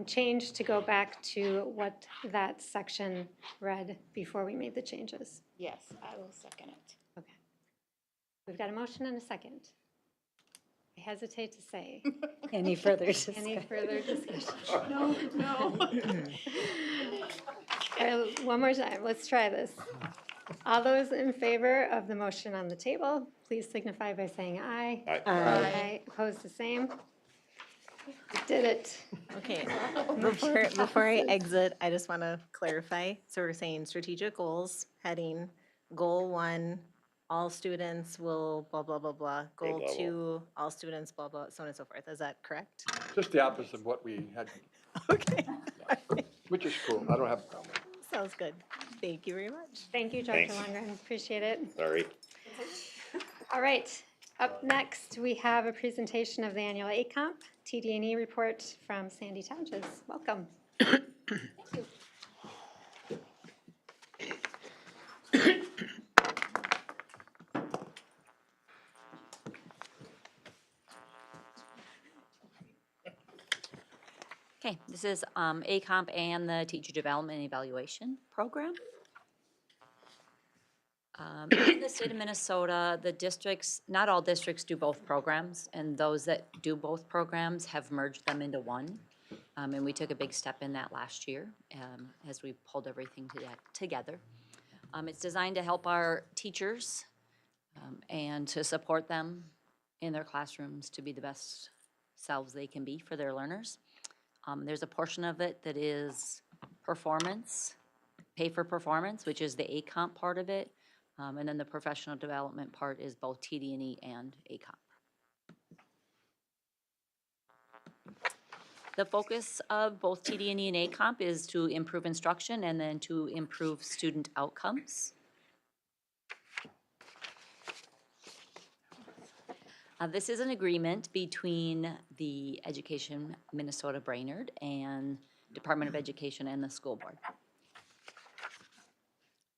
C: change to go back to what that section read before we made the changes.
P: Yes, I will second it.
C: Okay. We've got a motion and a second. I hesitate to say.
B: any further discussion?
C: Any further discussion?
P: No.
C: All right, one more time, let's try this. All those in favor of the motion on the table, please signify by saying aye.
G: Aye.
C: Aye. Opposed, the same. We did it.
I: Okay, before I exit, I just want to clarify. So we're saying strategic goals, heading, goal 1, all students will blah, blah, blah, blah. Goal
G: level.
I: 2, all students, blah, blah, so on and so forth. Is that correct?
J: Just the opposite of what we had,
I: Okay,
J: which is cool, I don't have a problem.
I: sounds good. Thank you very much.
C: Thank you, Dr.
G: Thanks.
C: Lundgren, appreciate it.
G: Sorry.
C: All right, up next, we have a presentation of the annual ACOMP TD&E report from Sandy Townsend. Welcome.
T: Okay, this is ACOMP and the Teacher Development and Evaluation Program. In the state of Minnesota, the districts, not all districts do both programs, and those that do both programs have merged them into one. And we took a big step in that last year as we pulled everything together. It's designed to help our teachers and to support them in their classrooms to be the best selves they can be for their learners. There's a portion of it that is performance, pay for performance, which is the ACOMP part of it. And then the professional development part is both TD&E and ACOMP. The focus of both TD&E and ACOMP is to improve instruction and then to improve student outcomes. This is an agreement between the Education Minnesota Brainerd and Department of Education and the school board.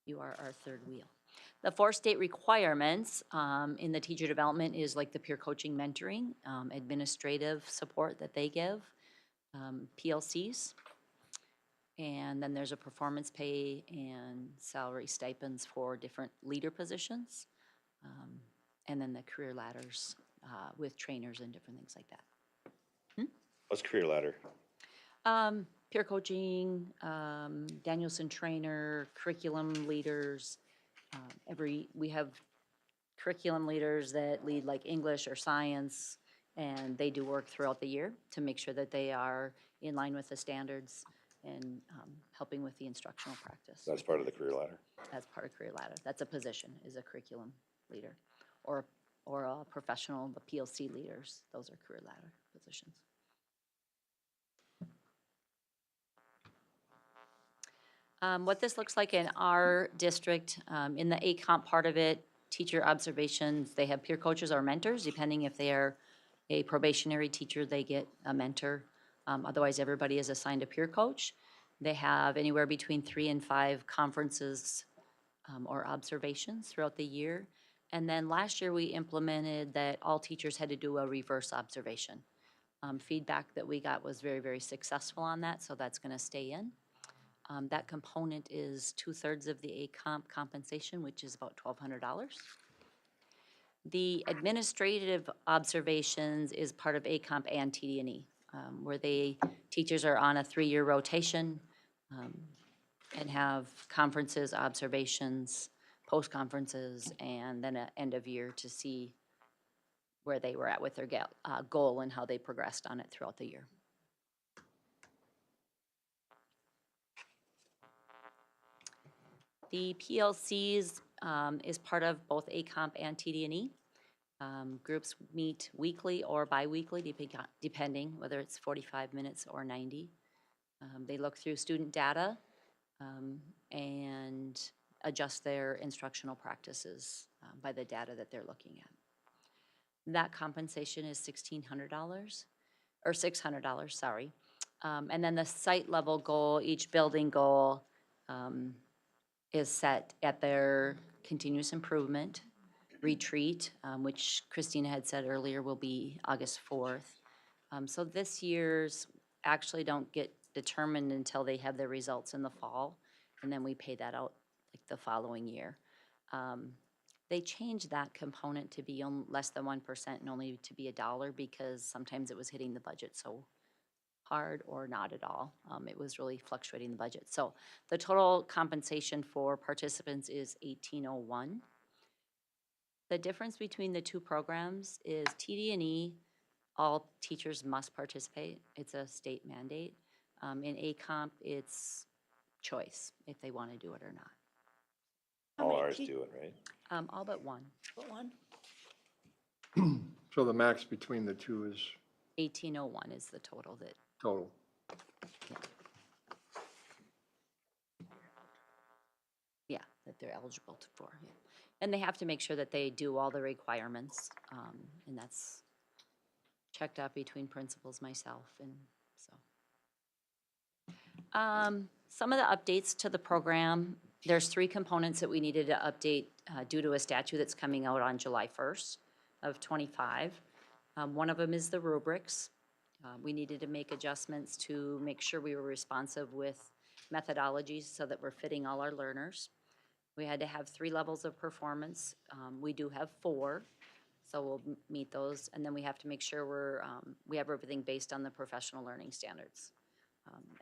T: You are our third wheel. The 4 state requirements in the teacher development is like the peer coaching, mentoring, administrative support that they give, PLCs. And then there's a performance pay and salary stipends for different leader positions. And then the career ladders with trainers and different things like that.
G: What's career ladder?
T: Peer coaching, Danielson trainer, curriculum leaders. We have curriculum leaders that lead like English or science, and they do work throughout the year to make sure that they are in line with the standards and helping with the instructional practice.
G: That's part of the career ladder.
T: That's part of career ladder. That's a position, is a curriculum leader, or a professional, the PLC leaders. Those are career ladder positions. What this looks like in our district, in the ACOMP part of it, teacher observations, they have peer coaches or mentors, depending if they are a probationary teacher, they get a mentor. Otherwise, everybody is assigned a peer coach. They have anywhere between 3 and 5 conferences or observations throughout the year. And then last year, we implemented that all teachers had to do a reverse observation. Feedback that we got was very, very successful on that, so that's gonna stay in. That component is 2/3 of the ACOMP compensation, which is about $1,200. The administrative observations is part of ACOMP and TD&E, where teachers are on a 3-year rotation and have conferences, observations, post-conferences, and then an end of year to see where they were at with their goal and how they progressed on it throughout the year. The PLCs is part of both ACOMP and TD&E. Groups meet weekly or bi-weekly, depending whether it's 45 minutes or 90. They look through student data and adjust their instructional practices by the data that they're looking at. That compensation is $1,600, or $600, sorry. And then the site level goal, each building goal, is set at their continuous improvement retreat, which Christina had said earlier will be August 4th. So this year's actually don't get determined until they have their results in the fall, and then we pay that out like the following year. They changed that component to be less than 1% and only to be $1 because sometimes it was hitting the budget so hard or not at all. It was really fluctuating the budget. So the total compensation for participants is $1,801. The difference between the two programs is TD&E, all teachers must participate. It's a state mandate. In ACOMP, it's choice if they want to do it or not.
S: How
G: All
S: many
G: ours
S: te-
G: do it, right?
T: All but one.
S: But one?
J: So the max between the two is
T: 1,801 is the total that,
J: total.
T: yeah, that they're eligible for. Yeah. And they have to make sure that they do all the requirements, and that's checked out between principals, myself, and so. Some of the updates to the program, there's 3 components that we needed to update due to a statute that's coming out on July 1st of '25. One of them is the rubrics. We needed to make adjustments to make sure we were responsive with methodologies so that we're fitting all our learners. We had to have 3 levels of performance. We do have 4, so we'll meet those. And then we have to make sure we have everything based on the professional learning standards.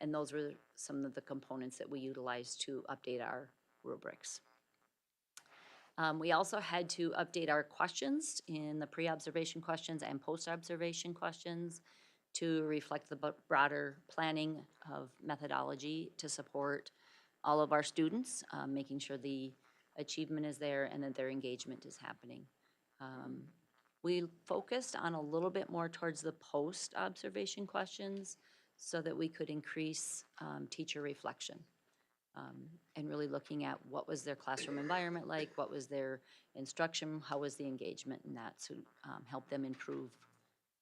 T: And those were some of the components that we utilized to update our rubrics. We also had to update our questions in the pre-observation questions and post-observation questions to reflect the broader planning of methodology to support all of our students, making sure the achievement is there and that their engagement is happening. We focused on a little bit more towards the post-observation questions so that we could increase teacher reflection and really looking at what was their classroom environment like, what was their instruction, how was the engagement in that to help them improve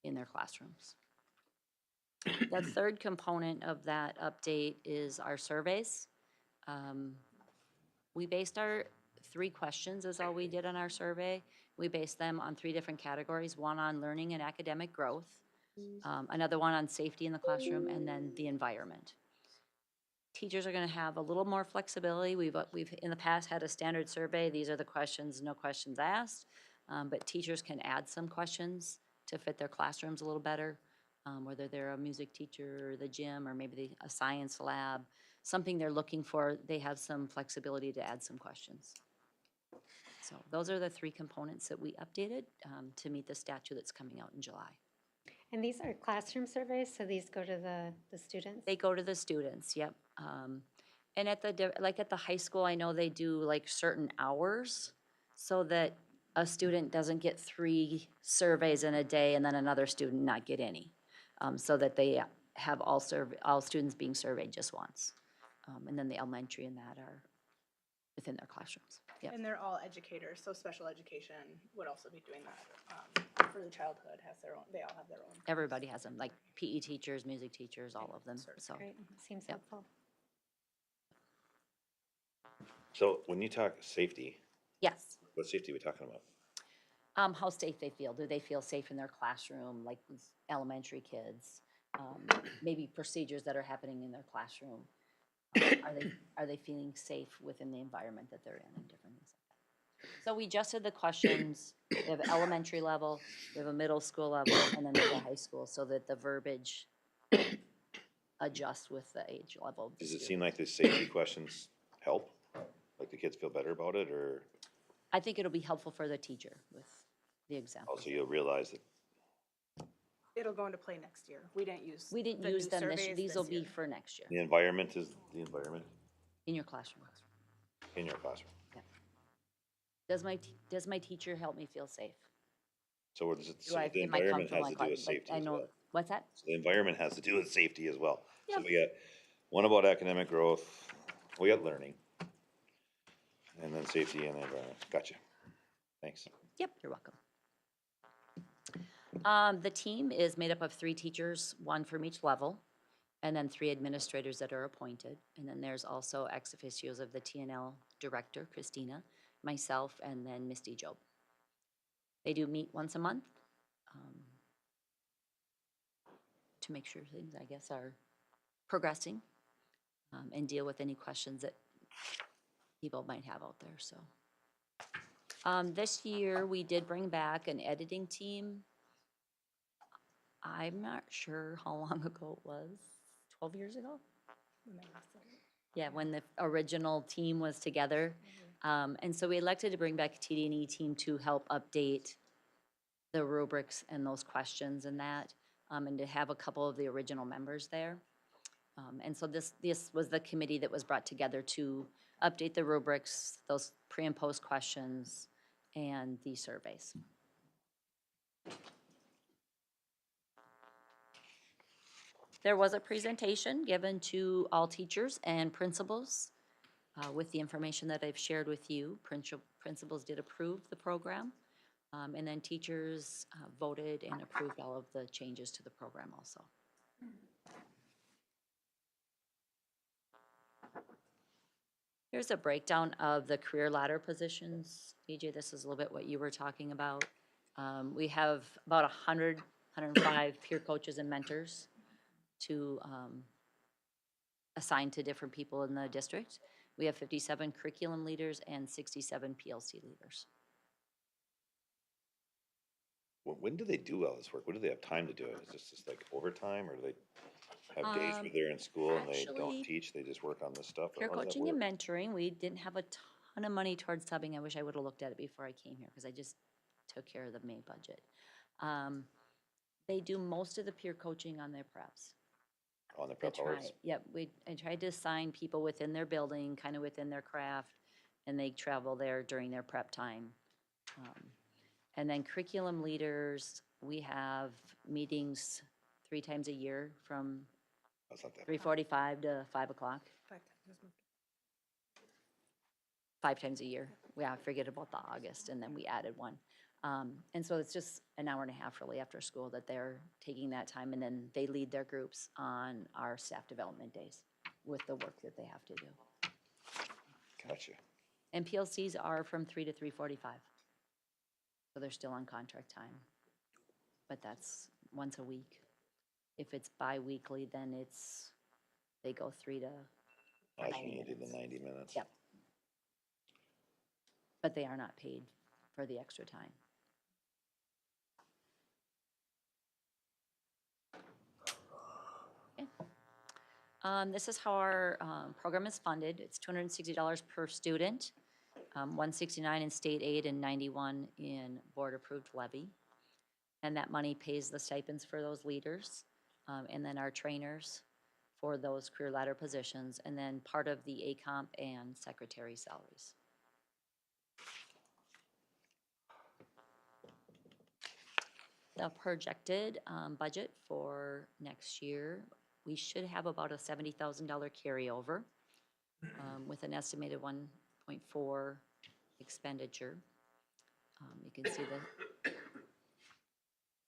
T: in their classrooms. The third component of that update is our surveys. We based our 3 questions is all we did on our survey. We based them on 3 different categories, one on learning and academic growth, another one on safety in the classroom, and then the environment. Teachers are gonna have a little more flexibility. We've in the past had a standard survey. These are the questions, no questions asked. But teachers can add some questions to fit their classrooms a little better, whether they're a music teacher or the gym, or maybe a science lab, something they're looking for, they have some flexibility to add some questions. So those are the 3 components that we updated to meet the statute that's coming out in July.
C: And these are classroom surveys, so these go to the students?
T: They go to the students, yep. And at the high school, I know they do like certain hours so that a student doesn't get 3 surveys in a day and then another student not get any. So that they have all students being surveyed just once. And then the elementary and that are within their classrooms, yep.
Q: And they're all educators, so special education would also be doing that. For the childhood has their own, they all have their own.
T: Everybody has them, like PE teachers, music teachers, all of them, so.
C: Great, seems
T: Yep.
C: helpful.
G: So when you talk safety,
T: Yes.
G: what safety are we talking about?
T: How safe they feel. Do they feel safe in their classroom, like these elementary kids? Maybe procedures that are happening in their classroom. Are they feeling safe within the environment that they're in, and different things like that. So we adjusted the questions. We have elementary level, we have a middle school level, and then we have a high school, so that the verbiage adjusts with the age level. Of the
G: Does it
T: student.
G: seem like the safety questions help? Like the kids feel better about it, or
T: I think it'll be helpful for the teacher with the example.
G: also you'll realize that
Q: It'll go into play next year. We didn't use.
T: We didn't
Q: the
T: use
Q: new
T: them this year.
Q: surveys
T: These will
Q: this
T: be
Q: year.
T: for next year
G: the environment is the environment
T: in your classroom.
G: in your classroom.
T: Does my teacher help me feel safe?
G: So what is it?
T: Do
G: So
T: I,
G: the
T: am I
G: environment
T: comfortable
G: has
T: in
G: to do with
T: class? Like,
G: safety
T: I
G: as
T: know,
G: well.
T: what's that?
G: So the environment has to do with safety as well. So
T: Yep.
G: we got one about academic growth, we got learning, and then safety and the environment. Gotcha. Thanks.
T: Yep, you're welcome. The team is made up of 3 teachers, 1 from each level, and then 3 administrators that are appointed. And then there's also ex officios of the TNL director, Christina, myself, and then Misty Job. They do meet once a month to make sure things, I guess, are progressing and deal with any questions that people might have out there, so. This year, we did bring back an editing team. I'm not sure how long ago it was, 12 years ago? Yeah, when the original team was together. And so we elected to bring back a TD&E team to help update the rubrics and those questions and that, and to have a couple of the original members there. And so this was the committee that was brought together to update the rubrics, those pre and post questions, and the surveys. There was a presentation given to all teachers and principals with the information that I've shared with you. Principals did approve the program, and then teachers voted and approved all of the changes to the program also. Here's a breakdown of the career ladder positions. DJ, this is a little bit what you were talking about. We have about 105 peer coaches and mentors to assign to different people in the district. We have 57 curriculum leaders and 67 PLC leaders.
G: When do they do all this work? When do they have time to do it? Is this just like overtime, or do they have days where they're in school and they
T: actually,
G: don't teach, they just work on this stuff? Or
T: Peer
G: how does that
T: coaching and
G: work?
T: mentoring, we didn't have a ton of money towards subbing. I wish I would have looked at it before I came here because I just took care of the May budget. They do most of the peer coaching on their preps.
G: On the prep hours?
T: Yep, I tried to assign people within their building, kind of within their craft, and they travel there during their prep time. And then curriculum leaders, we have meetings 3 times a year from
G: That's not that.
T: 3:45 to 5 o'clock. 5 times a year. I forget about the August, and then we added one. And so it's just an hour and a half really after school that they're taking that time, and then they lead their groups on our staff development days with the work that they have to do.
G: Gotcha.
T: And PLCs are from 3 to 3:45. So they're still on contract time. But that's once a week. If it's bi-weekly, then they go 3 to,
G: Alternating the 90 minutes.
T: yep. But they are not paid for the extra time. Okay. This is how our program is funded. It's $260 per student, $169 in state aid and $91 in board-approved levy. And that money pays the stipends for those leaders, and then our trainers for those career ladder positions, and then part of the ACOMP and secretary salaries. The projected budget for next year, we should have about a $70,000 carryover with an estimated 1.4 expenditure. You can see the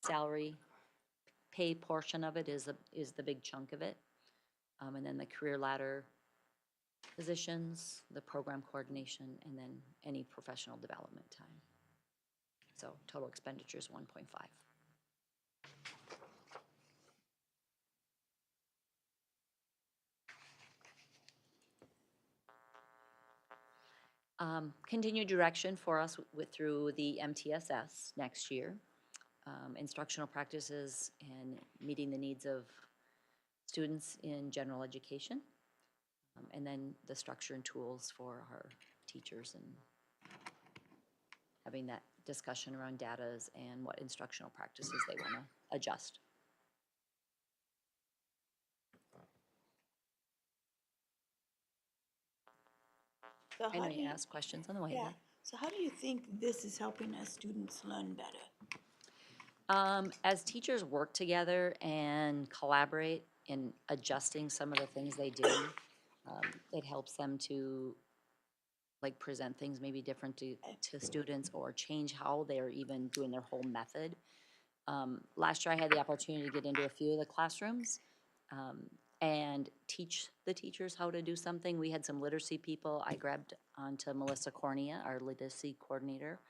T: salary pay portion of it is the big chunk of it. And then the career ladder positions, the program coordination, and then any professional development time. So total expenditure is 1.5. Continued direction for us through the MTSS next year. Instructional practices and meeting the needs of students in general education. And then the structure and tools for our teachers and having that discussion around datas and what instructional practices they want to adjust.
P: So
T: I know
P: how do
T: you
P: you,
T: asked questions on the way.
P: yeah, so how do you think this is helping our students learn better?
T: As teachers work together and collaborate in adjusting some of the things they do, it helps them to like present things maybe different to students or change how they're even doing their whole method. Last year I had the opportunity to get into a few of the classrooms and teach the teachers how to do something. We had some literacy people. I grabbed onto Melissa Cornea, our literacy coordinator,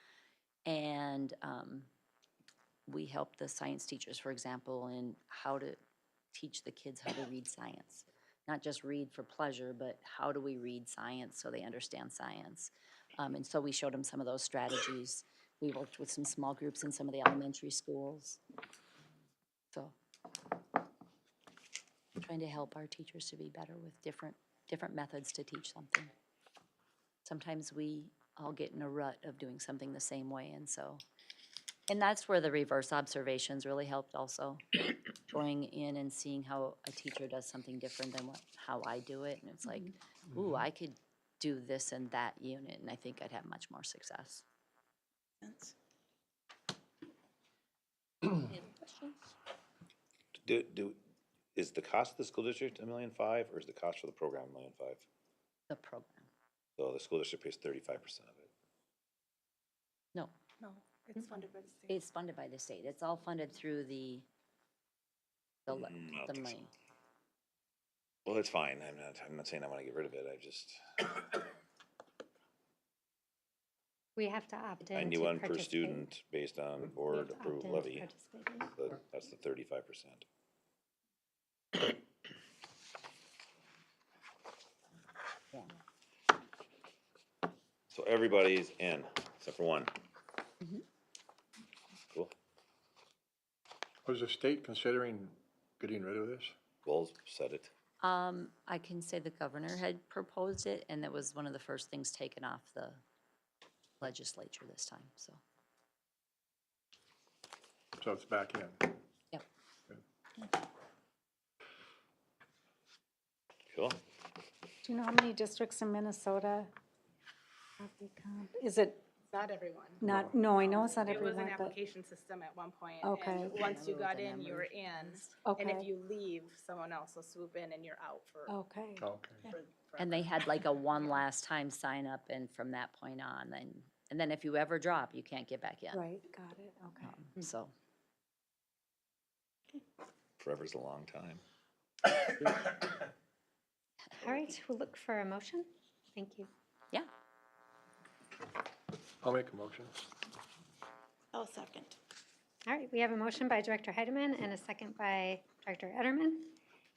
T: and we helped the science teachers, for example, in how to teach the kids how to read science. Not just read for pleasure, but how do we read science so they understand science. And so we showed them some of those strategies. We worked with some small groups in some of the elementary schools. So trying to help our teachers to be better with different methods to teach something. Sometimes we all get in a rut of doing something the same way, and that's where the reverse observations really helped also. Going in and seeing how a teacher does something different than how I do it, and it's like, ooh, I could do this in that unit, and I think I'd have much more success.
P: Sense.
T: Any other questions?
G: Is the cost of the school district $1.5 million, or is the cost for the program $1.5 million?
T: The program.
G: So the school district pays 35% of it.
T: No,
Q: No, it's funded by the state.
T: it's funded by the state. It's all funded through the
G: I don't think so.
T: money.
G: Well, it's fine. I'm not saying I want to get rid of it. I just,
D: We have to opt in to
G: 91 per
D: participate.
G: student based on
D: We have
G: board
D: to opt
G: approved
D: in to
G: levy.
D: participate.
G: That's the 35%.
T: Yeah.
G: So everybody's in, except for one. Cool.
J: Was the state considering getting rid of this?
G: Bowles said it.
T: I can say the governor had proposed it, and that was one of the first things taken off the legislature this time, so,
J: So it's back in.
T: yep.
G: Cool.
B: Do you know how many districts in Minnesota? Is it
Q: Not everyone.
B: not, no, I know it's not
Q: It was
B: everyone,
Q: an
B: but,
Q: application system at one point.
B: Okay.
Q: And once you got
T: Remember
Q: in,
T: the
Q: you were
T: numbers?
Q: in. And if
B: Okay.
Q: you leave, someone else will swoop in and you're out for.
B: okay.
J: Okay.
T: And they had like a one last time sign up, and from that point on, and then if you ever drop, you can't get back in.
B: Right, got it, okay.
T: So,
G: Forever's a long time.
D: All right, we'll look for a motion. Thank you.
T: yeah.
J: I'll make a motion.
P: I'll second.
C: All right, we have a motion by Director Heidemann and a second by Director Ederman.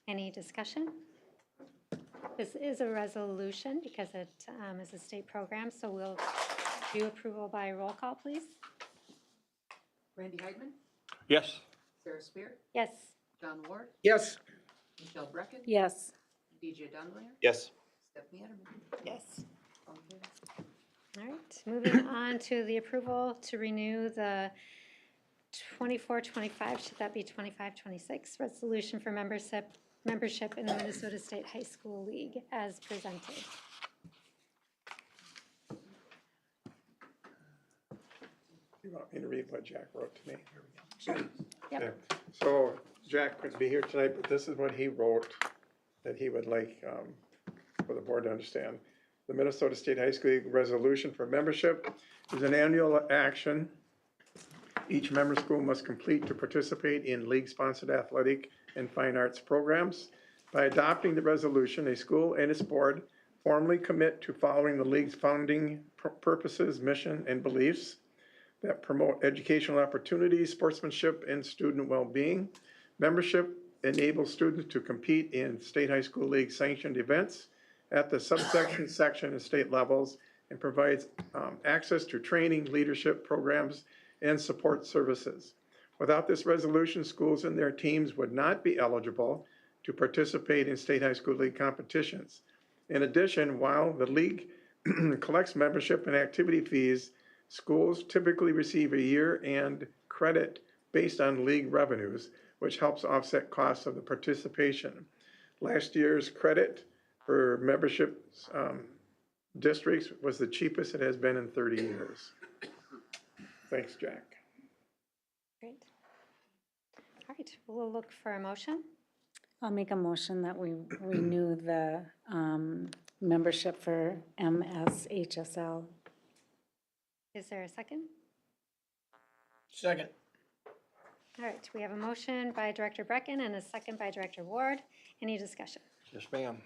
C: Any discussion? This is a resolution because it is a state program, so we'll do approval by roll call, please.
H: Randy Heidman,
J: Yes.
H: Sarah Spear,
C: Yes.
H: John Ward,
K: Yes.
H: Michelle Brecken,
B: Yes.
H: DJ Dunaway,
G: Yes.
H: Stephanie Ederman.
P: Yes.
H: All in favor?
C: All right, moving on to the approval to renew the 24-25, should that be 25-26, resolution for membership in the Minnesota State High School League as presented.
M: You want me to read what Jack wrote to me?
C: Yep.
M: Okay. So Jack couldn't be here tonight, but this is what he wrote that he would like for the board to understand. The Minnesota State High School League resolution for membership is an annual action each member school must complete to participate in league-sponsored athletic and fine arts programs. By adopting the resolution, a school and its board formally commit to following the league's founding purposes, mission, and beliefs that promote educational opportunities, sportsmanship, and student well-being. Membership enables students to compete in state high school league sanctioned events at the subsection, section, and state levels, and provides access to training, leadership programs, and support services. Without this resolution, schools and their teams would not be eligible to participate in state high school league competitions. In addition, while the league collects membership and activity fees, schools typically receive a year-end credit based on league revenues, which helps offset costs of the participation. Last year's credit for membership districts was the cheapest it has been in 30 years. Thanks, Jack.
C: Great. All right, we'll look for a motion.
B: I'll make a motion that we renew the membership for MSHSL.
C: Is there a second?
K: Second.
C: All right, we have a motion by Director Brecken and a second by Director Ward. Any discussion?
J: Yes, ma'am.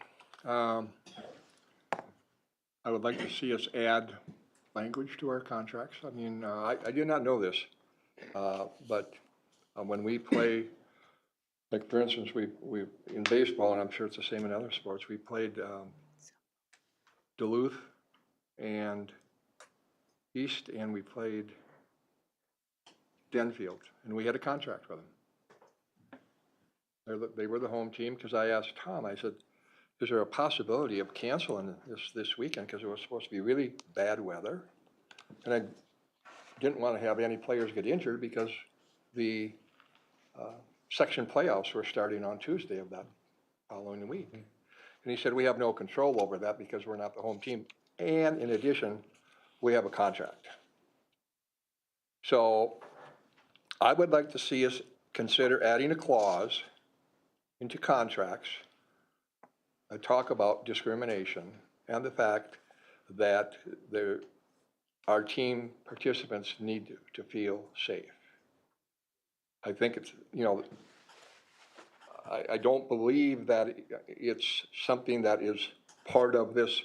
J: I would like to see us add language to our contracts. I mean, I did not know this, but when we play, like for instance, we in baseball, and I'm sure it's the same in other sports, we played Duluth and East, and we played Denfield, and we had a contract with them. They were the home team, because I asked Tom, I said, is there a possibility of canceling this weekend, because it was supposed to be really bad weather? And I didn't want to have any players get injured because the section playoffs were starting on Tuesday of that following week. And he said, we have no control over that because we're not the home team. And in addition, we have a contract. So I would like to see us consider adding a clause into contracts that talk about discrimination and the fact that our team participants need to feel safe. I think it's, you know, I don't believe that it's something that is part of this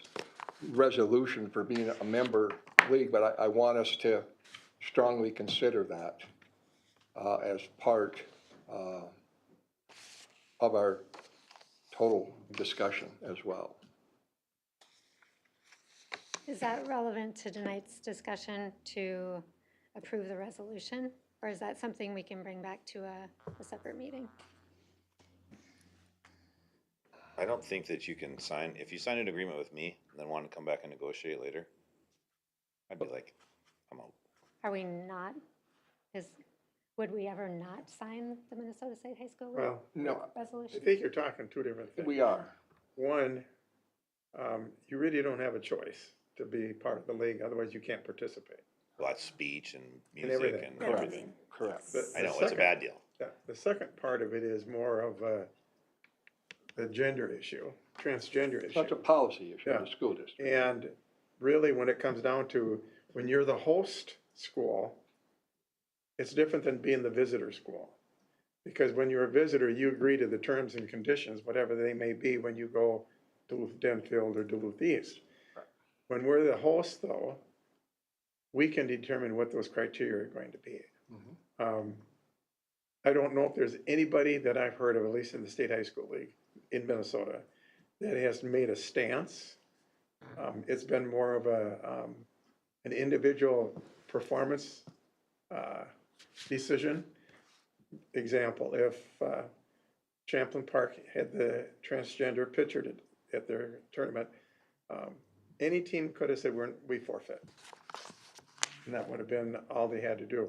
J: resolution for being a member league, but I want us to strongly consider that as part of our total discussion as well.
C: Is that relevant to tonight's discussion to approve the resolution? Or is that something we can bring back to a separate meeting?
G: I don't think that you can sign, if you sign an agreement with me and then want to come back and negotiate later, I'd be like, I'm out.
C: Are we not, would we ever not sign the Minnesota State High School
M: Well, no, I
C: resolution?
M: think you're talking two different things.
J: We are.
M: One, you really don't have a choice to be part of the league, otherwise you can't participate.
G: Well, that's speech and
M: And
G: music
M: everything.
G: and everything.
J: Correct.
G: I know, it's a bad deal.
M: Yeah, the second part of it is more of the gender issue, transgender issue.
J: That's a policy issue
M: Yeah.
J: of the school district.
M: And really, when it comes down to, when you're the host school, it's different than being the visitor school. Because when you're a visitor, you agree to the terms and conditions, whatever they may be, when you go to Denfield or Duluth East. When we're the host, though, we can determine what those criteria are going to be. I don't know if there's anybody that I've heard of, at least in the State High School League in Minnesota, that has made a stance. It's been more of an individual performance decision. Example, if Champlain Park had the transgender pitcher at their tournament, any team could have said, we forfeit. And that would have been all they had to do.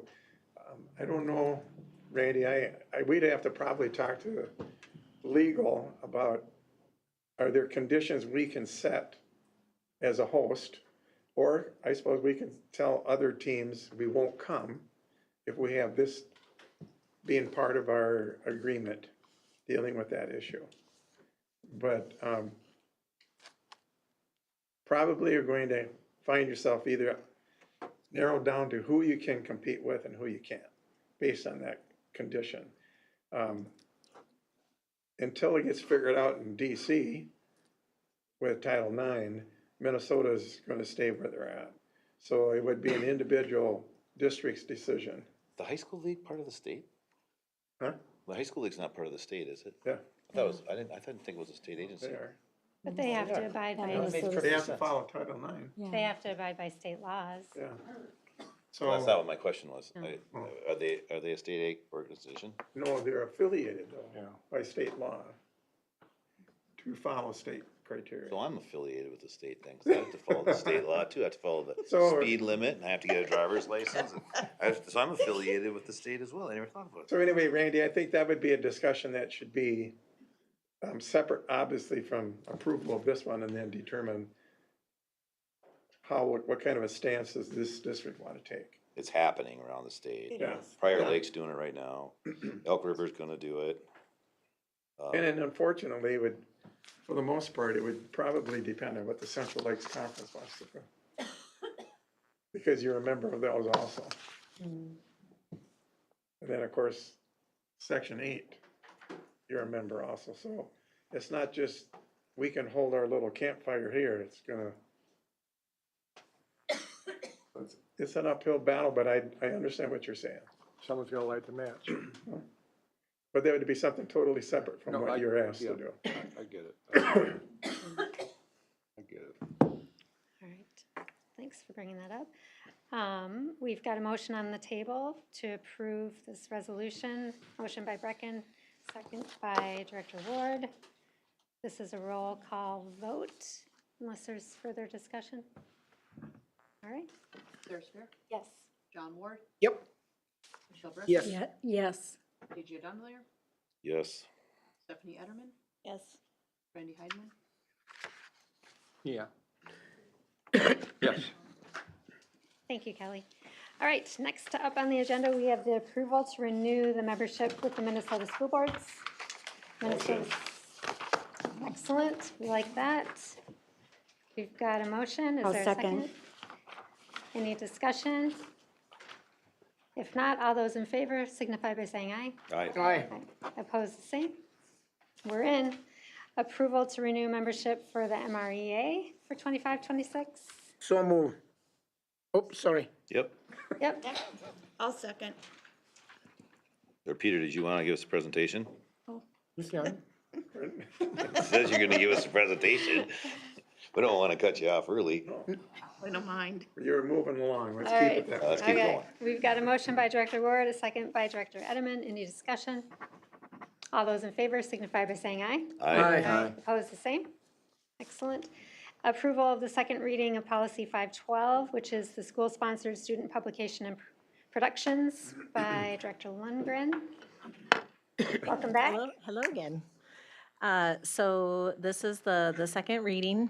M: I don't know, Randy, we'd have to probably talk to legal about, are there conditions we can set as a host? Or I suppose we can tell other teams we won't come if we have this being part of our agreement dealing with that issue. But probably you're going to find yourself either narrowed down to who you can compete with and who you can't, based on that condition. Until it gets figured out in DC with Title IX, Minnesota's going to stay where they're at. So it would be an individual district's decision.
G: The high school league part of the state?
M: Huh?
G: The high school league's not part of the state, is it?
M: Yeah,
G: I didn't think it was a state agency.
M: they are.
D: But they have to abide by,
M: They have to follow Title IX,
D: they have to abide by state laws.
M: yeah.
G: Well, that's
M: So,
G: not what my question was. Are they a state organization?
M: no, they're affiliated though, by state law to follow state criteria.
G: So I'm affiliated with the state thing, 'cause I have to follow the state law too. I have to follow the
M: So-
G: speed limit, and I have to get a driver's license. And so I'm affiliated with the state as well. I never thought about it.
M: So anyway, Randy, I think that would be a discussion that should be separate, obviously, from approval of this one, and then determine what kind of a stance does this district want to take?
G: It's happening around the state.
P: It
M: Yeah.
P: is.
G: Prior Lake's doing it right now. Elk River's gonna do it.
M: And then unfortunately, it would, for the most part, it would probably depend on what the Central Lakes Conference wants to do. Because you're a member of those also. And then, of course, Section 8, you're a member also. So it's not just, we can hold our little campfire here. It's gonna, it's an uphill battle, but I understand what you're saying.
J: Someone's got to light the match.
M: But that would be something totally separate from
J: No,
M: what you're asked to do.
J: I get it. I get it.
D: All right, thanks for bringing that up. We've got a motion on the table to approve this resolution. Motion by Brecken, second by Director Ward. This is a roll call vote, unless there's further discussion. All right,
H: Sarah Spear,
D: yes.
H: John Ward,
K: Yep.
H: Michelle Brecken.
K: Yes.
B: Yes.
H: Deidre Dunlear,
G: Yes.
H: Stephanie Etterman,
P: Yes.
H: Randy Heidemann,
J: Yeah. Yes.
D: Thank you, Kelly. All right, next up on the agenda, we have the approval to renew the membership with the Minnesota School Boards. Minnesota's excellent, we like that. We've got a motion, is
B: I'll
D: there a
B: second.
D: second? Any discussion? If not, all those in favor signify by saying aye.
G: Aye.
K: Aye.
D: Opposed, the same. We're in. Approval to renew membership for the MREA for 25-26.
K: So move. Oh, sorry.
G: Yep.
D: Yep,
P: I'll second.
G: Or Peter, did you wanna give us a presentation?
K: You can.
G: It says you're gonna give us a presentation. We don't wanna cut you off early.
P: I don't mind.
M: You're moving along. Let's
D: all
M: keep
D: right.
M: it that way.
G: Let's keep
D: Okay,
G: going.
D: we've got a motion by Director Ward, a second by Director Edelman. Any discussion? All those in favor signify by saying aye.
K: Aye.
D: Opposed, the same. Excellent. Approval of the second reading of Policy 512, which is the school-sponsored student publication and productions by Director Lundgren. Welcome back.
I: Hello again. So this is the second reading.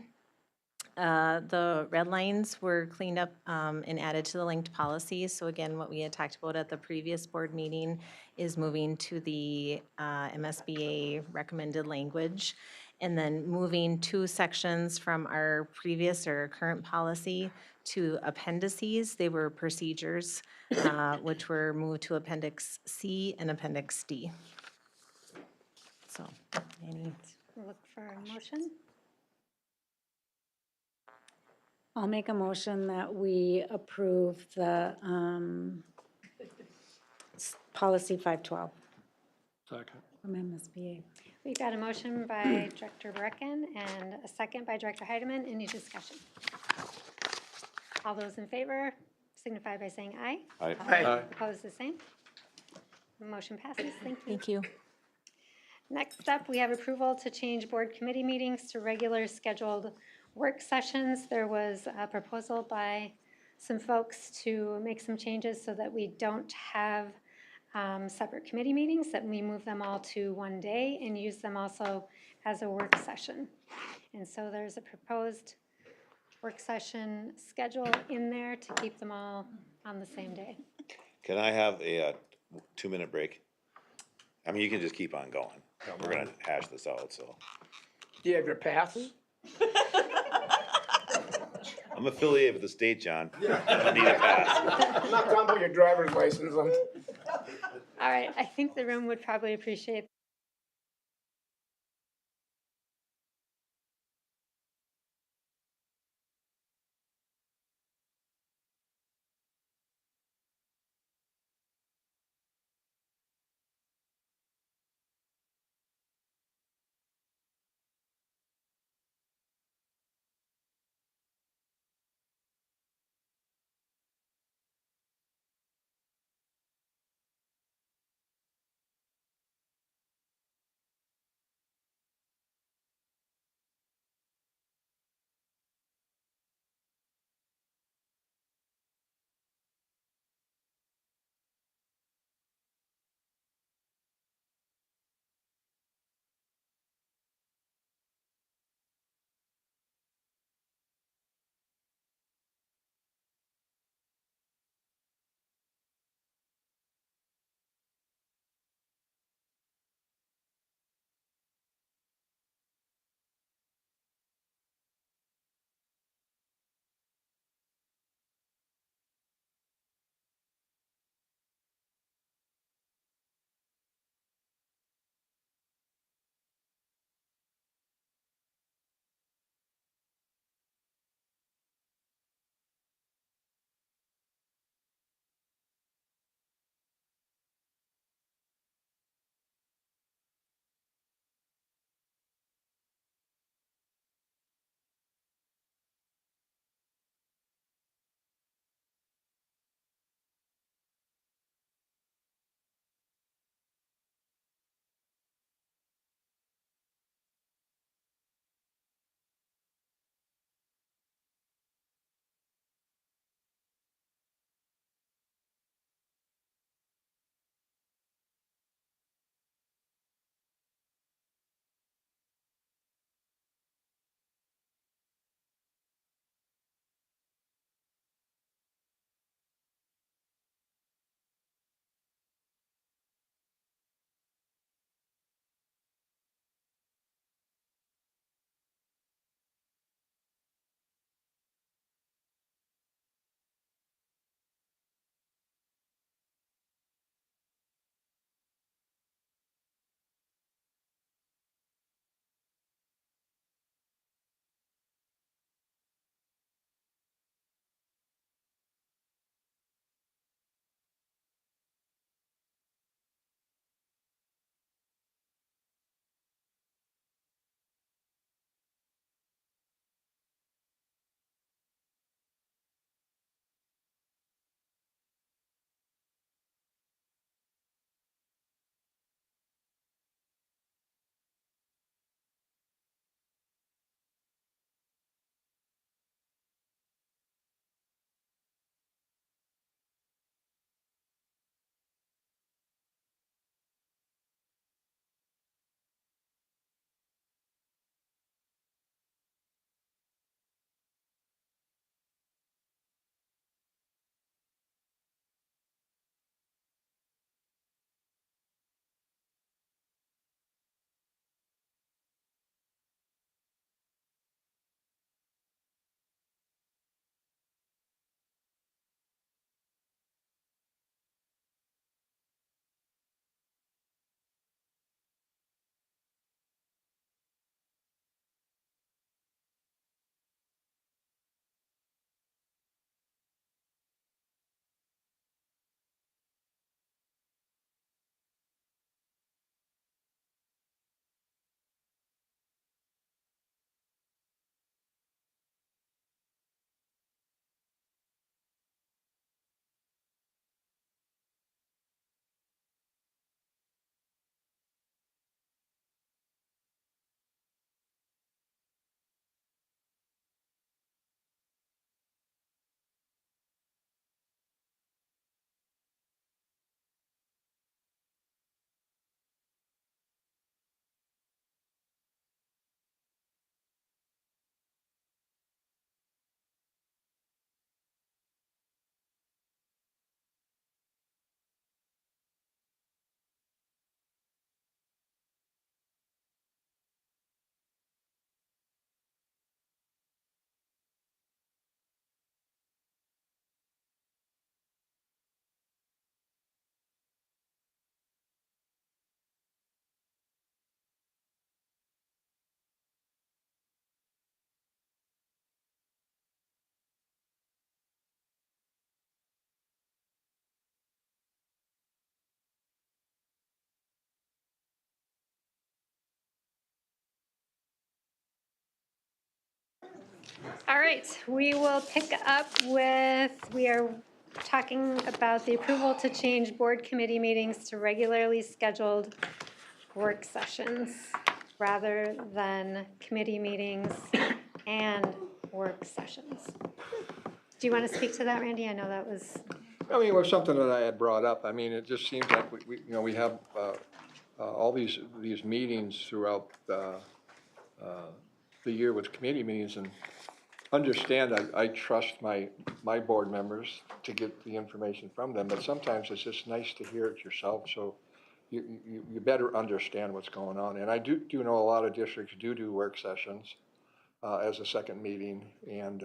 I: The red lines were cleaned up and added to the linked policies. So again, what we had talked about at the previous board meeting is moving to the MSBA recommended language, and then moving 2 sections from our previous or current policy to appendices. They were procedures, which were moved to Appendix C and Appendix D. So, any
D: Look for a motion.
B: I'll make a motion that we approve the policy 512
J: Second.
B: from MSBA.
D: We got a motion by Director Brecken and a second by Director Heidemann. Any discussion? All those in favor signify by saying aye.
K: Aye.
D: Opposed, the same. Motion passes. Thank you.
I: Thank you.
D: Next up, we have approval to change board committee meetings to regular scheduled work sessions. There was a proposal by some folks to make some changes so that we don't have separate committee meetings, that we move them all to one day and use them also as a work session. And so there's a proposed work session schedule in there to keep them all on the same day.
G: Can I have a 2-minute break? I mean, you can just keep on going. We're gonna hash this out, so.
K: Do you have your pass?
G: I'm affiliated with the state, John. I don't need a pass.
K: I'm not talking about your driver's license.
D: All right, I think the room would probably appreciate All right, we will pick up with, we are talking about the approval to change board committee meetings to regularly scheduled work sessions rather than committee meetings and work sessions. Do you want to speak to that, Randy? I know that was,
J: I mean, it was something that I had brought up. I mean, it just seems like we have, all these meetings throughout, the year with committee meetings, and understand, I trust my board members to get the information from them, but sometimes it's just nice to hear it yourself, so you better understand what's going on. And I do know a lot of districts do work sessions, as a second meeting, and,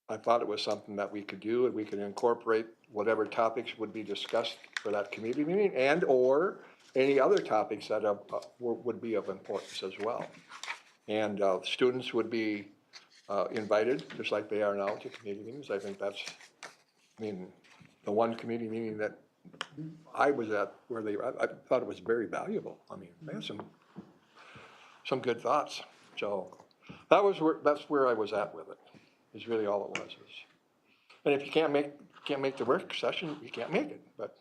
J: I thought it was something that we could do, and we could incorporate whatever topics would be discussed for that committee meeting, and/or any other topics that would be of importance as well. And students would be invited, just like they are now, to committee meetings. I think that's, I mean, the one committee meeting that I was at where I thought it was very valuable. I mean, they had some good thoughts. So that's where I was at with it, is really all it was. And if you can't make the work session, you can't make it. But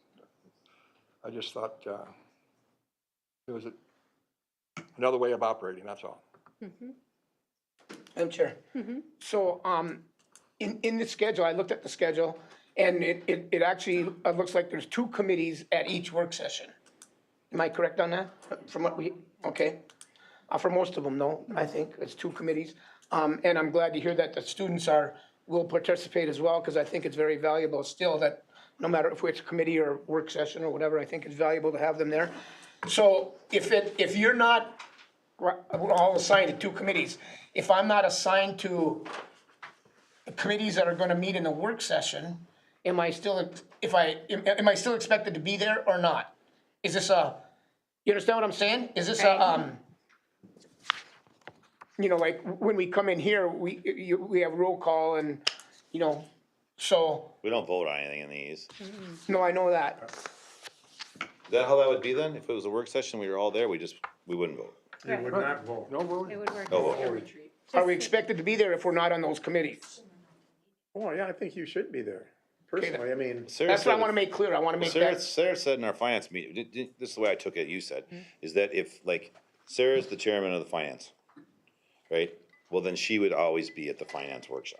J: I just thought it was another way of operating, that's all.
K: Madam Chair. So, in the schedule, I looked at the schedule, and it actually looks like there's 2 committees at each work session. Am I correct on that? From what okay. For most of them, no, I think it's 2 committees. And I'm glad to hear that the students will participate as well, because I think it's very valuable still that no matter if it's a committee or work session or whatever, I think it's valuable to have them there. So if you're not, we're all assigned to 2 committees. If I'm not assigned to the committees that are gonna meet in the work session, am I still expected to be there or not? Is this you understand what I'm saying? Is this like when we come in here, we have roll call and, so,
G: We don't vote on anything in these.
K: no, I know that.
G: Is that how that would be then? If it was a work session, we were all there, we wouldn't vote.
M: You would not vote.
J: No vote?
D: it would work.
G: No vote.
K: Are we expected to be there if we're not on those committees?
M: Oh, yeah, I think you should be there, personally. I mean,
G: Sarah
K: That's what I
G: said-
K: wanna make clear. I wanna make
G: Sarah,
K: that.
G: Sarah said in our finance meeting, this is the way I took it, you said, is that if, like, Sarah's the chairman of the finance, right? Well, then she would always be at the finance workshop.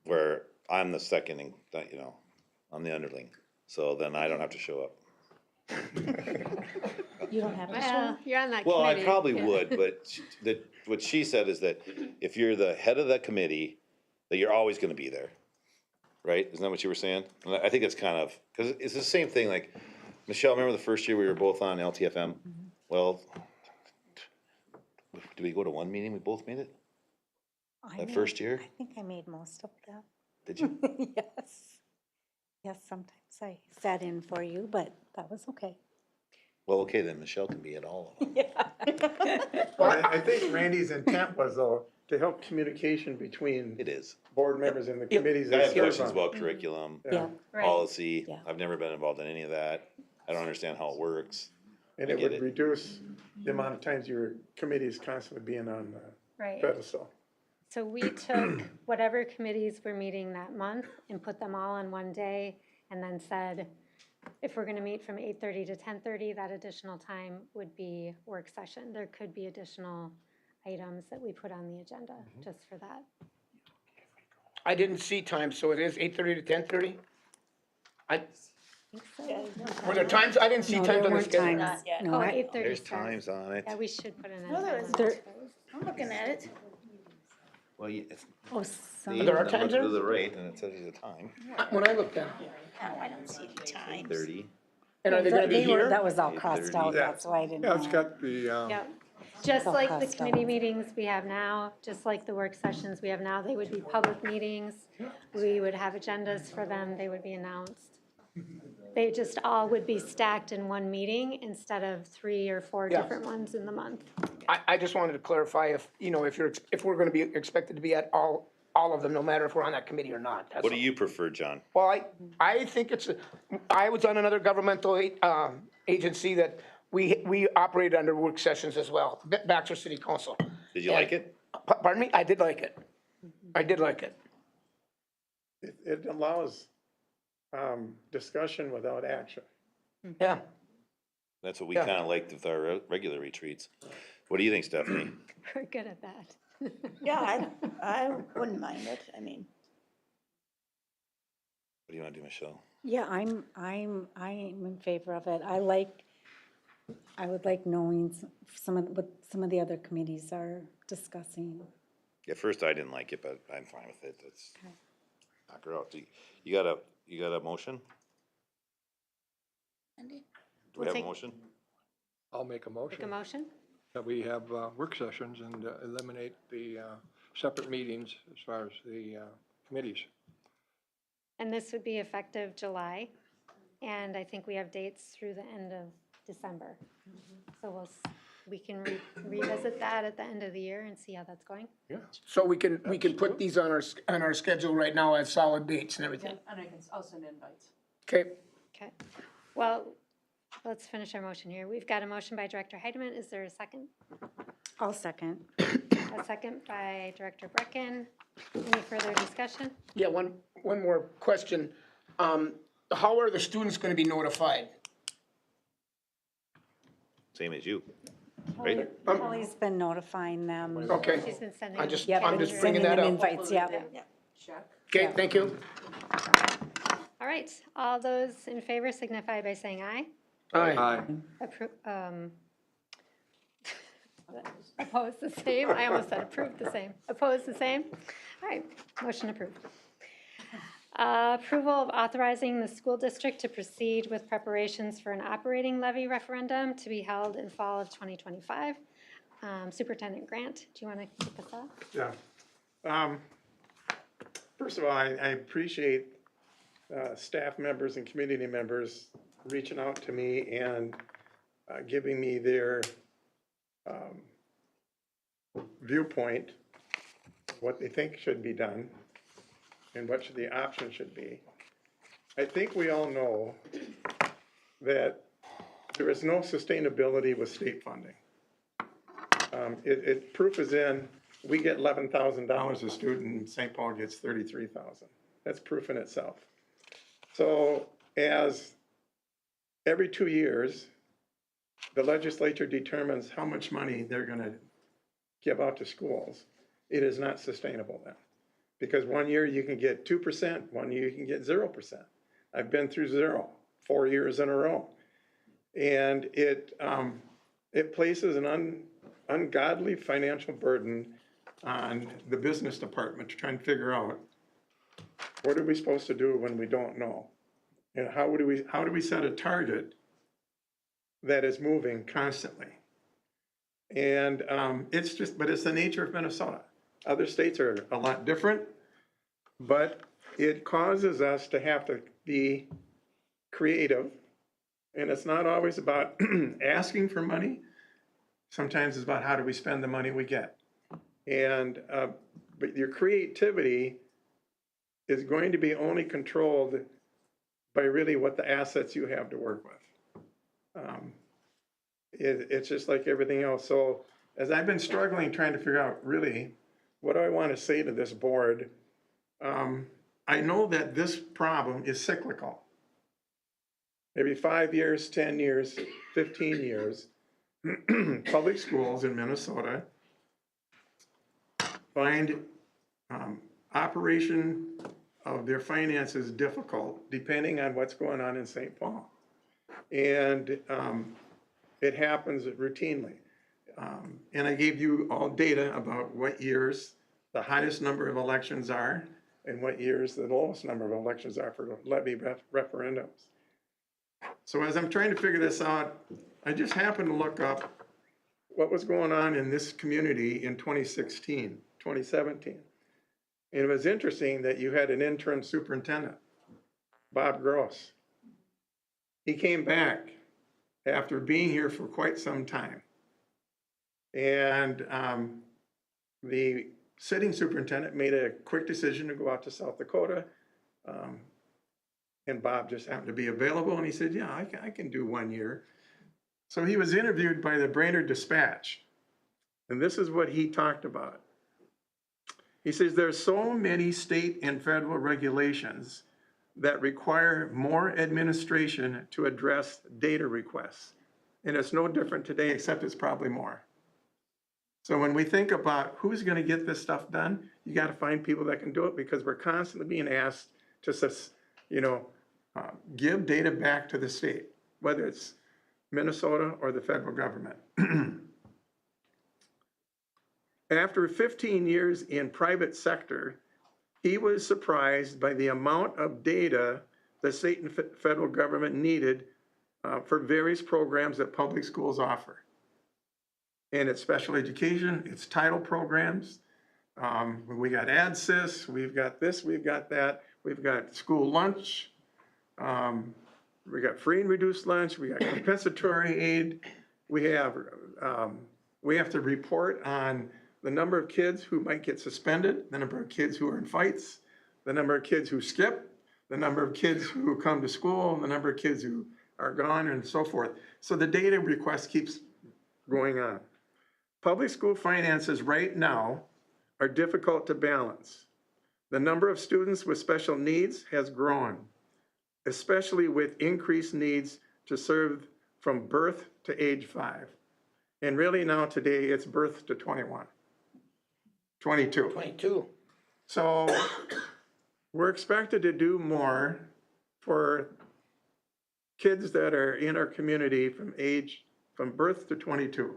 G: Where I'm the second, I'm the underling, so then I don't have to show up.
B: You don't have to
D: Well, you're on that
G: Well, I
D: committee.
G: probably
D: Yeah.
G: would, but what she said is that if you're the head of that committee, that you're always gonna be there, right? Isn't that what you were saying? And I think it's kind of, because it's the same thing, like, Michelle, remember the first year we were both on LTFM? Well, did we go to one meeting, we both made it? That first year?
B: I think I made most of them.
G: Did you?
B: Yes. Yes, sometimes I sat in for you, but that was okay.
G: Well, okay, then Michelle can be at all of them.
M: well, I think Randy's intent was, though, to help communication between
G: It is.
M: board members and the committees
G: I
M: they
G: have
M: serve
G: questions
M: on.
G: about curriculum,
B: Yeah.
D: Right.
G: policy.
B: Yeah.
G: I've never been involved in any of that. I don't understand how it works.
M: And
G: I
M: it
G: get
M: would
G: it.
M: reduce the amount of times your committee is constantly being on the
D: Right.
M: pedestal.
D: So we took whatever committees were meeting that month and put them all on one day, and then said, if we're gonna meet from 8:30 to 10:30, that additional time would be work session. There could be additional items that we put on the agenda just for that.
K: I didn't see time, so it is 8:30 to 10:30? Were there times? I didn't see
B: No,
K: times
B: there
K: on the
B: weren't
K: schedule.
B: times. No,
D: Oh,
B: I-
D: 8:30
G: There's
D: starts.
G: times on it.
D: Yeah, we should put an
P: No, there
D: agenda
P: isn't.
D: on
B: There-
D: that.
P: I'm looking at it.
G: Well, it's
B: Oh,
G: the
B: some,
K: There are
G: number
K: times there?
G: to the right, and it tells you the time,
K: When I looked down.
P: No, I don't see any times.
G: 30.
K: And are they gonna be
B: they were,
K: here?
B: that was all crossed out,
G: 8:30.
B: that's why I didn't
M: Yeah, it's
B: know.
M: got the,
D: Yeah, just
B: all
D: like the
B: crossed out.
D: committee meetings we have now, just like the work sessions we have now, they would be public meetings. We would have agendas for them, they would be announced. They just all would be stacked in one meeting instead of 3 or 4
K: Yeah.
D: different ones in the month.
K: I just wanted to clarify if we're gonna be expected to be at all of them, no matter if we're on that committee or not. That's
G: What do
K: all.
G: you prefer, John?
K: Well, I think I was on another governmental agency that we operated under work sessions as well, Baxter City Council.
G: Did you like it?
K: Pardon me? I did like it. I did like it.
M: It allows discussion without action.
K: Yeah.
G: That's what we
K: Yeah.
G: kinda liked with our regular retreats. What do you think, Stephanie?
D: We're good at that.
P: Yeah, I wouldn't mind it, I mean.
G: What do you wanna do, Michelle?
B: Yeah, I'm in favor of it. I would like knowing what some of the other committees are discussing.
G: At first, I didn't like it, but I'm fine with it. That's, knock her out. You got a motion? Do we
D: We'll
G: have a
D: take-
G: motion?
J: I'll make a
D: Make a
J: motion
D: motion?
J: that we have work sessions and eliminate the separate meetings as far as the committees.
D: And this would be effective July, and I think we have dates through the end of December. So we can revisit that at the end of the year and see how that's going.
K: So we can put these on our schedule right now as solid dates and everything.
H: And I'll send invites.
K: Okay.
D: Okay. Well, let's finish our motion here. We've got a motion by Director Heidemann. Is there a second?
B: I'll second.
D: A second by Director Brecken. Any further discussion?
K: Yeah, one more question. How are the students gonna be notified?
G: Same as you, right?
B: Kelly's been notifying them.
K: Okay.
D: She's been sending.
K: I'm just
D: calendars.
K: bringing
B: Sending
K: that
B: them
K: up.
B: invites, yeah.
H: Check.
K: Okay, thank you.
D: All right, all those in favor signify by saying aye.
K: Aye.
D: Opposed, the same. I almost said approved, the same. Opposed, the same. All right, motion approved. Approval of authorizing the school district to proceed with preparations for an operating levy referendum to be held in fall of 2025. Superintendent Grant, do you want to kick us off?
M: Yeah. First of all, I appreciate staff members and community members reaching out to me and giving me their viewpoint, what they think should be done, and what the option should be. I think we all know that there is no sustainability with state funding. Proof is in, we get $11,000 a student, and St. Paul gets $33,000. That's proof in itself. So as every 2 years, the legislature determines how much money they're gonna give out to schools, it is not sustainable then. Because 1 year you can get 2%, 1 year you can get 0%. I've been through 0 4 years in a row. And it places an ungodly financial burden on the business department to try and figure out what are we supposed to do when we don't know? And how do we set a target that is moving constantly? And but it's the nature of Minnesota. Other states are a lot different, but it causes us to have to be creative. And it's not always about asking for money. Sometimes it's about how do we spend the money we get. And but your creativity is going to be only controlled by really what the assets you have to work with. It's just like everything else. So as I've been struggling trying to figure out really what do I want to say to this board, I know that this problem is cyclical. Every 5 years, 10 years, 15 years, public schools in Minnesota find operation of their finances difficult depending on what's going on in St. Paul. And it happens routinely. And I gave you all data about what years the highest number of elections are and what years the lowest number of elections are for levy referendums. So as I'm trying to figure this out, I just happened to look up what was going on in this community in 2016, 2017. And it was interesting that you had an interim superintendent, Bob Gross. He came back after being here for quite some time. And the sitting superintendent made a quick decision to go out to South Dakota. And Bob just happened to be available, and he said, yeah, I can do 1 year. So he was interviewed by the Brainerd Dispatch. And this is what he talked about. He says there's so many state and federal regulations that require more administration to address data requests. And it's no different today, except it's probably more. So when we think about who's gonna get this stuff done, you gotta find people that can do it, because we're constantly being asked to, give data back to the state, whether it's Minnesota or the federal government. After 15 years in private sector, he was surprised by the amount of data the state and federal government needed for various programs that public schools offer. And it's special education, it's title programs. We got ADSYS, we've got this, we've got that, we've got school lunch, we got free and reduced lunch, we got compensatory aid. We have to report on the number of kids who might get suspended, the number of kids who are in fights, the number of kids who skip, the number of kids who come to school, the number of kids who are gone, and so forth. So the data request keeps going on. Public school finances right now are difficult to balance. The number of students with special needs has grown, especially with increased needs to serve from birth to age 5. And really now today, it's birth to 21, 22.
K: 22.
M: So we're expected to do more for kids that are in our community from birth to 22.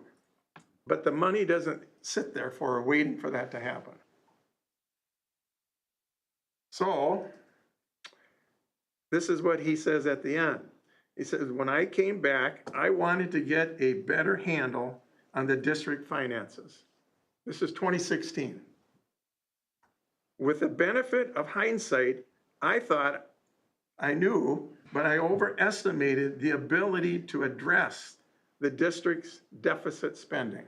M: But the money doesn't sit there waiting for that to happen. So this is what he says at the end. He says, when I came back, I wanted to get a better handle on the district finances. This is 2016. With the benefit of hindsight, I thought I knew, but I overestimated the ability to address the district's deficit spending.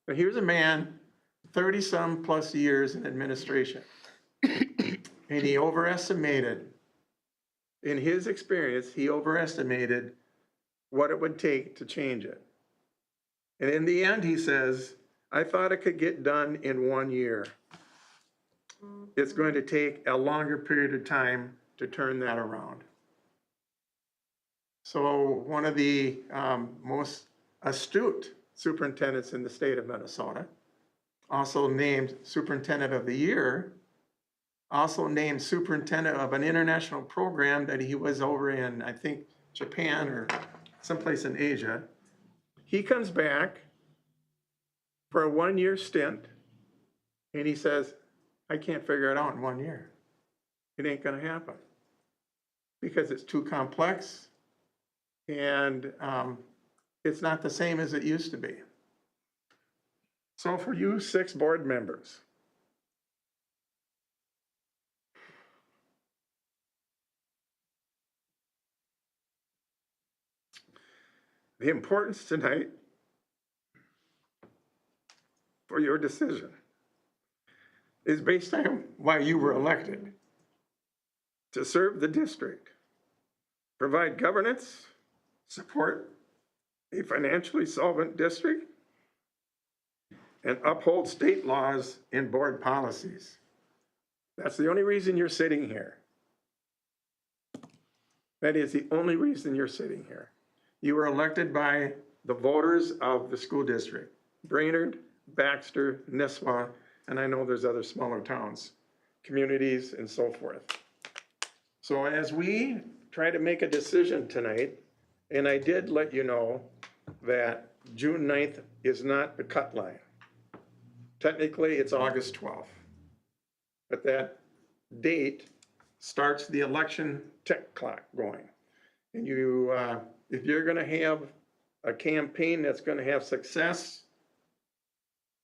M: Now here's a man, 30-some plus years in administration, and he overestimated, in his experience, he overestimated what it would take to change it. And in the end, he says, I thought it could get done in 1 year. It's going to take a longer period of time to turn that around. So one of the most astute superintendents in the state of Minnesota, also named Superintendent of the Year, also named superintendent of an international program that he was over in, I think, Japan or someplace in Asia. He comes back for a 1-year stint, and he says, I can't figure it out in 1 year. It ain't gonna happen because it's too complex, and it's not the same as it used to be. So for you 6 board members, the importance tonight for your decision is based on why you were elected: to serve the district, provide governance, support a financially solvent district, and uphold state laws and board policies. That's the only reason you're sitting here. That is the only reason you're sitting here. You were elected by the voters of the school district, Brainerd, Baxter, Nisswa, and I know there's other smaller towns, communities, and so forth. So as we try to make a decision tonight, and I did let you know that June 9th is not the cut line. Technically, it's August 12th. But that date starts the election tick clock going. And you, if you're gonna have a campaign that's gonna have success,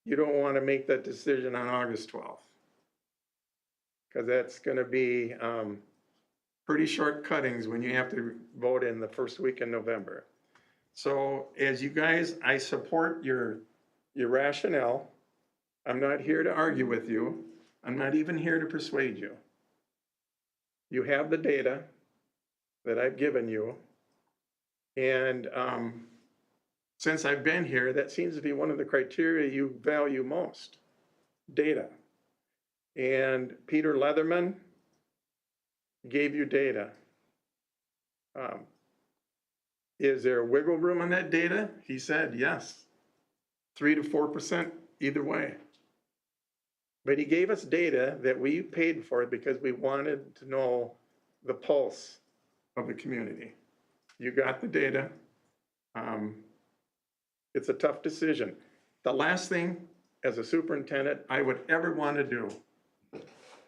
M: you don't wanna make that decision on August 12th. Because that's gonna be pretty short cuttings when you have to vote in the first week in November. So as you guys, I support your rationale. I'm not here to argue with you. I'm not even here to persuade you. You have the data that I've given you. And since I've been here, that seems to be one of the criteria you value most. data. And Peter Leatherman gave you data. Is there wiggle room on that data? He said yes, 3 to 4% either way. But he gave us data that we paid for because we wanted to know the pulse of the community. You got the data. It's a tough decision. The last thing, as a superintendent, I would ever want to do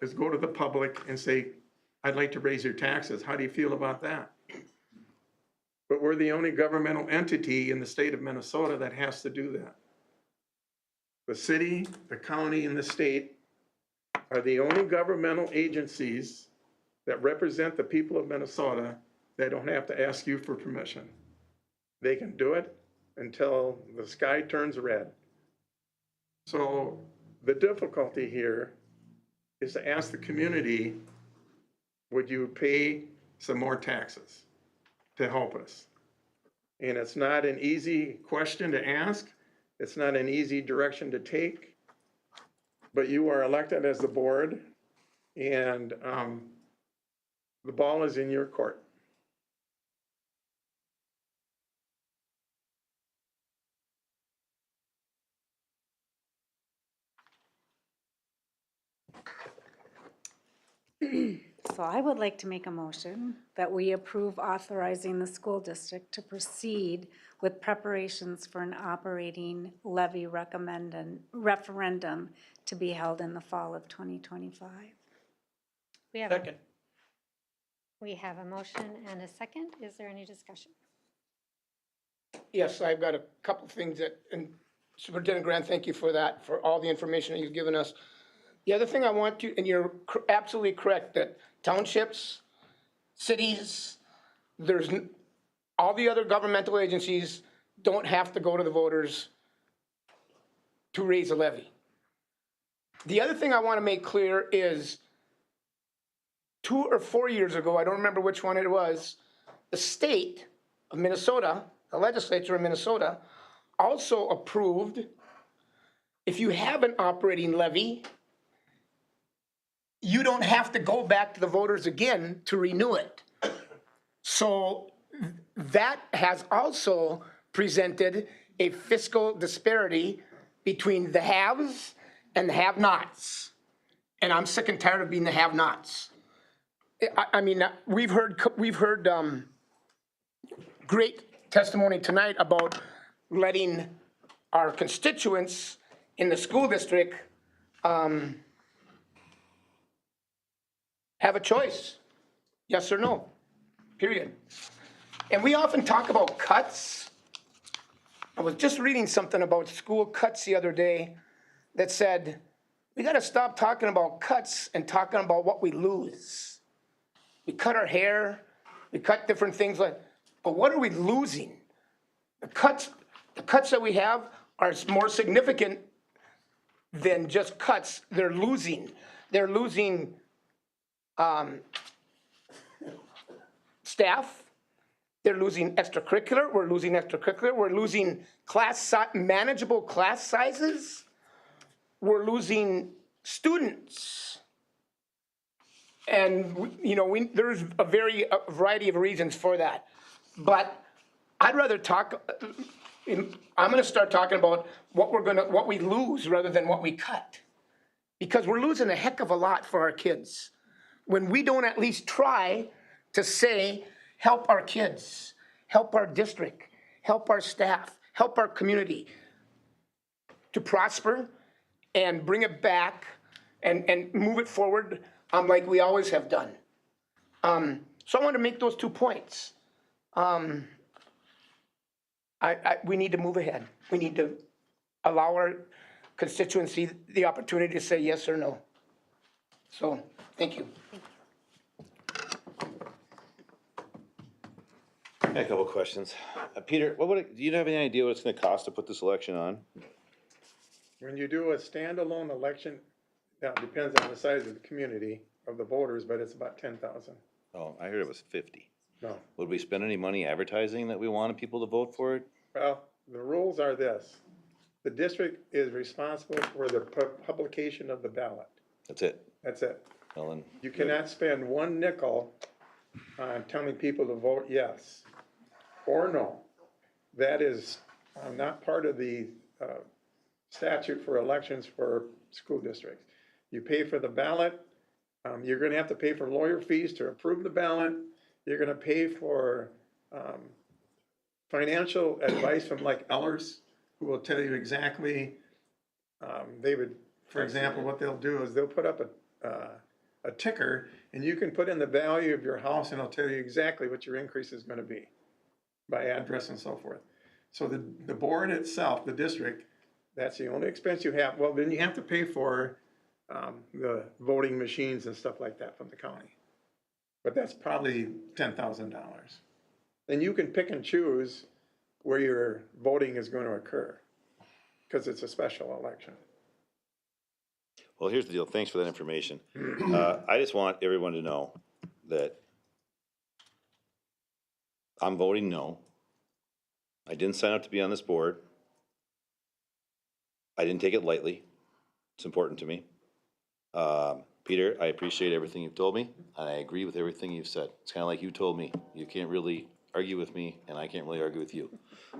M: is go to the public and say, I'd like to raise your taxes. How do you feel about that? But we're the only governmental entity in the state of Minnesota that has to do that. The city, the county, and the state are the only governmental agencies that represent the people of Minnesota that don't have to ask you for permission. They can do it until the sky turns red. So the difficulty here is to ask the community, would you pay some more taxes to help us? And it's not an easy question to ask. It's not an easy direction to take, but you are elected as the board, and the ball is in your court.
B: So I would like to make a motion that we approve authorizing the school district to proceed with preparations for an operating levy referendum to be held in the fall of 2025.
D: We have,
K: Second.
D: we have a motion and a second. Is there any discussion?
K: Yes, I've got a couple things that, and Superintendent Grant, thank you for that, for all the information that you've given us. The other thing I want to, and you're absolutely correct, that townships, cities, all the other governmental agencies don't have to go to the voters to raise a levy. The other thing I want to make clear is 2 or 4 years ago, I don't remember which one it was, the state of Minnesota, the legislature of Minnesota, also approved, if you have an operating levy, you don't have to go back to the voters again to renew it. So that has also presented a fiscal disparity between the haves and the have-nots. And I'm sick and tired of being the have-nots. I mean, we've heard great testimony tonight about letting our constituents in the school district have a choice, yes or no, period. And we often talk about cuts. I was just reading something about school cuts the other day that said, we gotta stop talking about cuts and talking about what we lose. We cut our hair, we cut different things, but what are we losing? The cuts that we have are more significant than just cuts. They're losing staff, they're losing extracurricular, we're losing manageable class sizes, we're losing students. And there's a variety of reasons for that. But I'd rather I'm gonna start talking about what we lose rather than what we cut. Because we're losing a heck of a lot for our kids when we don't at least try to say, help our kids, help our district, help our staff, help our community to prosper and bring it back and move it forward like we always have done. So I want to make those 2 points. We need to move ahead. We need to allow our constituency the opportunity to say yes or no. So, thank you.
G: I got a couple questions. Peter, do you have any idea what it's gonna cost to put this election on?
M: When you do a standalone election, that depends on the size of the community of the voters, but it's about 10,000.
G: Oh, I heard it was 50.
M: No.
G: Would we spend any money advertising that we wanted people to vote for it?
M: Well, the rules are this. The district is responsible for the publication of the ballot.
G: That's it.
M: That's it.
G: Ellen?
M: You cannot spend one nickel on telling people to vote yes or no. That is not part of the statute for elections for school districts. You pay for the ballot. You're gonna have to pay for lawyer fees to approve the ballot. You're gonna pay for financial advice from like Ellers, who will tell you exactly, they would, for example, what they'll do is they'll put up a ticker, and you can put in the value of your house, and it'll tell you exactly what your increase is gonna be by address and so forth. So the board itself, the district, that's the only expense you have. Well, then you have to pay for the voting machines and stuff like that from the county. But that's probably $10,000. Then you can pick and choose where your voting is going to occur, because it's a special election.
G: Well, here's the deal. Thanks for that information. I just want everyone to know that I'm voting no. I didn't sign up to be on this board. I didn't take it lightly. It's important to me. Peter, I appreciate everything you've told me, and I agree with everything you've said. It's kind of like you told me. You can't really argue with me, and I can't really argue with you.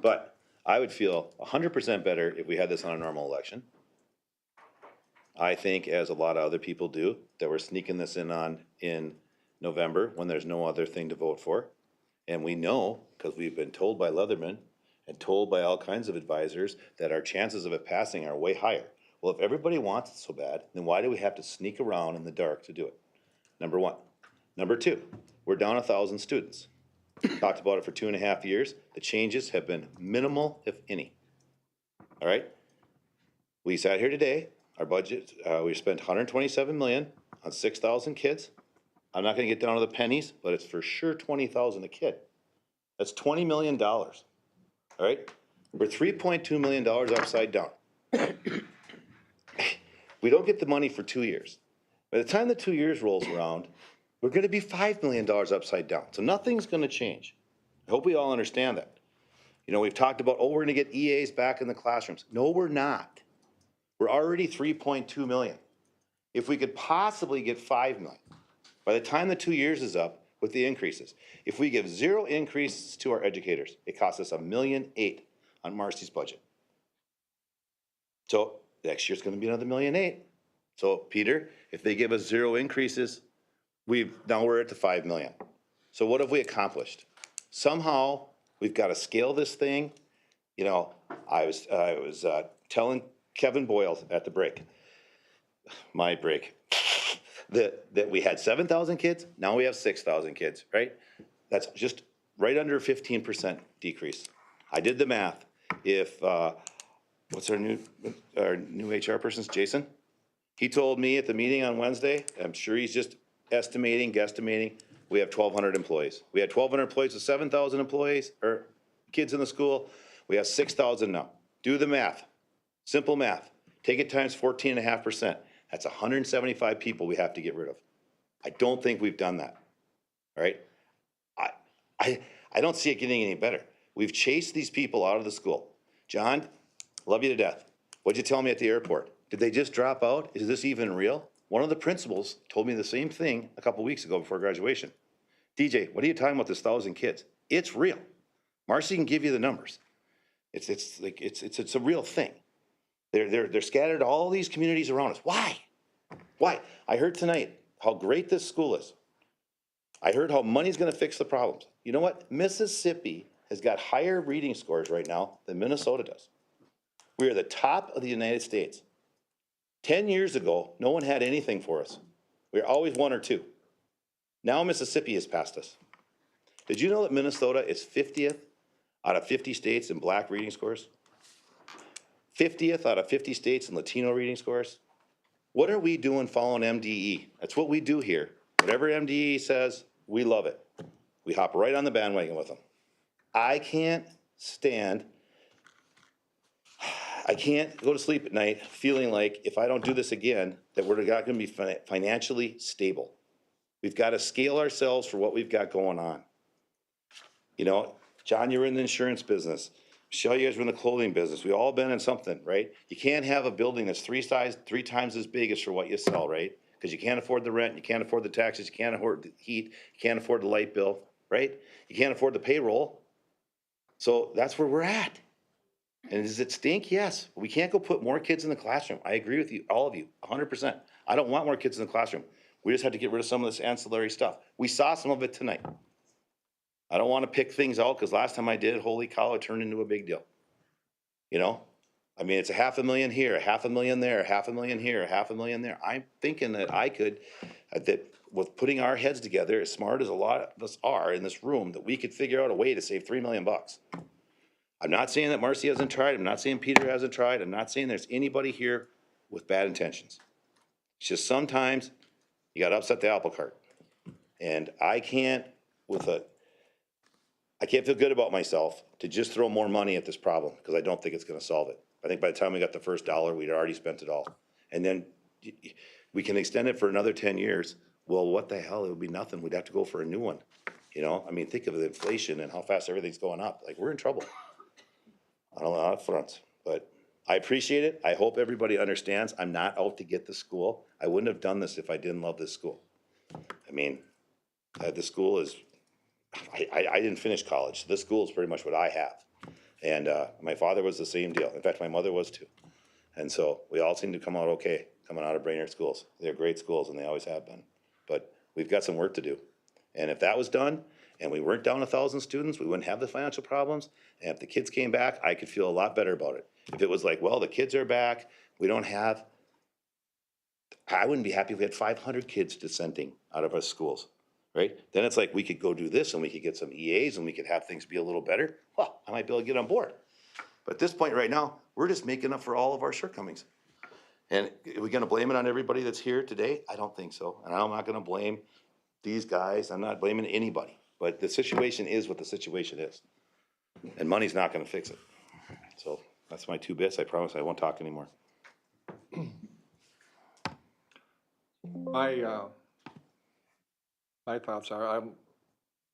G: But I would feel 100% better if we had this on a normal election. I think, as a lot of other people do, that we're sneaking this in November when there's no other thing to vote for. And we know, because we've been told by Leatherman and told by all kinds of advisors, that our chances of it passing are way higher. Well, if everybody wants it so bad, then why do we have to sneak around in the dark to do it? Number one. Number two, we're down 1,000 students. Talked about it for 2.5 years. The changes have been minimal, if any. All right? We sat here today, our budget, we spent $127 million on 6,000 kids. I'm not gonna get down to the pennies, but it's for sure $20,000 a kid. That's $20 million, all right? We're $3.2 million upside down. We don't get the money for 2 years. By the time the 2 years rolls around, we're gonna be $5 million upside down. So nothing's gonna change. I hope we all understand that. You know, we've talked about, oh, we're gonna get EAs back in the classrooms. No, we're not. We're already 3.2 million. If we could possibly get 5 million, by the time the 2 years is up with the increases, if we give 0 increases to our educators, it costs us $1.8 million on Marcy's budget. So next year's gonna be another $1.8 million. So Peter, if they give us 0 increases, now we're at the 5 million. So what have we accomplished? Somehow we've got to scale this thing. You know, I was telling Kevin Boyle at the break, my break, that we had 7,000 kids, now we have 6,000 kids, right? That's just right under a 15% decrease. I did the math. If, what's our new HR person's, Jason? He told me at the meeting on Wednesday, I'm sure he's just guesstimating, we have 1,200 employees. We had 1,200 employees with 7,000 employees, or kids in the school. We have 6,000 now. Do the math. Simple math. Take it times 14.5%. That's 175 people we have to get rid of. I don't think we've done that. All right? I don't see it getting any better. We've chased these people out of the school. John, love you to death. What'd you tell me at the airport? Did they just drop out? Is this even real? One of the principals told me the same thing a couple weeks ago before graduation. DJ, what are you talking about this 1,000 kids? It's real. Marcy can give you the numbers. It's a real thing. They're scattered to all these communities around us. Why? Why? I heard tonight how great this school is. I heard how money's gonna fix the problems. You know what? Mississippi has got higher reading scores right now than Minnesota does. We are the top of the United States. 10 years ago, no one had anything for us. We were always 1 or 2. Now Mississippi has passed us. Did you know that Minnesota is 50th out of 50 states in Black reading scores? 50th out of 50 states in Latino reading scores? What are we doing following MDE? That's what we do here. Whatever MDE says, we love it. We hop right on the bandwagon with them. I can't go to sleep at night feeling like if I don't do this again, that we're not gonna be financially stable. We've got to scale ourselves for what we've got going on. You know, John, you're in the insurance business. Michelle, you guys were in the clothing business. We all been in something, right? You can't have a building that's three times as big as for what you sell, right? Because you can't afford the rent, you can't afford the taxes, you can't afford the heat, you can't afford the light bill, right? You can't afford the payroll. So that's where we're at. And does it stink? Yes. We can't go put more kids in the classroom. I agree with you, all of you, 100%. I don't want more kids in the classroom. We just have to get rid of some of this ancillary stuff. We saw some of it tonight. I don't want to pick things out because last time I did, holy cow, it turned into a big deal. You know? I mean, it's $500,000 here, $500,000 there, $500,000 here, $500,000 there. I'm thinking that I could, that with putting our heads together, as smart as a lot of us are in this room, that we could figure out a way to save $3 million. I'm not saying that Marcy hasn't tried. I'm not saying Peter hasn't tried. I'm not saying there's anybody here with bad intentions. It's just sometimes you got to upset the apple cart. And I can't feel good about myself to just throw more money at this problem because I don't think it's going to solve it. I think by the time we got the first dollar, we'd already spent it all. And then we can extend it for another 10 years. Well, what the hell? It would be nothing. We'd have to go for a new one. You know, I mean, think of the inflation and how fast everything's going up. Like, we're in trouble on a lot of fronts. But I appreciate it. I hope everybody understands I'm not out to get the school. I wouldn't have done this if I didn't love this school. I mean, the school is, I didn't finish college. So this school is pretty much what I have. And my father was the same deal. In fact, my mother was too. And so we all seem to come out okay, coming out of Brainerd schools. They're great schools and they always have been. But we've got some work to do. And if that was done and we weren't down 1,000 students, we wouldn't have the financial problems. And if the kids came back, I could feel a lot better about it. If it was like, well, the kids are back, we don't have, I wouldn't be happy if we had 500 kids dissenting out of our schools. Right? Then it's like we could go do this and we could get some EAs and we could have things be a little better. Well, I might be able to get on board. But at this point right now, we're just making up for all of our shortcomings. And are we gonna blame it on everybody that's here today? I don't think so. And I'm not gonna blame these guys. I'm not blaming anybody. But the situation is what the situation is. And money's not gonna fix it. So that's my 2 bits. I promise I won't talk anymore.
J: My thoughts are, I'm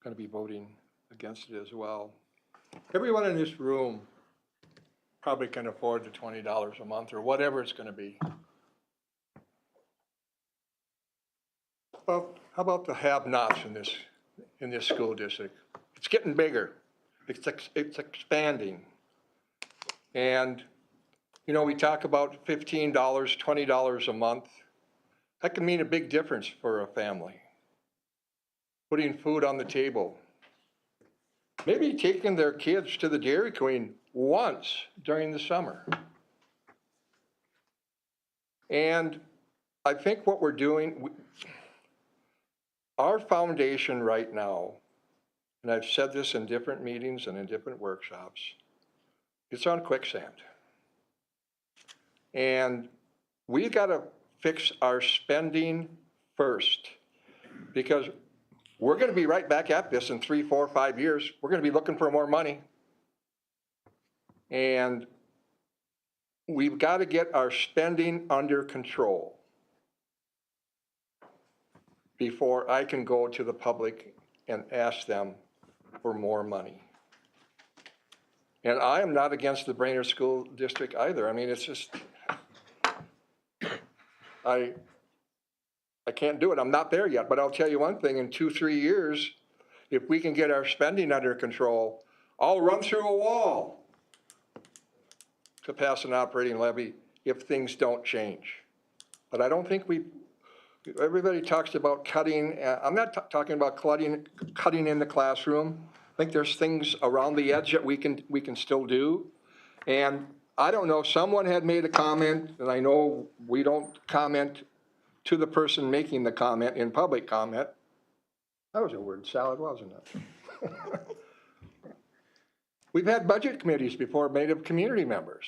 J: going to be voting against it as well. Everyone in this room probably can afford the $20 a month or whatever it's going to be. Well, how about the have-nots in this school district? It's getting bigger. It's expanding. And, you know, we talk about $15, $20 a month. That can mean a big difference for a family. Putting food on the table. Maybe taking their kids to the Dairy Queen once during the summer. And I think what we're doing, our foundation right now, and I've said this in different meetings and in different workshops, it's on quicksand. And we've got to fix our spending first, because we're going to be right back at this in 3, 4, 5 years. We're going to be looking for more money. And we've got to get our spending under control before I can go to the public and ask them for more money. And I am not against the Brainerd School District either. I mean, it's just, I can't do it. I'm not there yet, but I'll tell you one thing, in 2, 3 years, if we can get our spending under control, I'll run through a wall to pass an operating levy if things don't change. But I don't think everybody talks about cutting. I'm not talking about cutting in the classroom. I think there's things around the edge that we can still do. And I don't know, someone had made a comment, and I know we don't comment to the person making the comment in public comment. That was a word salad, wasn't it? We've had budget committees before made of community members.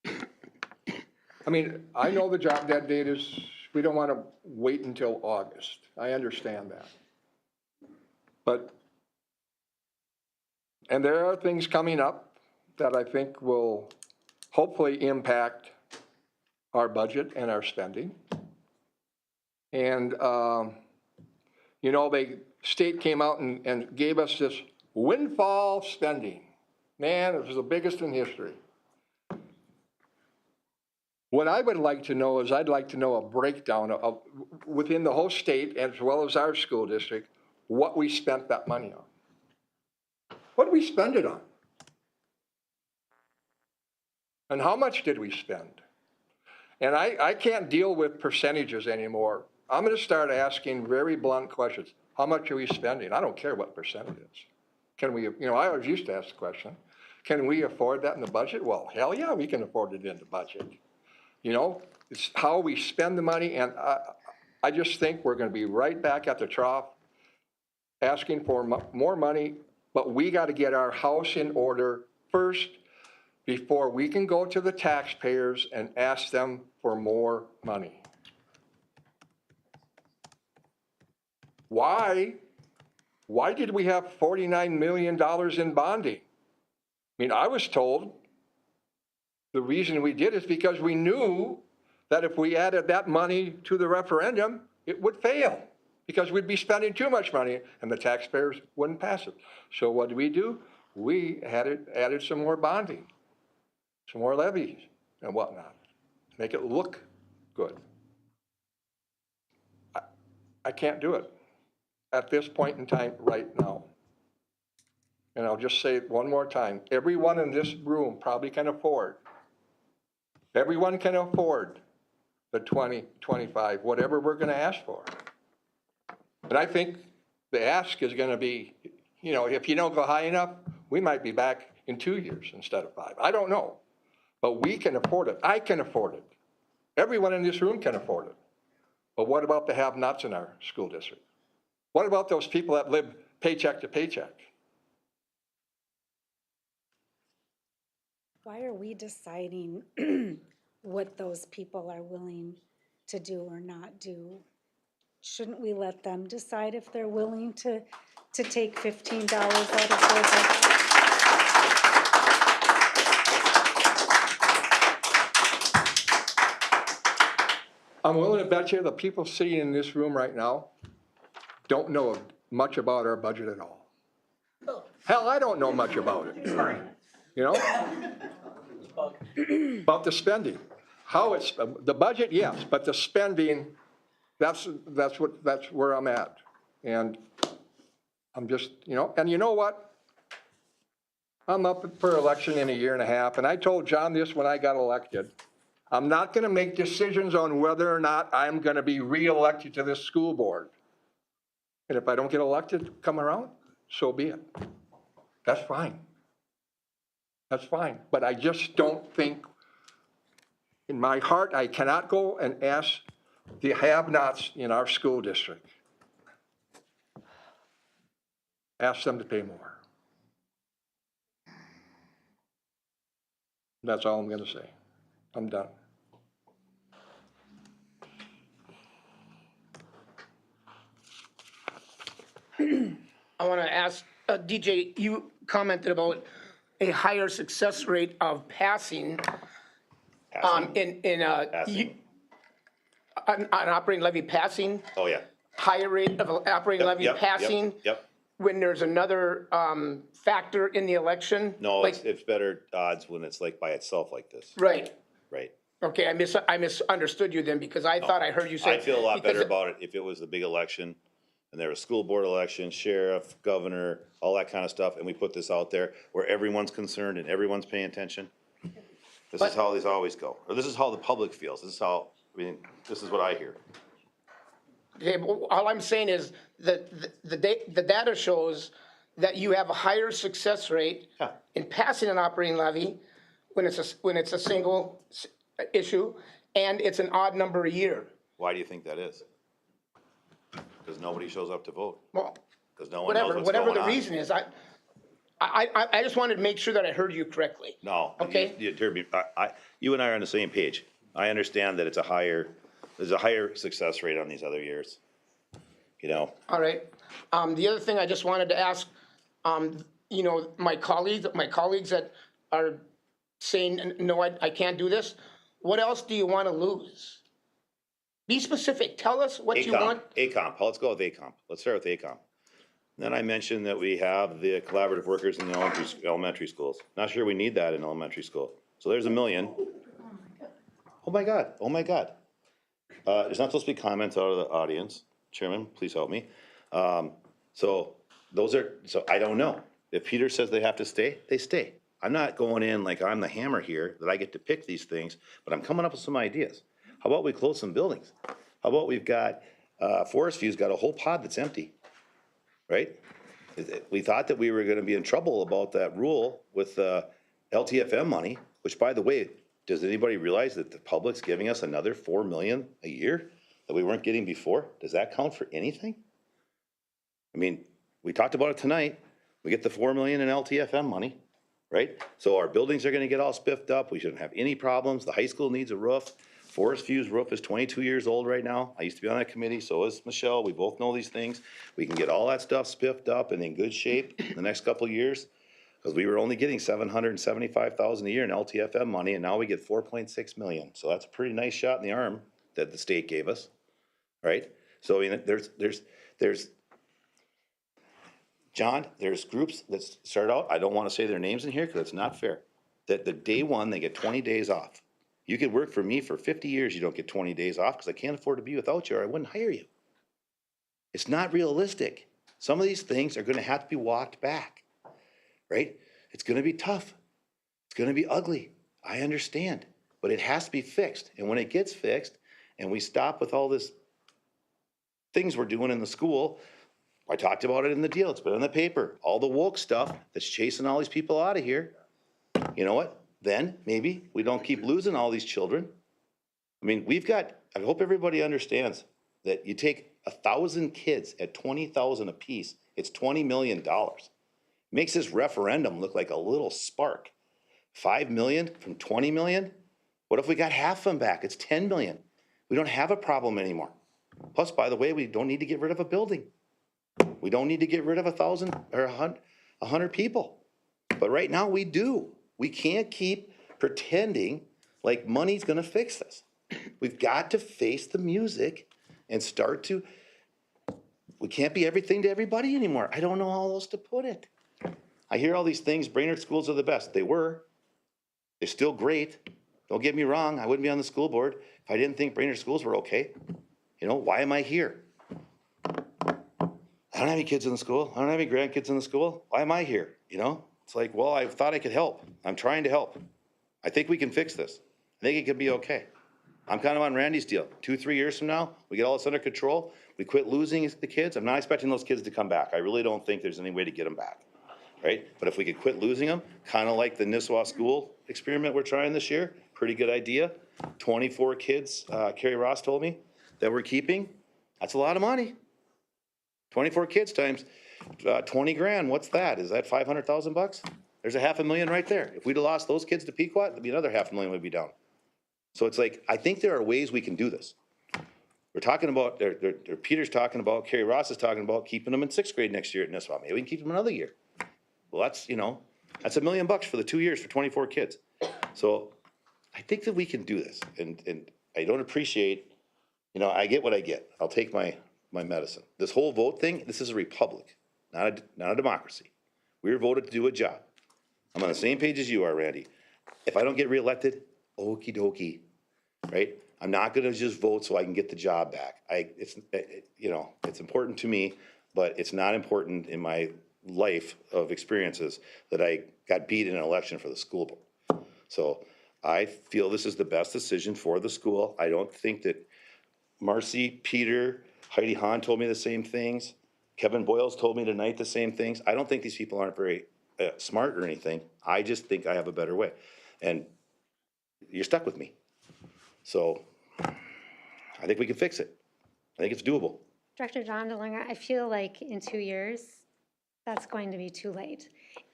J: I mean, I know the drop dead date is, we don't want to wait until August. I understand that. But, and there are things coming up that I think will hopefully impact our budget and our spending. And, you know, the state came out and gave us this windfall spending. Man, it was the biggest in history. What I would like to know is I'd like to know a breakdown of, within the whole state as well as our school district, what we spent that money on. What did we spend it on? And how much did we spend? And I can't deal with percentages anymore. I'm gonna start asking very blunt questions. How much are we spending? I don't care what percent it is. Can we, I always used to ask the question, can we afford that in the budget? Well, hell yeah, we can afford it in the budget. It's how we spend the money, and I just think we're gonna be right back at the trough, asking for more money, but we gotta get our house in order first before we can go to the taxpayers and ask them for more money. Why did we have $49 million in bonding? I mean, I was told the reason we did is because we knew that if we added that money to the referendum, it would fail because we'd be spending too much money and the taxpayers wouldn't pass it. So what did we do? We added some more bonding, some more levies and whatnot, make it look good. I can't do it at this point in time right now. And I'll just say it one more time. Everyone in this room probably can afford. Everyone can afford the 2025, whatever we're going to ask for. And I think the ask is going to be, if you don't go high enough, we might be back in 2 years instead of 5. I don't know. But we can afford it. I can afford it. Everyone in this room can afford it. But what about the have-nots in our school district? What about those people that live paycheck to paycheck?
B: Why are we deciding what those people are willing to do or not do? Shouldn't we let them decide if they're willing to take $15 out of their budget?
J: I'm willing to bet you the people sitting in this room right now don't know much about our budget at all. Hell, I don't know much about it. About the spending. How it's, the budget, yes, but the spending, that's where I'm at. And I'm just, and you know what? I'm up for election in 1.5 years, and I told John this when I got elected. I'm not gonna make decisions on whether or not I'm gonna be reelected to this school board. And if I don't get elected, come around, so be it. That's fine. That's fine. But I just don't think, in my heart, I cannot go and ask the have-nots in our school district. Ask them to pay more. That's all I'm gonna say. I'm done.
K: I want to ask, DJ, you commented about a higher success rate of passing on operating levy passing,
G: Oh, yeah.
K: higher rate of operating levy passing
G: Yep.
K: when there's another factor in the election?
G: No,
K: Like-
G: it's better odds when it's like by itself like this.
K: Right.
G: Right.
K: Okay, I misunderstood you then, because I thought I heard you say.
G: I'd feel a lot
K: because
G: better about it if it was the big election and there was school board election, sheriff, governor, all that kind of stuff, and we put this out there where everyone's concerned and everyone's paying attention. This is how these always go, or this is how the public feels. This is how, this is what I hear.
K: Okay, but all I'm saying is that the data shows that you have a higher success rate in passing an operating levy when it's a single issue, and it's an odd number a year.
G: Why do you think that is? Because nobody shows up to vote.
K: Well,
G: Because no one knows what's going on.
K: whatever the reason is, I just wanted to make sure that I heard you correctly.
G: No.
K: Okay.
G: You and I are on the same page. I understand that there's a higher success rate on these other years.
K: All right. The other thing I just wanted to ask, my colleagues that are saying, no, I can't do this, what else do you want to lose? Be specific. Tell us what you want.
G: ACOMP. Let's go with ACOMP. Let's start with ACOMP. Then I mentioned that we have the collaborative workers in the elementary schools. Not sure we need that in elementary school. So there's $1 million. Oh my God, oh my God. There's not supposed to be comments out of the audience. Chairman, please help me. So I don't know. If Peter says they have to stay, they stay. I'm not going in like I'm the hammer here, that I get to pick these things, but I'm coming up with some ideas. How about we close some buildings? How about we've got, Forest View's got a whole pod that's empty, right? We thought that we were gonna be in trouble about that rule with LTFM money, which, by the way, does anybody realize that the public's giving us another 4 million a year that we weren't getting before? Does that count for anything? I mean, we talked about it tonight. We get the 4 million in LTFM money, right? So our buildings are gonna get all spiffed up. We shouldn't have any problems. The high school needs a roof. Forest View's roof is 22 years old right now. I used to be on that committee, so is Michelle. We both know these things. We can get all that stuff spiffed up and in good shape in the next couple of years, because we were only getting $775,000 a year in LTFM money, and now we get 4.6 million. So that's a pretty nice shot in the arm that the state gave us, right? So I mean, there's John, there's groups that start out, I don't want to say their names in here because it's not fair, that the day one, they get 20 days off. You could work for me for 50 years, you don't get 20 days off because I can't afford to be without you or I wouldn't hire you. It's not realistic. Some of these things are going to have to be walked back, right? It's going to be tough. It's going to be ugly. I understand, but it has to be fixed. And when it gets fixed and we stop with all this things we're doing in the school, I talked about it in the deal. It's been in the paper. All the woke stuff that's chasing all these people out of here. You know what? Then maybe we don't keep losing all these children. I mean, I hope everybody understands that you take 1,000 kids at 20,000 apiece, it's $20 million. Makes this referendum look like a little spark. 5 million from 20 million? What if we got half of them back? It's 10 million. We don't have a problem anymore. Plus, by the way, we don't need to get rid of a building. We don't need to get rid of 1,000 or 100 people. But right now we do. We can't keep pretending like money's gonna fix this. We've got to face the music and we can't be everything to everybody anymore. I don't know how else to put it. I hear all these things, Brainerd schools are the best. They were. They're still great. Don't get me wrong, I wouldn't be on the school board if I didn't think Brainerd schools were okay. You know, why am I here? I don't have any kids in the school. I don't have any grandkids in the school. Why am I here? You know, it's like, well, I thought I could help. I'm trying to help. I think we can fix this. I think it could be okay. I'm kind of on Randy's deal. 2-3 years from now, we get all this under control. We quit losing the kids. I'm not expecting those kids to come back. I really don't think there's any way to get them back, right? But if we could quit losing them, kind of like the Nisswa school experiment we're trying this year, pretty good idea. 24 kids, Carrie Ross told me, that we're keeping. That's a lot of money. 24 kids times 20 grand, what's that? Is that 500,000 bucks? There's $500,000 right there. If we'd have lost those kids to Pequot, it'd be another $500,000 would be down. So it's like, I think there are ways we can do this. We're talking about, Peter's talking about, Carrie Ross is talking about keeping them in 6th grade next year at Nisswa. Maybe we can keep them another year. Well, that's, you know, that's $1 million for the 2 years for 24 kids. So I think that we can do this. And I don't appreciate, you know, I get what I get. I'll take my medicine. This whole vote thing, this is a republic, not a democracy. We were voted to do a job. I'm on the same page as you are, Randy. If I don't get reelected, okie dokie, right? I'm not gonna just vote so I can get the job back. You know, it's important to me, but it's not important in my life of experiences that I got beat in an election for the school board. So I feel this is the best decision for the school. I don't think that Marcy, Peter, Heidi Hahn told me the same things. Kevin Boyles told me tonight the same things. I don't think these people aren't very smart or anything. I just think I have a better way. And you're stuck with me. So I think we can fix it. I think it's doable.
D: Director John DeLunger, I feel like in 2 years, that's going to be too late.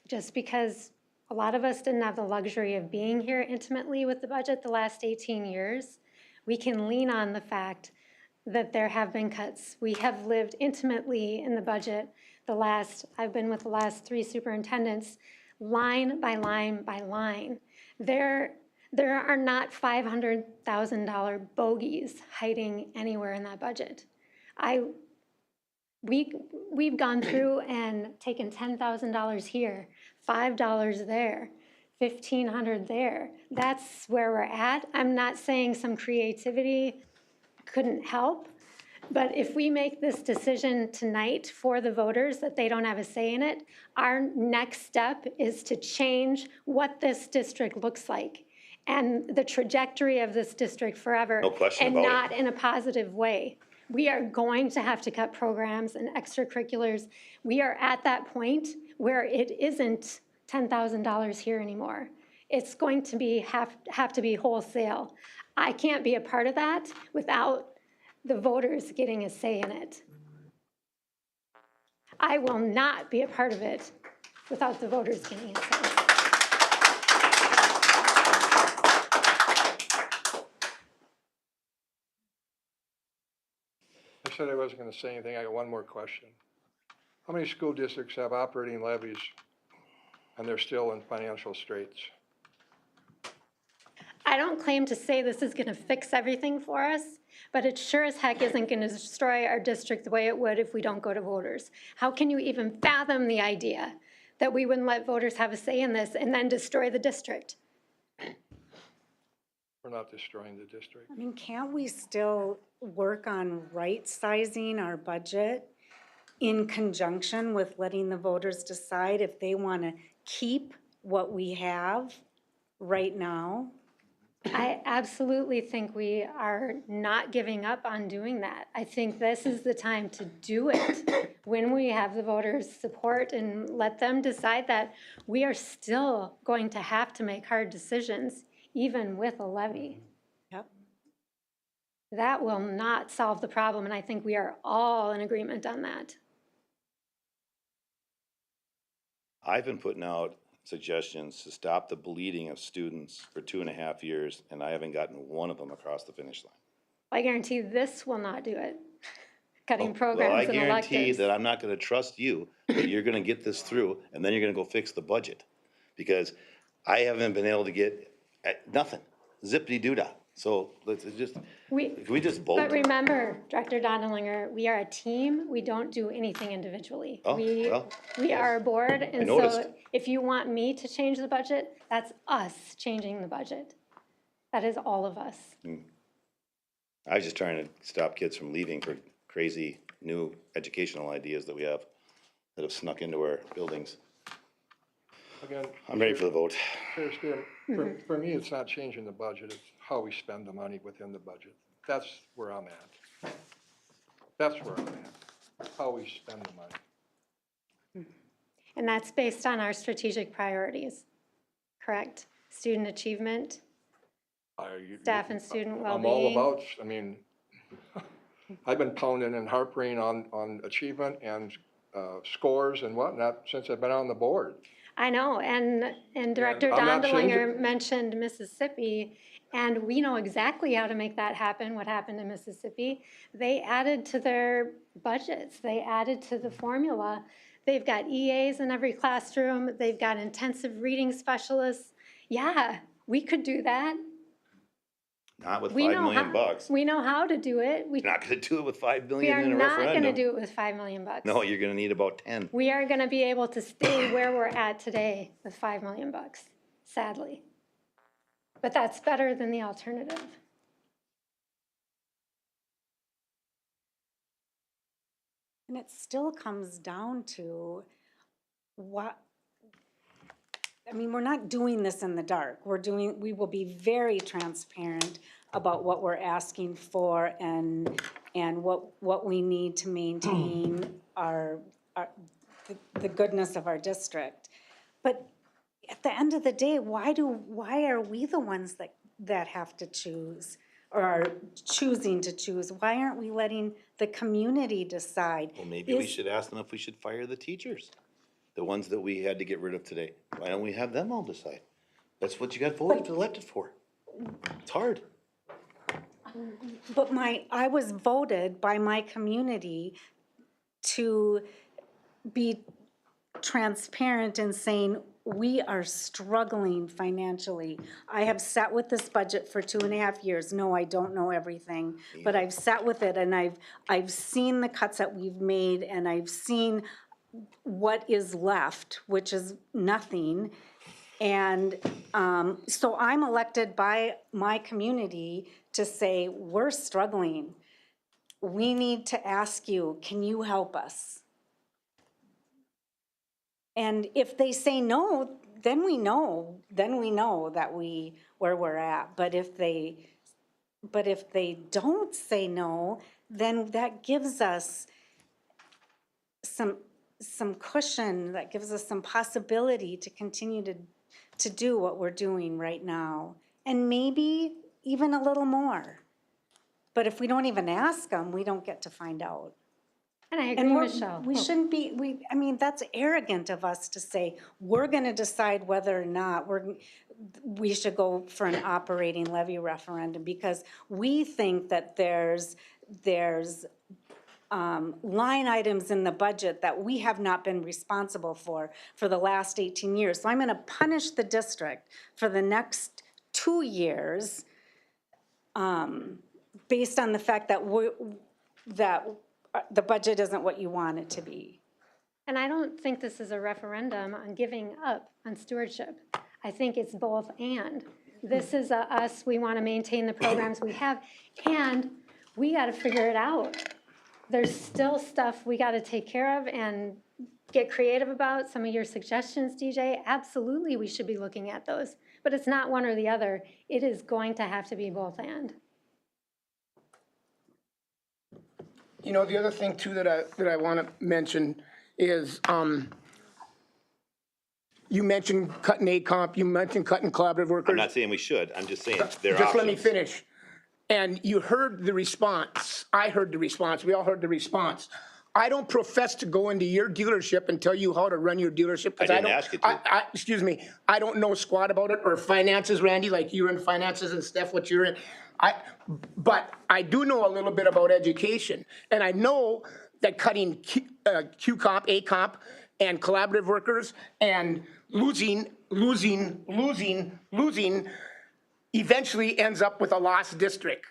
D: Just because a lot of us didn't have the luxury of being here intimately with the budget the last 18 years, we can lean on the fact that there have been cuts. We have lived intimately in the budget I've been with the last 3 superintendents, line by line by line. There are not $500,000 bogeys hiding anywhere in that budget.
C: We've gone through and taken $10,000 here, $5 there, $1,500 there. That's where we're at. I'm not saying some creativity couldn't help, but if we make this decision tonight for the voters that they don't have a say in it, our next step is to change what this district looks like and the trajectory of this district forever.
G: No question
C: and
G: about it.
C: not in a positive way. We are going to have to cut programs and extracurriculars. We are at that point where it isn't $10,000 here anymore. It's going to be have to be wholesale. I can't be a part of that without the voters getting a say in it. I will not be a part of it without the voters getting a say.
J: I said I wasn't gonna say anything, I got one more question. How many school districts have operating levies and they're still in financial straits?
C: I don't claim to say this is gonna fix everything for us, but it sure as heck isn't gonna destroy our district the way it would if we don't go to voters. How can you even fathom the idea that we wouldn't let voters have a say in this and then destroy the district?
J: We're not destroying the district.
B: I mean, can't we still work on right-sizing our budget in conjunction with letting the voters decide if they want to keep what we have right now?
C: I absolutely think we are not giving up on doing that. I think this is the time to do it when we have the voters' support and let them decide that we are still going to have to make hard decisions, even with a levy.
B: Yep.
C: That will not solve the problem, and I think we are all in agreement on that.
G: I've been putting out suggestions to stop the bleeding of students for 2.5 years, and I haven't gotten one of them across the finish line.
C: I guarantee this will not do it. Cutting
G: Well,
C: programs and
G: I guarantee
C: electives.
G: that I'm not gonna trust you, that you're gonna get this through, and then you're gonna go fix the budget. Because I haven't been able to get, nothing, zippity-doo-dah. So let's just, can we just vote?
C: But remember, Director Dondelinger, we are a team. We don't do anything individually.
G: Oh, well,
C: We are a board, and so
G: noticed.
C: if you want me to change the budget, that's us changing the budget. That is all of us.
G: I was just trying to stop kids from leaving for crazy new educational ideas that we have that have snuck into our buildings.
J: Again,
G: I'm ready for the vote.
J: for me, it's not changing the budget, it's how we spend the money within the budget. That's where I'm at. That's where I'm at, how we spend the money.
C: And that's based on our strategic priorities, correct? Student achievement, staff and student
J: I'm
C: well-being.
J: all about, I mean, I've been pounding and harping on achievement and scores and whatnot since I've been on the board.
C: I know, and Director
J: I'm not
C: Dondelinger mentioned Mississippi, and we know exactly how to make that happen, what happened in Mississippi. They added to their budgets, they added to the formula. They've got EAs in every classroom, they've got intensive reading specialists. Yeah, we could do that.
G: Not with
C: We
G: $5
C: know
G: million bucks.
C: We know how to do it.
G: You're not gonna do it with $5
C: We
G: million
C: are
G: in a
C: not
G: referendum.
C: gonna do it with $5 million bucks.
G: No, you're gonna need about 10.
C: We are gonna be able to stay where we're at today with $5 million bucks, sadly. But that's better than the alternative.
B: And it still comes down to what, I mean, we're not doing this in the dark. We will be very transparent about what we're asking for and what we need to maintain the goodness of our district. But at the end of the day, why are we the ones that have to choose or are choosing to choose? Why aren't we letting the community decide?
G: Well, maybe we should ask them if we should fire the teachers, the ones that we had to get rid of today. Why don't we have them all decide? That's what you got voted, elected for. It's hard.
B: But I was voted by my community to be transparent in saying we are struggling financially. I have sat with this budget for 2.5 years. No, I don't know everything, but I've sat with it and I've seen the cuts that we've made and I've seen what is left, which is nothing. And so I'm elected by my community to say, we're struggling. We need to ask you, can you help us? And if they say no, then we know that where we're at. But if they don't say no, then that gives us some cushion, that gives us some possibility to continue to do what we're doing right now. And maybe even a little more. But if we don't even ask them, we don't get to find out.
D: And I agree,
B: And
D: Michelle.
B: we shouldn't be, I mean, that's arrogant of us to say, we're gonna decide whether or not we should go for an operating levy referendum, because we think that there's line items in the budget that we have not been responsible for the last 18 years. So I'm gonna punish the district for the next 2 years based on the fact that the budget isn't what you want it to be.
D: And I don't think this is a referendum on giving up on stewardship. I think it's both and. This is us, we want to maintain the programs we have, and we got to figure it out. There's still stuff we got to take care of and get creative about. Some of your suggestions, DJ, absolutely we should be looking at those. But it's not one or the other. It is going to have to be both and.
K: You know, the other thing too that I want to mention is, you mentioned cutting ACOMP, you mentioned cutting collaborative workers.
G: I'm not saying we should, I'm just saying there are
K: Just let me
G: options.
K: finish. And you heard the response. I heard the response. We all heard the response. I don't profess to go into your dealership and tell you how to run your dealership.
G: I didn't ask you to.
K: Excuse me, I don't know squat about it, or finances, Randy, like you're in finances and Steph, what you're in. But I do know a little bit about education, and I know that cutting QComp, AComp, and collaborative workers and losing eventually ends up with a lost district,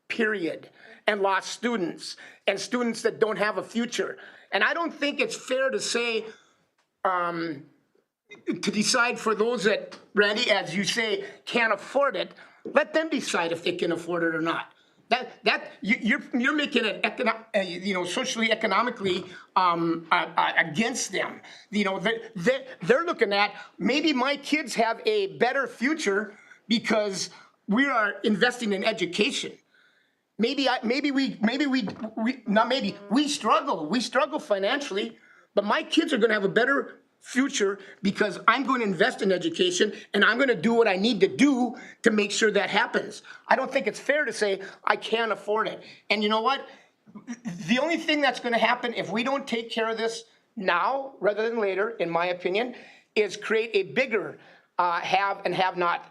K: period, and lost students, and students that don't have a future. And I don't think it's fair to say, to decide for those that, Randy, as you say, can't afford it, let them decide if they can afford it or not. You're making it socially, economically against them. You know, they're looking at, maybe my kids have a better future because we are investing in education. We struggle financially, but my kids are gonna have a better future because I'm going to invest in education and I'm going to do what I need to do to make sure that happens. I don't think it's fair to say I can't afford it. And you know what? The only thing that's going to happen if we don't take care of this now rather than later, in my opinion, is create a bigger have and have not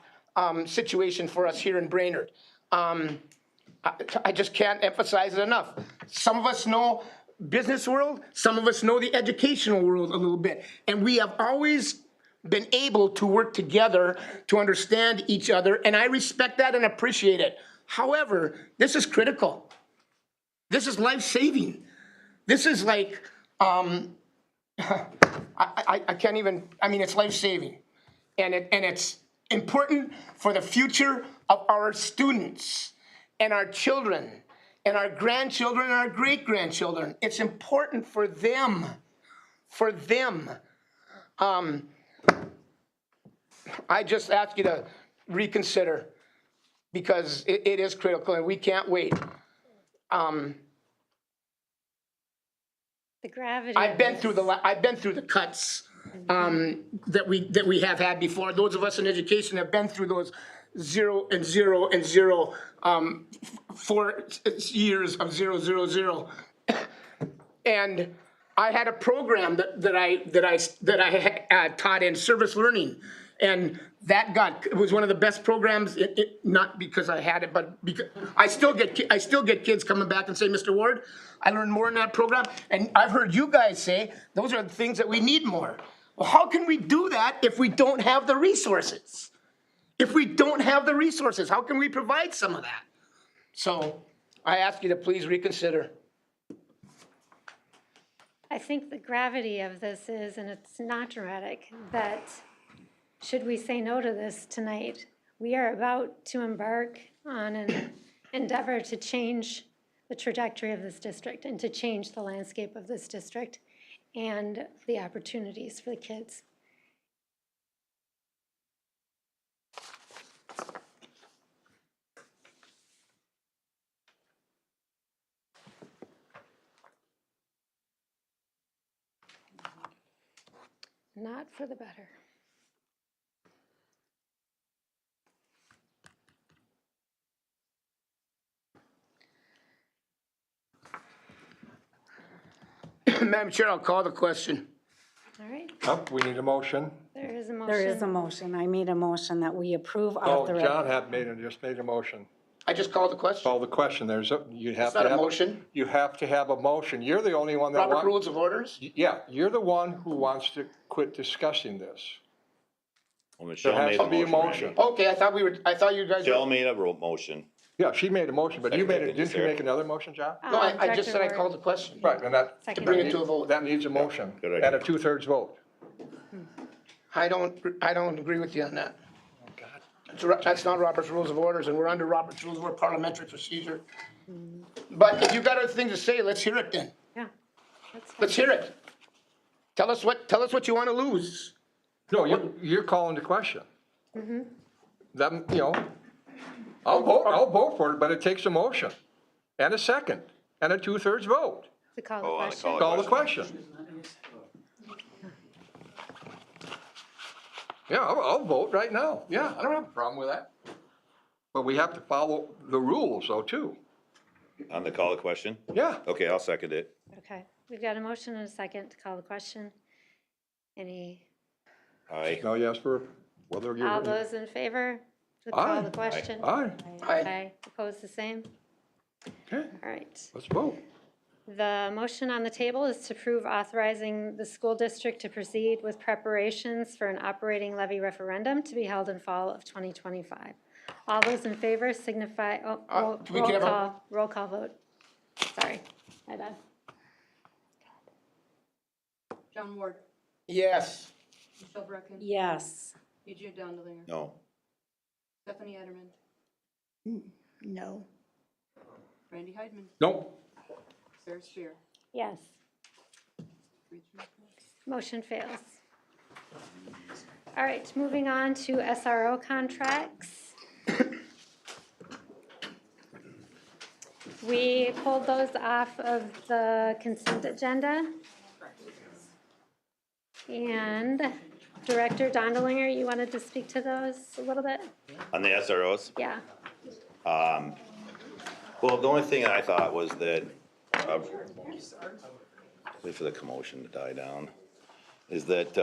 K: situation for us here in Brainerd. I just can't emphasize it enough. Some of us know business world, some of us know the educational world a little bit. And we have always been able to work together to understand each other, and I respect that and appreciate it. However, this is critical. This is life-saving. This is like, I can't even, I mean, it's life-saving. And it's important for the future of our students and our children and our grandchildren and our great-grandchildren. It's important for them, I just ask you to reconsider because it is critical and we can't wait.
D: The gravity.
K: I've been through the cuts that we have had before. Those of us in education have been through those 0 and 0 and 0, 4 years of 0, 0, 0. And I had a program that I taught in service learning, and it was one of the best programs. Not because I had it, but because I still get kids coming back and say, Mr. Ward, I learned more in that program. And I've heard you guys say those are the things that we need more. Well, how can we do that if we don't have the resources? If we don't have the resources, how can we provide some of that? So I ask you to please reconsider.
D: I think the gravity of this is, and it's not dramatic, that should we say no to this tonight, we are about to embark on an endeavor to change the trajectory of this district and to change the landscape of this district and the opportunities for the kids. Not for the better.
K: Madam Chair, I'll call the question.
D: All right,
J: Oh, we need a motion.
D: there is a motion.
B: There is a motion. I made a motion that we approve
J: Oh, John
B: authorization.
J: just made a motion.
K: I just called the question.
J: Call the question. You have
K: It's
J: to
K: not a
J: have.
K: motion.
J: You have to have a motion. You're the only one that
K: Robert
J: wants.
K: Rules of Orders?
J: Yeah, you're the one who wants to quit discussing this.
G: Well,
J: There
G: Michelle
J: has
G: made
J: to
G: a
J: be a
G: motion,
J: motion.
K: Okay, I thought you guys.
G: Michelle made a motion.
J: Yeah, she made a motion, but you made it,
G: Seconded,
J: didn't you
G: Sarah.
J: make another motion, John?
K: No, I just
D: Director
K: said I
D: Ward.
K: called the question.
J: Right, and that.
D: Second.
K: Bring it to a vote.
J: That needs a motion
G: Good idea.
J: and a 2/3 vote.
K: I don't agree with you on that. That's not Robert's Rules of Orders, and we're under Robert's Rules of Order parliamentary procedure. But if you got other things to say, let's hear it then.
D: Yeah, that's fine.
K: Let's hear it. Tell us what you want to lose.
J: No, you're calling the question. That, I'll vote for it, but it takes a motion and a second and a 2/3 vote.
D: To call the
G: Oh, on the
D: question.
J: Call the question. Yeah, I'll vote right now. Yeah, I don't have a problem with that. But we have to follow the rules though, too.
G: On the call the question?
J: Yeah.
G: Okay, I'll second it.
D: Okay, we've got a motion and a second to call the question. Any,
G: Aye.
J: Now you ask for whether you're.
D: all those in favor to call
J: Aye.
D: the question?
J: Aye,
K: Aye.
D: Opposed, the same?
J: okay,
D: All right.
J: let's vote.
D: The motion on the table is to approve authorizing the school district to proceed with preparations for an operating levy referendum to be held in fall of 2025. All those in favor signify,
K: we can have a-
D: roll call vote. Sorry, my bad.
H: John Ward,
K: Yes.
H: Michelle Brecken,
B: Yes.
H: Adrian Dondelinger,
G: No.
H: Stephanie Ederman,
P: No.
H: Randy Heidman,
J: Nope.
H: Sarah Spear.
D: Yes,
H: 3-3.
D: motion fails. All right, moving on to SRO contracts. We pulled those off of the consent agenda. And Director Dondelinger, you wanted to speak to those a little bit?
G: On the SROs?
D: Yeah.
G: Well, the only thing I thought was that, wait for the commotion to die down, is that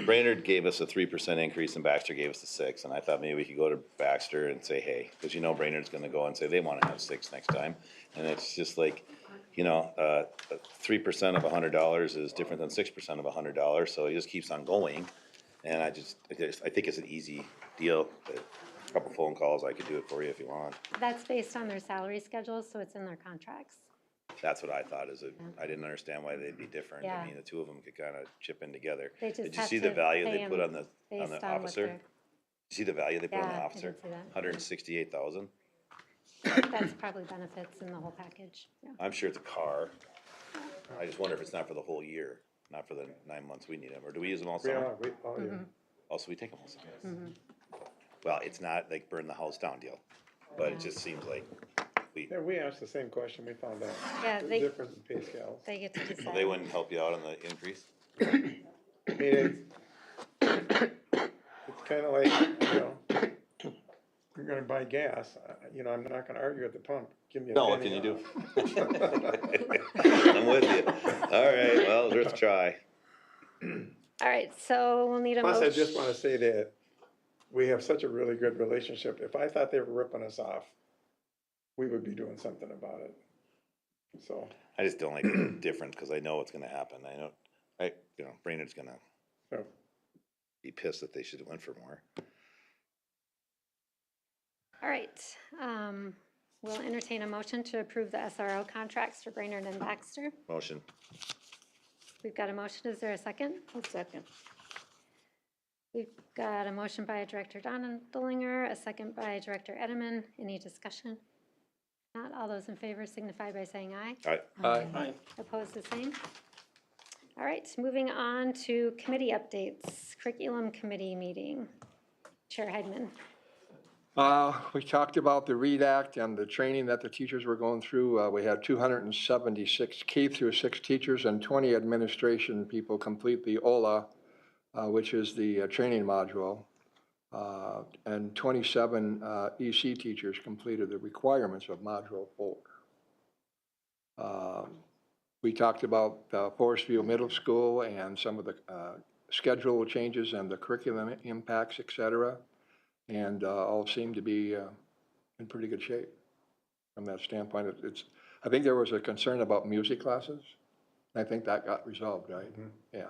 G: Brainerd gave us a 3% increase and Baxter gave us a 6%. And I thought maybe we could go to Baxter and say, hey, because Brainerd's gonna go and say they wanna have 6 next time. And it's just like, 3% of $100 is different than 6% of $100, so it just keeps on going. And I think it's an easy deal. A couple phone calls, I could do it for you if you want.
D: That's based on their salary schedules, so it's in their contracts.
G: That's what I thought, I didn't understand why they'd be different.
D: Yeah.
G: I mean, the two of them could kind of chip in together.
D: They just
G: Did you
D: have
G: see the
D: to
G: value
D: pay
G: they put
D: them
G: on the
D: based on what
G: officer?
D: they're-
G: See the value they put on the
D: Yeah, I
G: officer?
D: didn't see that.
G: 168,000.
D: That's probably benefits in the whole package. Yeah.
G: I'm sure it's a car. I just wonder if it's not for the whole year, not for the 9 months we need them, or do we use them all summer?
M: Yeah.
G: Also, we take them all summer. Well, it's not like burn the house down deal, but it just seems like
M: Yeah, we asked the same question, we found out.
D: Yeah,
M: The
D: they-
M: difference in pay scales.
D: They get to
G: they
D: decide.
G: wouldn't help you out on the increase.
M: I mean, it's kind of like, you're gonna buy gas, I'm not gonna argue at the pump, give me a
G: No, what
M: penny
G: can you do?
M: off.
G: I'm with you. All right, well, worth a try.
D: All right, so we'll need a
M: Plus,
D: motion.
M: I just wanna say that we have such a really good relationship. If I thought they were ripping us off, we would be doing something about it. So,
G: I just don't like the difference because I know what's gonna happen. I know, Brainerd's gonna
M: So,
G: Be pissed that they should have went for more.
D: All right, we'll entertain a motion to approve the SRO contracts for Brainerd and Baxter.
G: Motion.
D: We've got a motion, is there a second?
P: I'll second.
D: We've got a motion by Director Dondelinger, a second by Director Edelman. Any discussion? Not all those in favor signify by saying aye.
G: Aye.
J: Aye.
D: Opposed, the same. All right, moving on to committee updates. Curriculum Committee meeting. Chair Heidman.
J: We talked about the READ Act and the training that the teachers were going through. We had 276 K through 6 teachers and 20 administration people complete the OLA, which is the training module. And 27 EC teachers completed the requirements of Module 4. We talked about Forest View Middle School and some of the schedule changes and the curriculum impacts, et cetera. And all seem to be in pretty good shape from that standpoint. I think there was a concern about music classes. I think that got resolved, right? Yeah.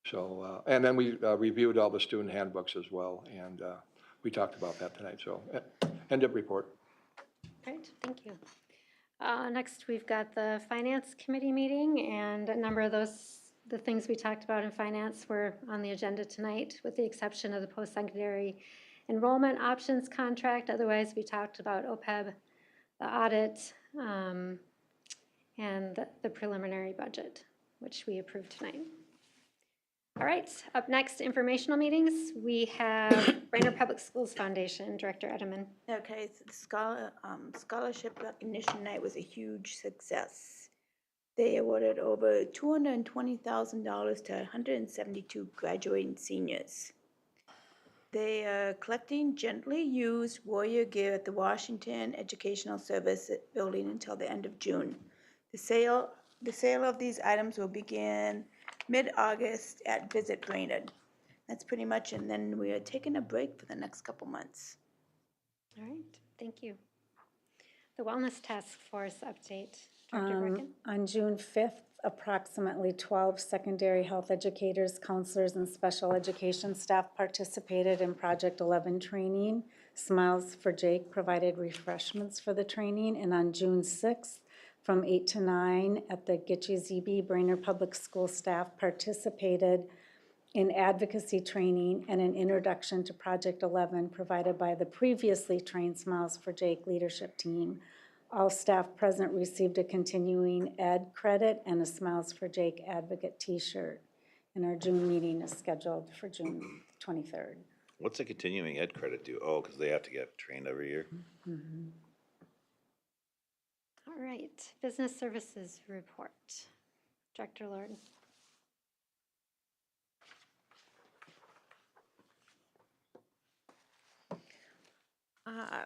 J: So, and then we reviewed all the student handbooks as well, and we talked about that tonight. So, end of report.
D: Great, thank you. Next, we've got the Finance Committee meeting, and a number of the things we talked about in finance were on the agenda tonight, with the exception of the post-secondary enrollment options contract. Otherwise, we talked about OPEB, the audit, and the preliminary budget, which we approved tonight. All right, up next, informational meetings. We have Brainerd Public Schools Foundation, Director Edelman.
P: Okay, so the scholarship recognition night was a huge success. They awarded over $220,000 to 172 graduating seniors. They are collecting gently used warrior gear at the Washington Educational Service building until the end of June. The sale of these items will begin mid-August at Visit Brainerd. That's pretty much, and then we are taking a break for the next couple months.
D: All right, thank you. The Wellness Task Force update, Director Brecken.
B: On June 5th, approximately 12 secondary health educators, counselors, and special education staff participated in Project 11 training. Smiles for Jake provided refreshments for the training, and on June 6th, from 8 to 9 at the Gitche ZB, Brainerd Public School staff participated in advocacy training and an introduction to Project 11 provided by the previously trained Smiles for Jake leadership team. All staff present received a continuing ed credit and a Smiles for Jake advocate t-shirt. And our June meeting is scheduled for June 23rd.
G: What's a continuing ed credit do? Oh, because they have to get trained every year.
D: All right, Business Services Report. Director Lord.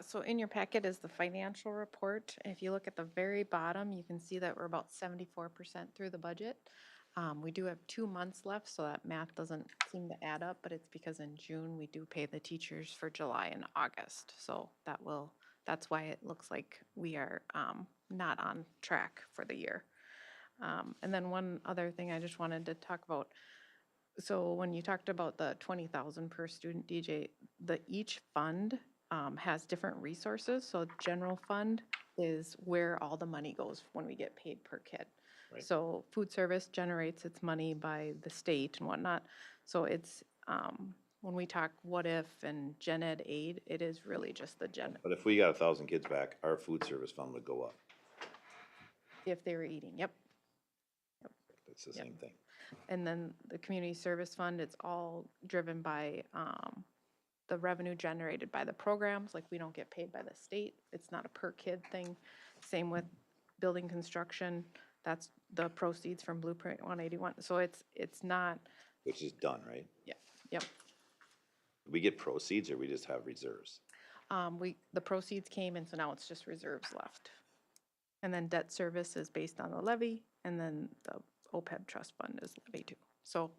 O: So in your packet is the financial report. If you look at the very bottom, you can see that we're about 74% through the budget. We do have 2 months left, so that math doesn't seem to add up, but it's because in June, we do pay the teachers for July and August. So that's why it looks like we are not on track for the year. And then one other thing I just wanted to talk about. So when you talked about the 20,000 per student DJ, each fund has different resources. So general fund is where all the money goes when we get paid per kid.
G: Right.
O: So food service generates its money by the state and whatnot. So it's, when we talk what if and gen ed aid, it is really just the gen,
G: But if we got 1,000 kids back, our food service fund would go up.
O: if they were eating, yep.
G: It's the
O: Yep.
G: same thing.
O: And then the community service fund, it's all driven by the revenue generated by the programs. Like, we don't get paid by the state. It's not a per kid thing. Same with building construction. That's the proceeds from Blueprint 181. So it's not,
G: Which is done, right?
O: yeah, yep.
G: Do we get proceeds or we just have reserves?
O: The proceeds came in, so now it's just reserves left. And then debt service is based on the levy, and then the OPEB trust fund is levy too. So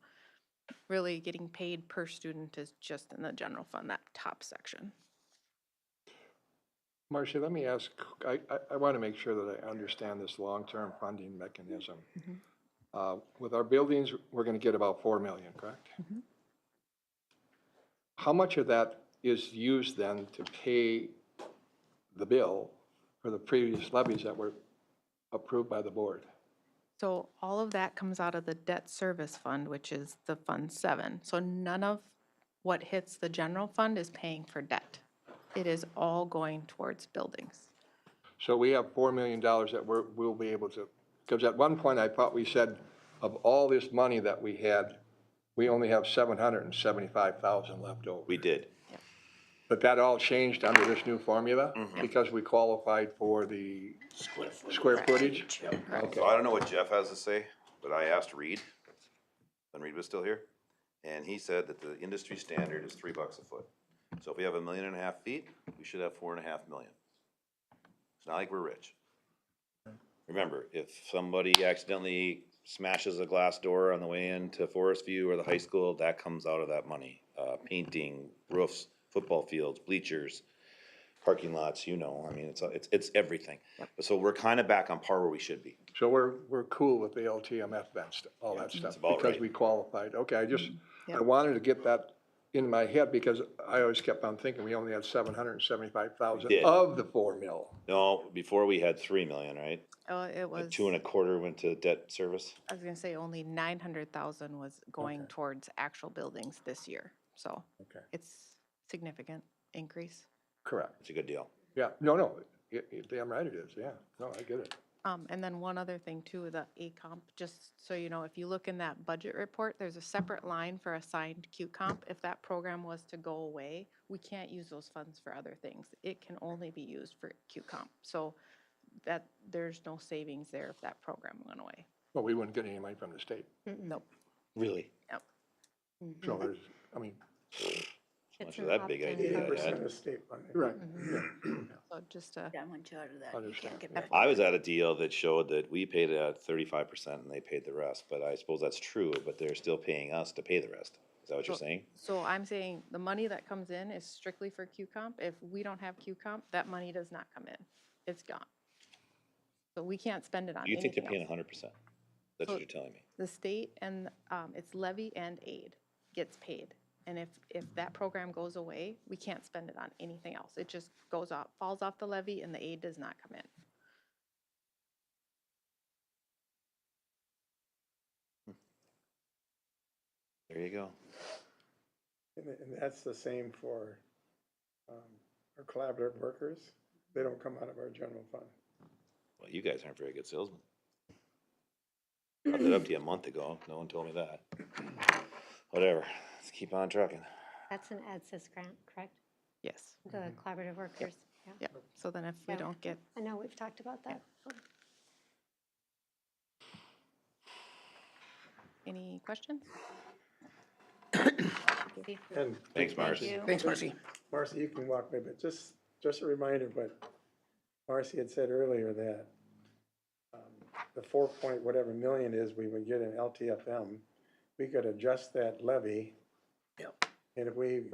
O: really getting paid per student is just in the general fund, that top section.
J: Marcia, let me ask, I want to make sure that I understand this long-term funding mechanism. With our buildings, we're gonna get about 4 million, correct? How much of that is used then to pay the bill for the previous levies that were approved by the board?
O: So all of that comes out of the debt service fund, which is the Fund 7. So none of what hits the general fund is paying for debt. It is all going towards buildings.
J: So we have $4 million that we'll be able to, because at one point I thought we said of all this money that we had, we only have 775,000 left over.
G: We did.
J: But that all changed under this new formula because we qualified for the square footage? Okay.
E: So I don't know what Jeff has to say, but I asked Reed, when Reed was still here, and he said that the industry standard is $3 a foot. So if we have 1.5 million feet, we should have 4.5 million. It's not like we're rich. Remember, if somebody accidentally smashes a glass door on the way into Forest View or the high school, that comes out of that money. Painting, roofs, football fields, bleachers, parking lots, I mean, it's everything. So we're kind of back on par where we should be.
J: So we're cool with the LTMF then, all that stuff,
E: about
J: because
E: right.
J: we qualified. Okay, I wanted to get that in my head because I always kept on thinking we only had 775,000
E: Did.
J: of the 4 mil.
E: No, before we had 3 million, right?
O: It was,
E: 2.25 went to debt service.
O: I was gonna say only 900,000 was going towards actual buildings this year. So
J: Okay.
O: it's significant increase.
J: Correct.
E: It's a good deal.
J: Yeah, no, damn right it is, yeah. No, I get it.
O: And then one other thing too, the ACOMP, just so you know, if you look in that budget report, there's a separate line for assigned QComp. If that program was to go away, we can't use those funds for other things. It can only be used for QComp. So that, there's no savings there if that program went away.
J: Well, we wouldn't get any money from the state.
O: Nope.
E: Really?
O: Yep.
J: So there's, I mean,
E: Much of that big idea.
M: 80% of state funding.
J: right.
O: So just
S: I want you out of that. You
J: Understand.
S: can't get back.
E: I was at a deal that showed that we paid at 35% and they paid the rest, but I suppose that's true, but they're still paying us to pay the rest. Is that what you're saying?
O: So I'm saying the money that comes in is strictly for QComp. If we don't have QComp, that money does not come in. It's gone. So we can't spend it on
E: You think they're
O: anything
E: paying
O: else.
E: 100%? That's what you're telling me.
O: The state and, it's levy and aid gets paid. And if that program goes away, we can't spend it on anything else. It just goes off, falls off the levy and the aid does not come in.
E: There you go.
M: And that's the same for our collaborative workers. They don't come out of our general fund.
E: Well, you guys aren't very good salesmen. Brought that up to you a month ago. No one told me that. Whatever. Let's keep on trucking.
D: That's an EdSys grant, correct?
O: Yes.
D: The collaborative workers. Yeah.
O: Yeah. So then if we
D: Yeah.
O: don't get,
D: I know, we've talked about that.
O: any questions?
M: And
E: Thanks, Marcy.
K: Thanks, Marcy.
M: Marcy, you can walk me, but just a reminder, what Marcy had said earlier, that the 4 point whatever million is we would get in LTFM, we could adjust that levy.
K: Yep.
M: And if we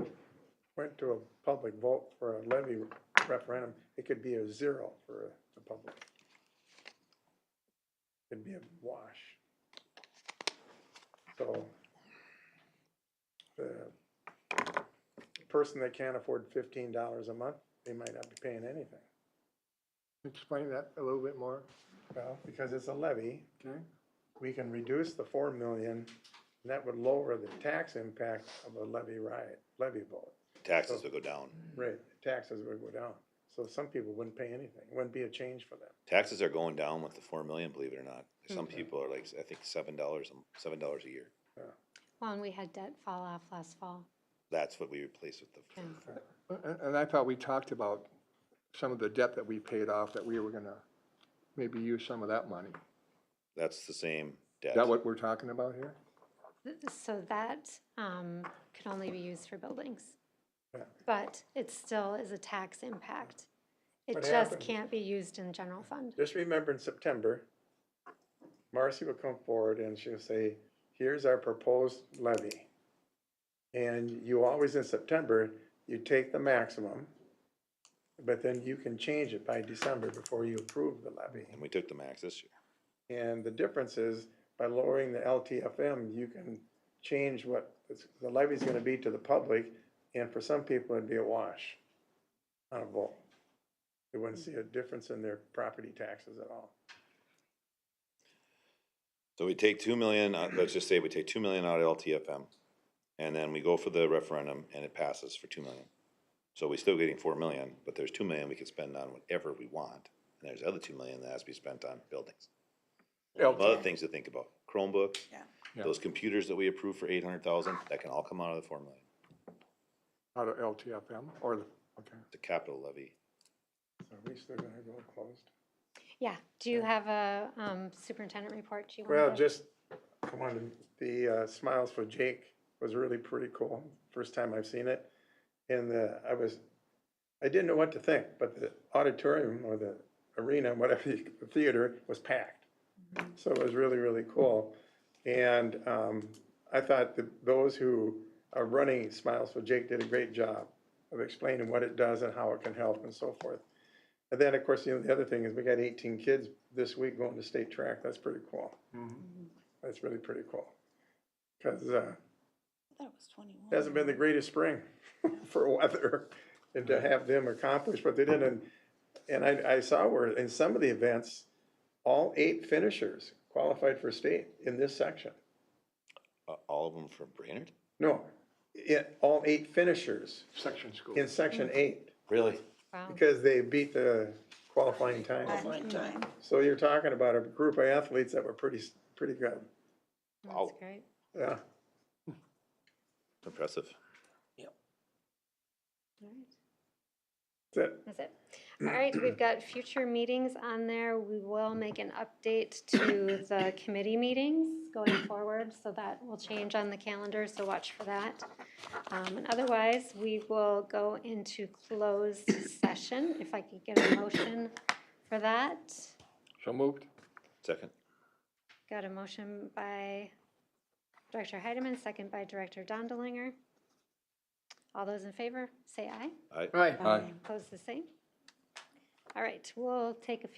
M: went to a public vote for a levy referendum, it could be a 0 for the public. It'd be a wash. So the person that can't afford $15 a month, they might not be paying anything.
J: Explain that a little bit more.
M: Well, because it's a levy,
J: Okay.
M: we can reduce the 4 million, and that would lower the tax impact of a levy vote.
E: Taxes will go down.
M: Right, taxes would go down. So some people wouldn't pay anything. It wouldn't be a change for them.
E: Taxes are going down with the 4 million, believe it or not. Some people are like, I think $7 a year.
D: Well, and we had debt fall off last fall.
E: That's what we replaced with the.
J: And I thought we talked about some of the debt that we paid off, that we were gonna maybe use some of that money.
E: That's the same debt.
J: Is that what we're talking about here?
D: So that can only be used for buildings.
M: Yeah.
D: But it still is a tax impact. It
M: What
D: just
M: happened?
D: can't be used in general fund.
M: Just remember in September, Marcy will come forward and she'll say, here's our proposed levy. And you always in September, you take the maximum, but then you can change it by December before you approve the levy.
E: And we took the max this year.
M: And the difference is, by lowering the LTFM, you can change what the levy's gonna be to the public, and for some people, it'd be a wash on a vote. They wouldn't see a difference in their property taxes at all.
E: So we take 2 million, let's just say we take 2 million out of LTFM, and then we go for the referendum, and it passes for 2 million. So we're still getting 4 million, but there's 2 million we can spend on whatever we want, and there's other 2 million that has to be spent on buildings. Other things to think about, Chromebook, those computers that we approved for 800,000, that can all come out of the 4 million,
J: Out of LTFM or the, okay.
E: the capital levy.
M: So are we still gonna go closed?
D: Yeah, do you have a superintendent report you want
M: Well,
D: to?
M: just, come on, the Smiles for Jake was really pretty cool. First time I've seen it. And I didn't know what to think, but the auditorium or the arena, whatever, the theater was packed. So it was really, really cool. And I thought that those who are running Smiles for Jake did a great job of explaining what it does and how it can help and so forth. And then, of course, the other thing is we got 18 kids this week going to state track. That's pretty cool. That's really pretty cool. Because
P: I thought it was 21.
M: it hasn't been the greatest spring for weather, and to have them accomplish what they did. And I saw where in some of the events, all 8 finishers qualified for state in this section.
E: All of them from Brainerd?
M: No, all 8 finishers
J: Section school.
M: in section 8,
E: Really?
D: Wow,
M: because they beat the qualifying time.
P: One time.
M: So you're talking about a group of athletes that were pretty good.
D: that's great.
M: Yeah.
E: Impressive.
D: All right.
M: That's it.
D: That's it. All right, we've got future meetings on there. We will make an update to the committee meetings going forward, so that will change on the calendar, so watch for that. And otherwise, we will go into closed session, if I could get a motion for that.
J: So moved?
E: Second.
D: Got a motion by Director Heidemann, second by Director Dondelinger. All those in favor, say aye.
J: Right.
D: Opposed, the same. All right, we'll take a few